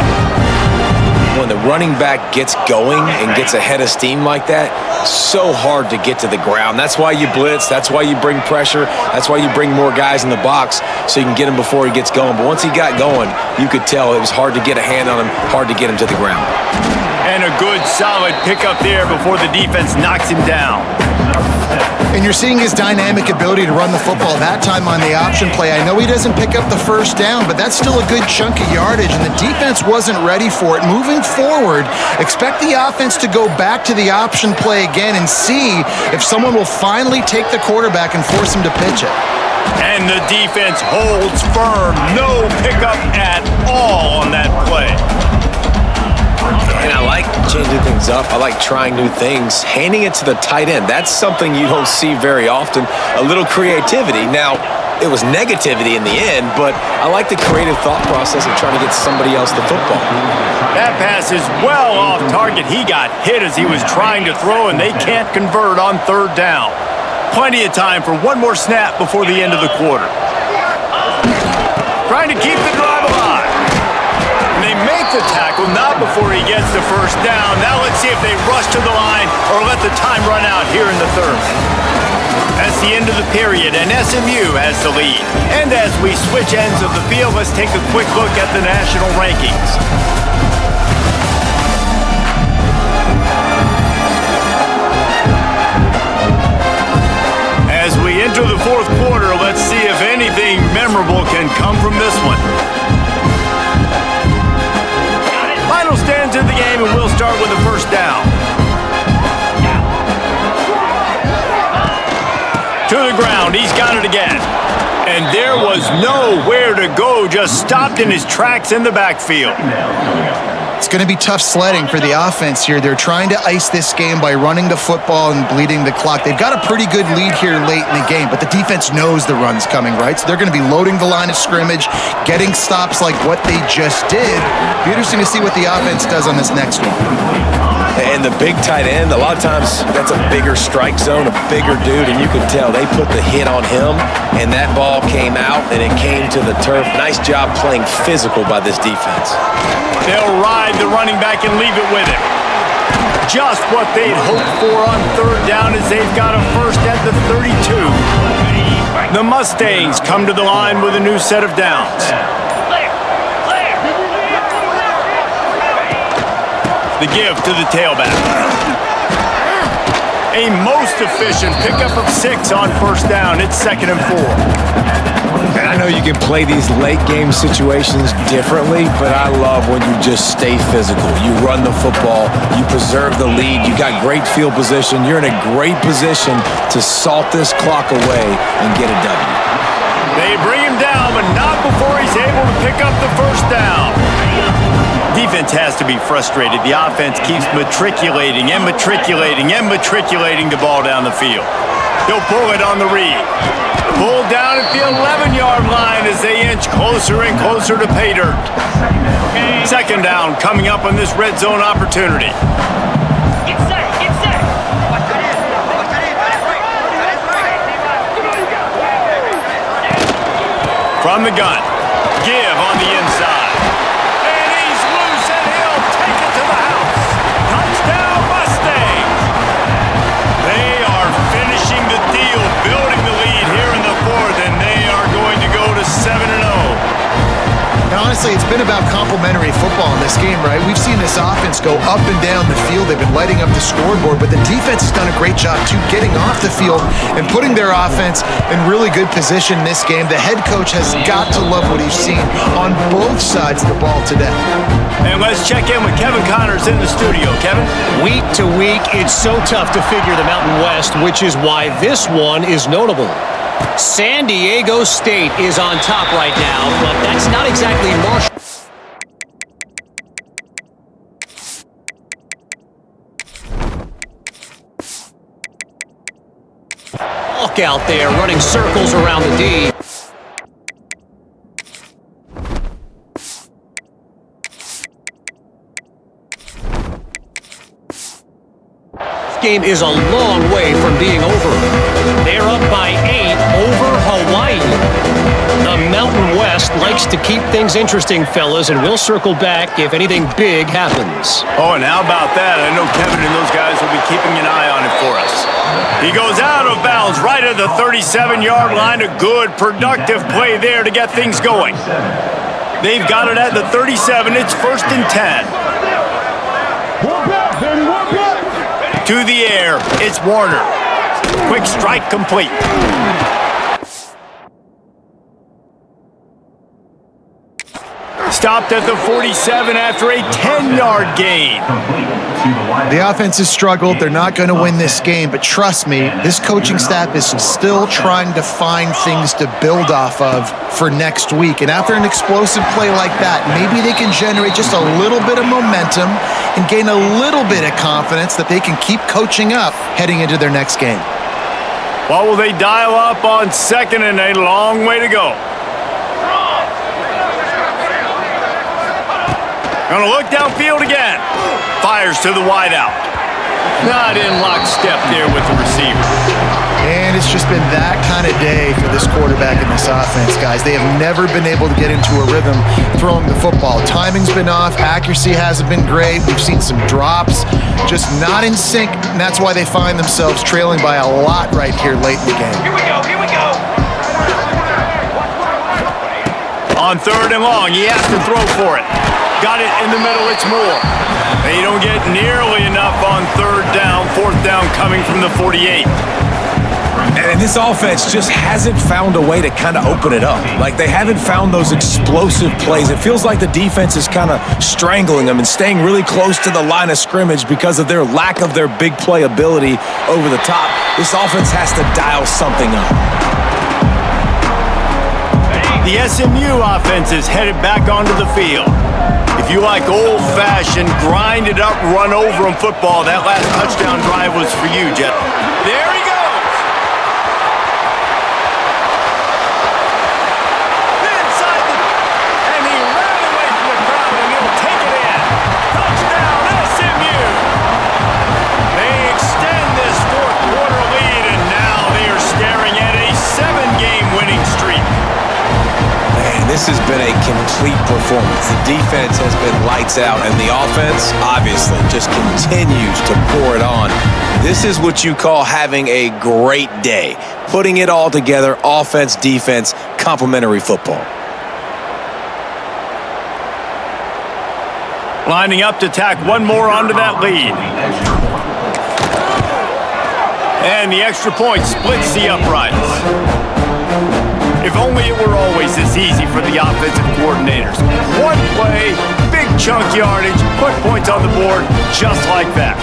When the running back gets going and gets ahead of steam like that, so hard to get to the ground. That's why you blitz. That's why you bring pressure. That's why you bring more guys in the box so you can get him before he gets going. But once he got going, you could tell it was hard to get a hand on him, hard to get him to the ground. And a good, solid pickup there before the defense knocks him down. And you're seeing his dynamic ability to run the football that time on the option play. I know he doesn't pick up the first down, but that's still a good chunk of yardage, and the defense wasn't ready for it. Moving forward, expect the offense to go back to the option play again and see if someone will finally take the quarterback and force him to pitch it. And the defense holds firm. No pickup at all on that play. And I like changing things up. I like trying new things. Handing it to the tight end, that's something you don't see very often. A little creativity. Now, it was negativity in the end, but I like the creative thought process of trying to get somebody else the football. That pass is well off target. He got hit as he was trying to throw, and they can't convert on third down. Plenty of time for one more snap before the end of the quarter. Trying to keep the drive alive. They make the tackle, not before he gets the first down. Now let's see if they rush to the line or let the time run out here in the third. That's the end of the period, and SMU has the lead. And as we switch ends of the field, let's take a quick look at the national rankings. As we enter the fourth quarter, let's see if anything memorable can come from this one. Final stands in the game, and we'll start with the first down. To the ground, he's got it again. And there was nowhere to go, just stopped in his tracks in the backfield. It's going to be tough sledding for the offense here. They're trying to ice this game by running the football and bleeding the clock. They've got a pretty good lead here late in the game, but the defense knows the run's coming, right? So they're going to be loading the line of scrimmage, getting stops like what they just did. Be interesting to see what the offense does on this next one. And the big tight end, a lot of times that's a bigger strike zone, a bigger dude, and you can tell they put the hit on him, and that ball came out, and it came to the turf. Nice job playing physical by this defense. They'll ride the running back and leave it with him. Just what they'd hoped for on third down as they've got a first at the 32. The Mustangs come to the line with a new set of downs. The give to the tailback. A most efficient pickup of 6 on first down. It's 2nd and 4. And I know you can play these late game situations differently, but I love when you just stay physical. You run the football, you preserve the lead, you got great field position. You're in a great position to salt this clock away and get a W. They bring him down, but not before he's able to pick up the first down. Defense has to be frustrated. The offense keeps matriculating and matriculating and matriculating the ball down the field. They'll pull it on the read. Pulled down at the 11-yard line as they inch closer and closer to pay dirt. 2nd down coming up on this red zone opportunity. Get set, get set. From the gun. Give on the inside. And he's loose and he'll take it to the house. Touchdown Mustangs. They are finishing the deal, building the lead here in the 4th, and they are going to go to 7-0. And honestly, it's been about complementary football in this game, right? We've seen this offense go up and down the field. They've been lighting up the scoreboard, but the defense has done a great job, too, getting off the field and putting their offense in really good position in this game. The head coach has got to love what he's seen on both sides of the ball today. And let's check in with Kevin Connors in the studio. Kevin? Week to week, it's so tough to figure the Mountain West, which is why this one is notable. San Diego State is on top right now, but that's not exactly Marshall. Walk out there running circles around the D. Game is a long way from being over. They're up by 8 over Hawaii. The Mountain West likes to keep things interesting, fellas, and we'll circle back if anything big happens. Oh, and how about that? I know Kevin and those guys will be keeping an eye on it for us. He goes out of bounds right at the 37-yard line. A good, productive play there to get things going. They've got it at the 37. It's 1st and 10. To the air, it's Warner. Quick strike complete. Stopped at the 47 after a 10-yard gain. The offense has struggled. They're not going to win this game, but trust me, this coaching staff is still trying to find things to build off of for next week. And after an explosive play like that, maybe they can generate just a little bit of momentum and gain a little bit of confidence that they can keep coaching up heading into their next game. What will they dial up on 2nd and a long way to go? Gonna look downfield again. Fires to the wideout. Not in lockstep there with the receiver. And it's just been that kind of day for this quarterback and this offense, guys. They have never been able to get into a rhythm throwing the football. Timing's been off. Accuracy hasn't been great. We've seen some drops. Just not in sync, and that's why they find themselves trailing by a lot right here late in the game. Here we go, here we go. On 3rd and long, he has to throw for it. Got it in the middle, it's Moore. They don't get nearly enough on 3rd down, 4th down coming from the 48. And this offense just hasn't found a way to kind of open it up. Like, they haven't found those explosive plays. It feels like the defense is kind of strangling them and staying really close to the line of scrimmage because of their lack of their big play ability over the top. This offense has to dial something up. The SMU offense is headed back onto the field. If you like old-fashioned, grind-it-up, run-over-'em football, that last touchdown drive was for you, Jeff. There he goes! Inside the... And he ran away from the crowd, and he'll take it in. Touchdown, SMU! This has been a complete performance. The defense has been lights out, and the offense, obviously, just continues to pour it on. This is what you call having a great day. Putting it all together, offense, defense, complementary football. Lining up to tack one more onto that lead. And the extra point splits the uprights. If only it were always this easy for the offensive coordinators. One play, big chunk yardage, put points on the board just like that.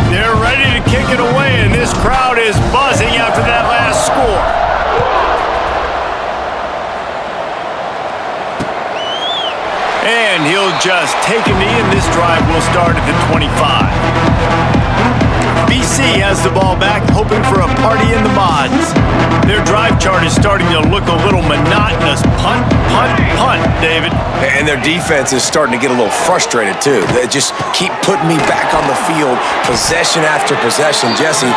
They're ready to kick it away, and this crowd is buzzing after that last score. And he'll just take a knee, and this drive will start at the 25. BC has the ball back, hoping for a party in the mods. Their drive chart is starting to look a little monotonous. Punt, punt, punt, David. And their defense is starting to get a little frustrated, too. They just keep putting me back on the field, possession after possession. Jesse,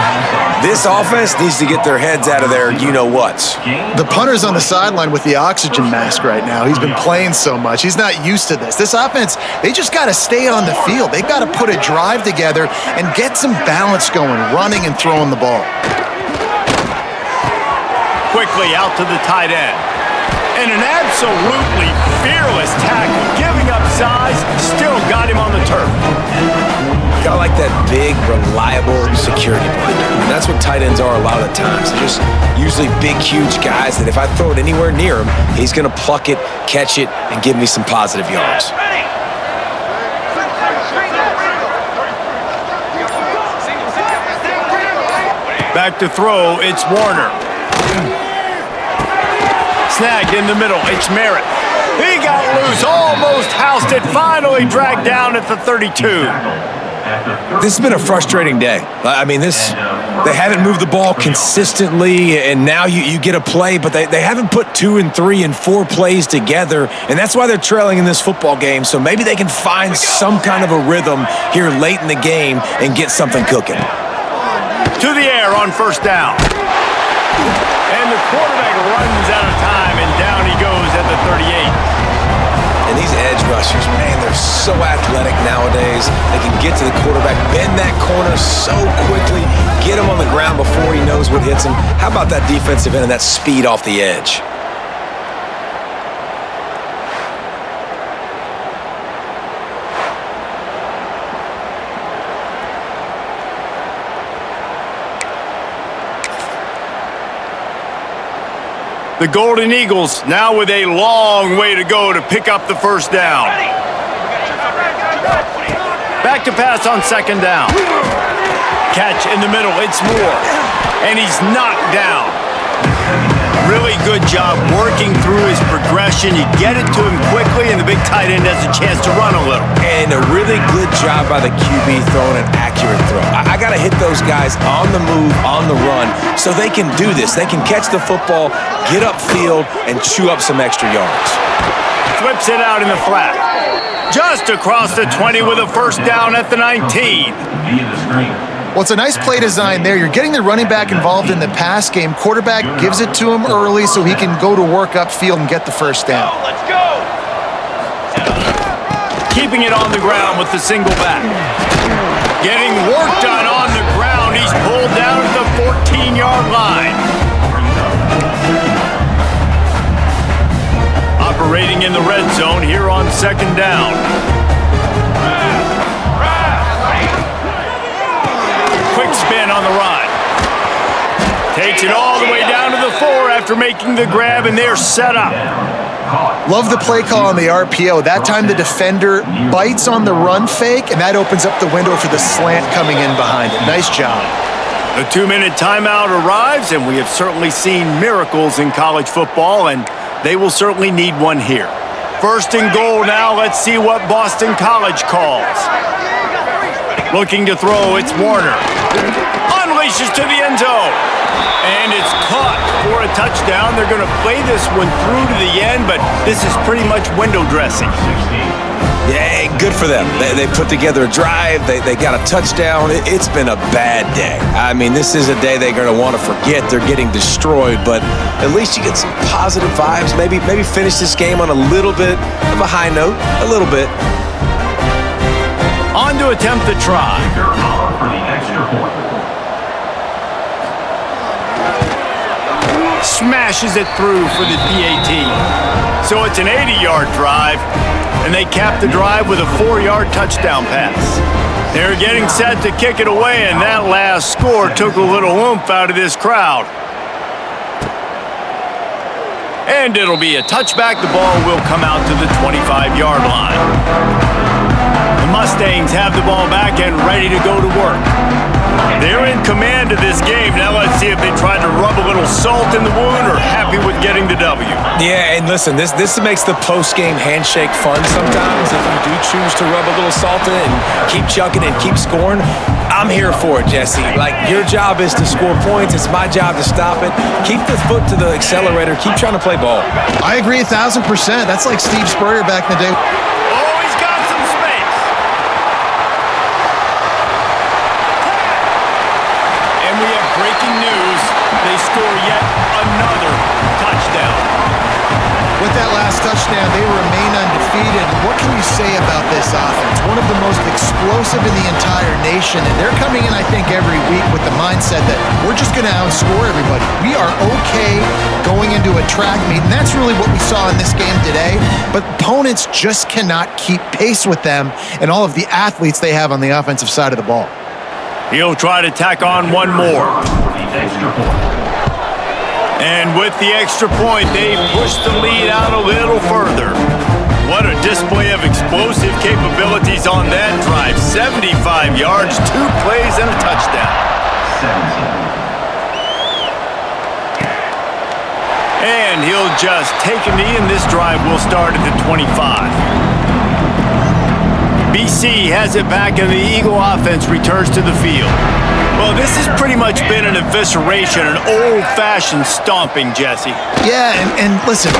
this offense needs to get their heads out of their you-know-whats. The punter's on the sideline with the oxygen mask right now. He's been playing so much. He's not used to this. This offense, they just got to stay on the field. They've got to put a drive together and get some balance going, running and throwing the ball. Quickly out to the tight end. And an absolutely fearless tackle, giving up size, still got him on the turf. Got like that big, reliable security blanket. And that's what tight ends are a lot of the times. They're just usually big, huge guys that if I throw it anywhere near him, he's going to pluck it, catch it, and give me some positive yards. Back to throw, it's Warner. Snagged in the middle, it's Merritt. He got loose, almost housed it, finally dragged down at the 32. This has been a frustrating day. I mean, they haven't moved the ball consistently, and now you get a play, but they haven't put 2 and 3 and 4 plays together, and that's why they're trailing in this football game. So maybe they can find some kind of a rhythm here late in the game and get something cooking. To the air on first down. And the quarterback runs out of time, and down he goes at the 38. And these edge rushers, man, they're so athletic nowadays. They can get to the quarterback, bend that corner so quickly, get him on the ground before he knows what hits him. How about that defensive end and that speed off the edge? The Golden Eagles now with a long way to go to pick up the first down. Back to pass on second down. Catch in the middle, it's Moore. And he's knocked down. Really good job working through his progression. You get it to him quickly, and the big tight end has a chance to run a little. And a really good job by the QB throwing an accurate throw. I got to hit those guys on the move, on the run, so they can do this. They can catch the football, get upfield, and chew up some extra yards. Flips it out in the flat. Just across the 20 with a first down at the 19. Well, it's a nice play design there. You're getting the running back involved in the pass game. Quarterback gives it to him early so he can go to work upfield and get the first down. Let's go. Keeping it on the ground with the single back. Getting work done on the ground. He's pulled down to the 14-yard line. Operating in the red zone here on second down. Quick spin on the run. Takes it all the way down to the 4 after making the grab, and they're set up. Love the play call on the RPO. That time the defender bites on the run fake, and that opens up the window for the slant coming in behind it. Nice job. The 2-minute timeout arrives, and we have certainly seen miracles in college football, and they will certainly need one here. First and goal now. Let's see what Boston College calls. Looking to throw, it's Warner. Unleashes to the end zone. And it's caught for a touchdown. They're going to play this one through to the end, but this is pretty much window dressing. Yeah, good for them. They put together a drive. They got a touchdown. It's been a bad day. I mean, this is a day they're going to want to forget. They're getting destroyed, but at least you get some positive vibes. Maybe finish this game on a little bit of a high note. A little bit. On to attempt the try. For the extra point. Smashes it through for the PAT. So it's an 80-yard drive, and they cap the drive with a 4-yard touchdown pass. They're getting set to kick it away, and that last score took a little oomph out of this crowd. And it'll be a touchback. The ball will come out to the 25-yard line. The Mustangs have the ball back and ready to go to work. They're in command of this game. Now let's see if they try to rub a little salt in the wound or happy with getting the W. Yeah, and listen, this makes the post-game handshake fun sometimes. If you do choose to rub a little salt in it and keep chucking and keep scoring, I'm here for it, Jesse. Like, your job is to score points. It's my job to stop it. Keep the foot to the accelerator. Keep trying to play ball. I agree 1,000%. That's like Steve Spurrier back in the day. Oh, he's got some space. And we have breaking news. They score yet another touchdown. With that last touchdown, they remain undefeated. What can you say about this offense? One of the most explosive in the entire nation, and they're coming in, I think, every week with the mindset that we're just going to outscore everybody. We are okay going into a track meet, and that's really what we saw in this game today. But opponents just cannot keep pace with them and all of the athletes they have on the offensive side of the ball. He'll try to tack on one more. Extra point. And with the extra point, they push the lead out a little further. What a display of explosive capabilities on that drive. 75 yards, 2 plays, and a touchdown. 17. And he'll just take a knee, and this drive will start at the 25. BC has it back, and the Eagle offense returns to the field. Well, this has pretty much been an evisceration, an old-fashioned stomping, Jesse. Yeah, and listen,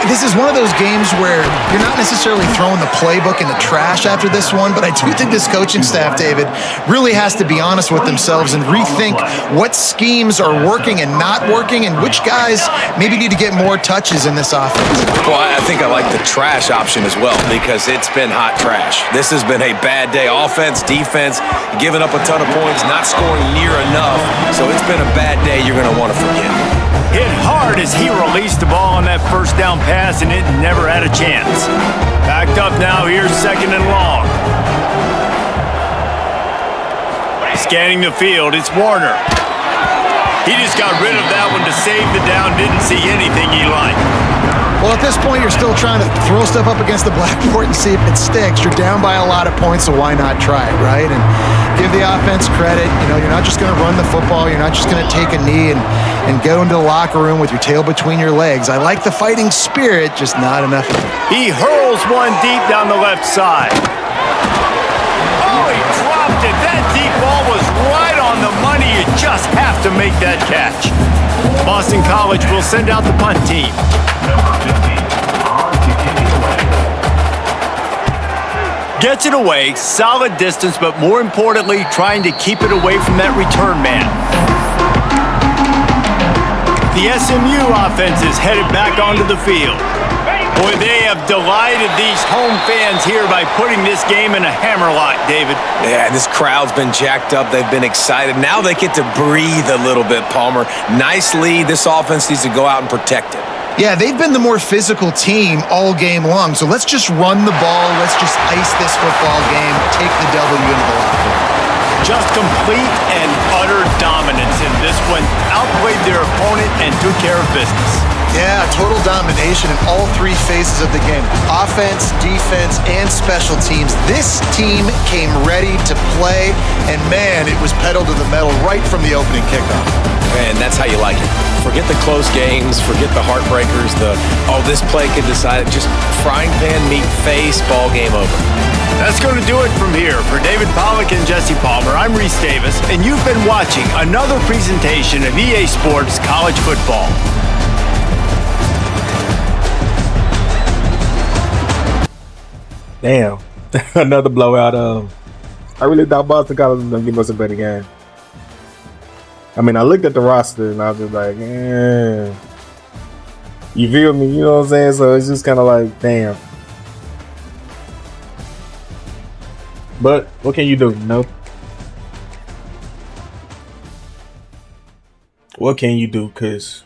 this is one of those games where you're not necessarily throwing the playbook in the trash after this one, but I do think this coaching staff, David, really has to be honest with themselves and rethink what schemes are working and not working and which guys maybe need to get more touches in this offense. Well, I think I like the trash option as well because it's been hot trash. This has been a bad day. Offense, defense, giving up a ton of points, not scoring near enough. So it's been a bad day you're going to want to forget. Hit hard as he released the ball on that first down pass, and it never had a chance. Backed up now, here's 2nd and long. Scanning the field, it's Warner. He just got rid of that one to save the down, didn't see anything he liked. Well, at this point, you're still trying to throw stuff up against the blackboard and see if it sticks. You're down by a lot of points, so why not try it, right? And give the offense credit. You know, you're not just going to run the football. You're not just going to take a knee and go into the locker room with your tail between your legs. I like the fighting spirit, just not enough. He hurls one deep down the left side. Oh, he dropped it. That deep ball was right on the money. You just have to make that catch. Boston College will send out the punt team. Number 15. On to kick it away. Gets it away, solid distance, but more importantly, trying to keep it away from that return man. The SMU offense is headed back onto the field. Boy, they have delighted these home fans here by putting this game in a hammerlock, David. Yeah, this crowd's been jacked up. They've been excited. Now they get to breathe a little bit, Palmer. Nice lead. This offense needs to go out and protect it. Yeah, they've been the more physical team all game long, so let's just run the ball. Let's just ice this football game, take the W into the locker room. Just complete and utter dominance in this one. Outplayed their opponent and took care of business. Yeah, total domination in all 3 phases of the game. Offense, defense, and special teams. This team came ready to play, and man, it was pedal to the metal right from the opening kickoff. Man, that's how you like it. Forget the close games, forget the heartbreakers, this play could decide it. Just frying pan, meat face, ball game over. That's going to do it from here. For David Pollack and Jesse Palmer, I'm Reese Davis, and you've been watching another presentation of EA Sports College Football. Damn, Another blowout. I really thought Boston College was gonna give us a better game. I mean, I looked at the roster and I was just like, you feel me? You know what I'm saying? So it's just kind of like, damn. But what can you do? No. What can you do? Because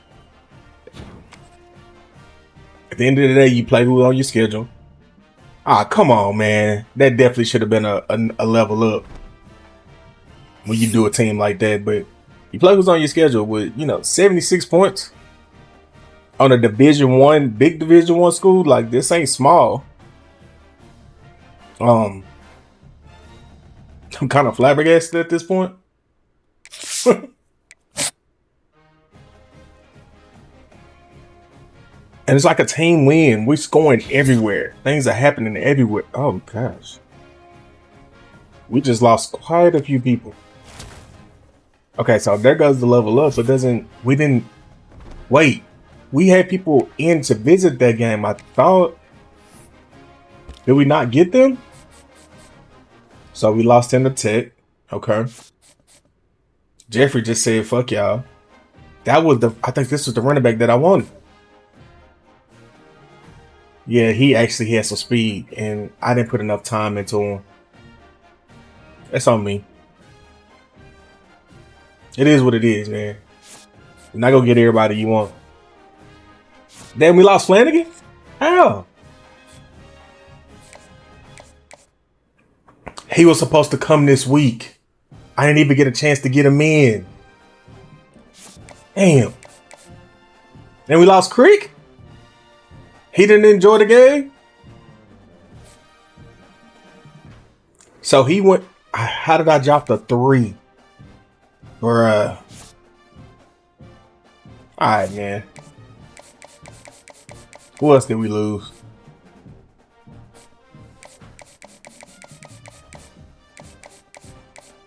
at the end of the day, you play who's on your schedule. Ah, come on, man. That definitely should have been a level up when you do a team like that. But you play who's on your schedule with, 76 points on a big Division 1 school. Like, this ain't small. I'm kind of flabbergasted at this point. And it's like a team win. We're scoring everywhere. Things are happening everywhere. Oh, gosh. We just lost quite a few people. Okay, so there goes the level up. But we didn't wait. We had people in to visit that game. I thought. Did we not get them? So we lost in the Tech. Okay. Jeffrey just said, fuck y'all. I think this was the running back that I wanted. Yeah, he actually had some speed, and I didn't put enough time into him. That's on me. It is what it is, man. You're not gonna get everybody you want. Damn, we lost Flanagan? How? He was supposed to come this week. I didn't even get a chance to get him in. Damn. And we lost Creek? He didn't enjoy the game? So he went... How did I drop the 3? Alright, man. Who else did we lose?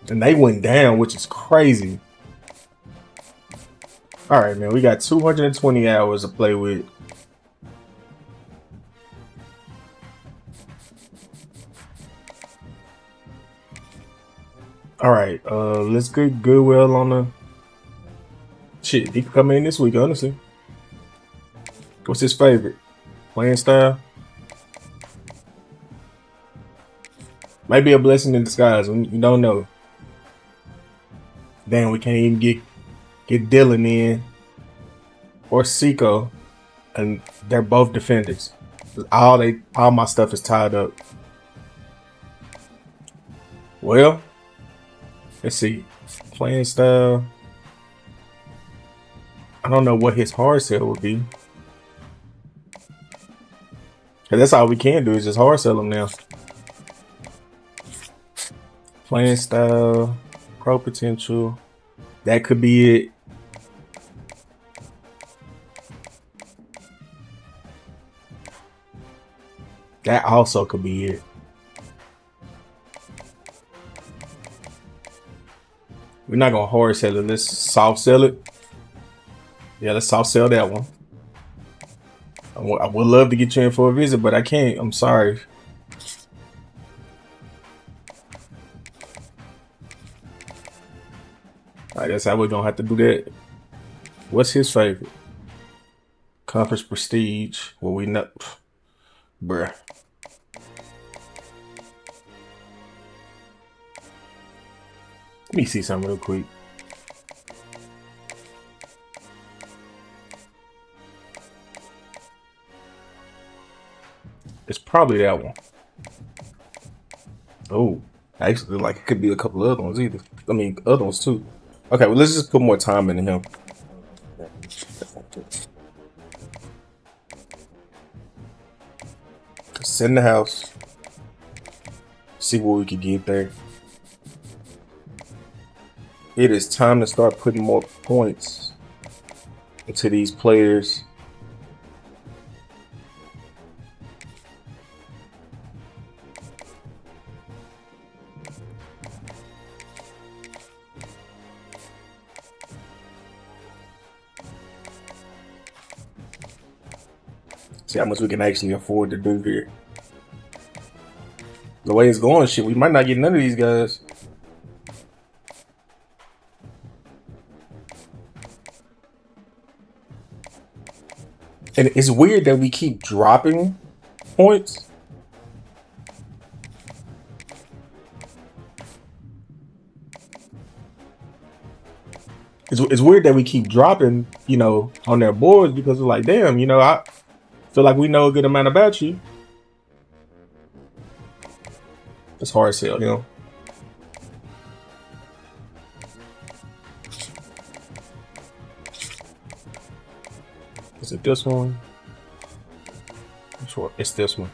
And they went down, which is crazy. Alright, man. We got 220 hours to play with. Alright, let's get Goodwill on the... Shit, he could come in this week, honestly. What's his favorite? Playing style? Might be a blessing in disguise. You don't know. Damn, we can't even get Dylan in. Or Seiko. And they're both defenders. All my stuff is tied up. Well... Let's see. Playing style. I don't know what his hard sell would be. Cause that's all we can do is just hard sell him now. Playing style. Pro potential. That could be it. That also could be it. We're not gonna hard sell it. Let's soft sell it. Yeah, let's soft sell that one. I would love to get you in for a visit, but I can't. I'm sorry. I guess I was gonna have to do that. What's his favorite? Conference prestige. Well, we not, bruh. Let me see something real quick. It's probably that one. Oh, actually, like it could be a couple other ones either. I mean, other ones too. Okay, well, let's just put more time into him. Send the house. See what we can get there. It is time to start putting more points into these players. See how much we can actually afford to do here. The way it's going, shit, we might not get none of these guys. And it's weird that we keep dropping points. It's weird that we keep dropping, you know, on their boards because it's like, damn, you know, I feel like we know a good amount about you. It's hard sell, you know. Is it this one? Which one? It's this one.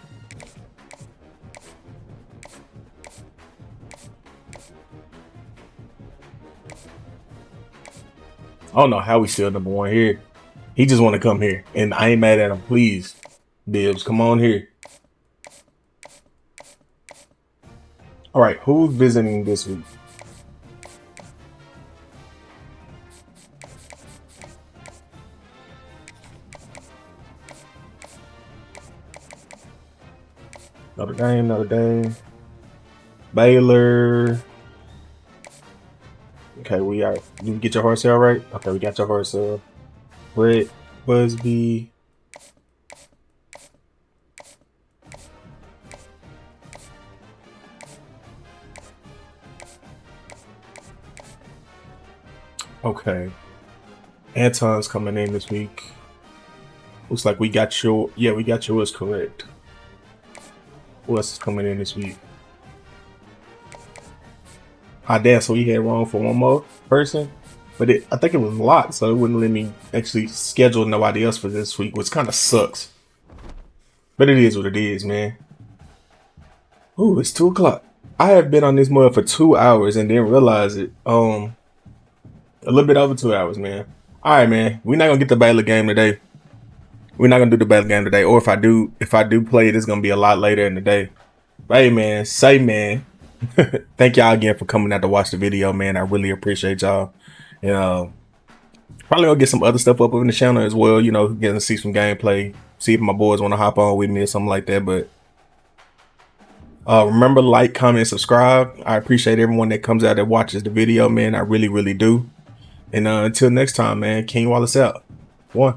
I don't know how we still number one here. He just want to come here, and I ain't mad at him. Please, Bibbs, come on here. All right, who's visiting this week? Notre Dame, Baylor. Okay, we are. You get your horse sale right? Okay, we got your horse sale. Brett, Busby. Okay. Anton's coming in this week. Looks like we got your, yeah, we got yours correct. Who else is coming in this week? Ah, damn, so we had wrong for one more person. But I think it was locked, so it wouldn't let me actually schedule nobody else for this week, which kind of sucks. But it is what it is, man. Ooh, it's 2 o'clock. I have been on this mud for 2 hours and didn't realize it. A little bit over 2 hours, man. All right, man. We're not gonna get the Baylor game today. We're not gonna do the Baylor game today. Or if I do play it, it's gonna be a lot later in the day. But hey, man, thank y'all again for coming out to watch the video, man. I really appreciate y'all. And probably gonna get some other stuff up on the channel as well. You know, getting to see some gameplay, see if my boys want to hop on with me or something like that. But remember, like, comment, subscribe. I appreciate everyone that comes out that watches the video, man. I really, really do. And until next time, man, King Wallace out. 1.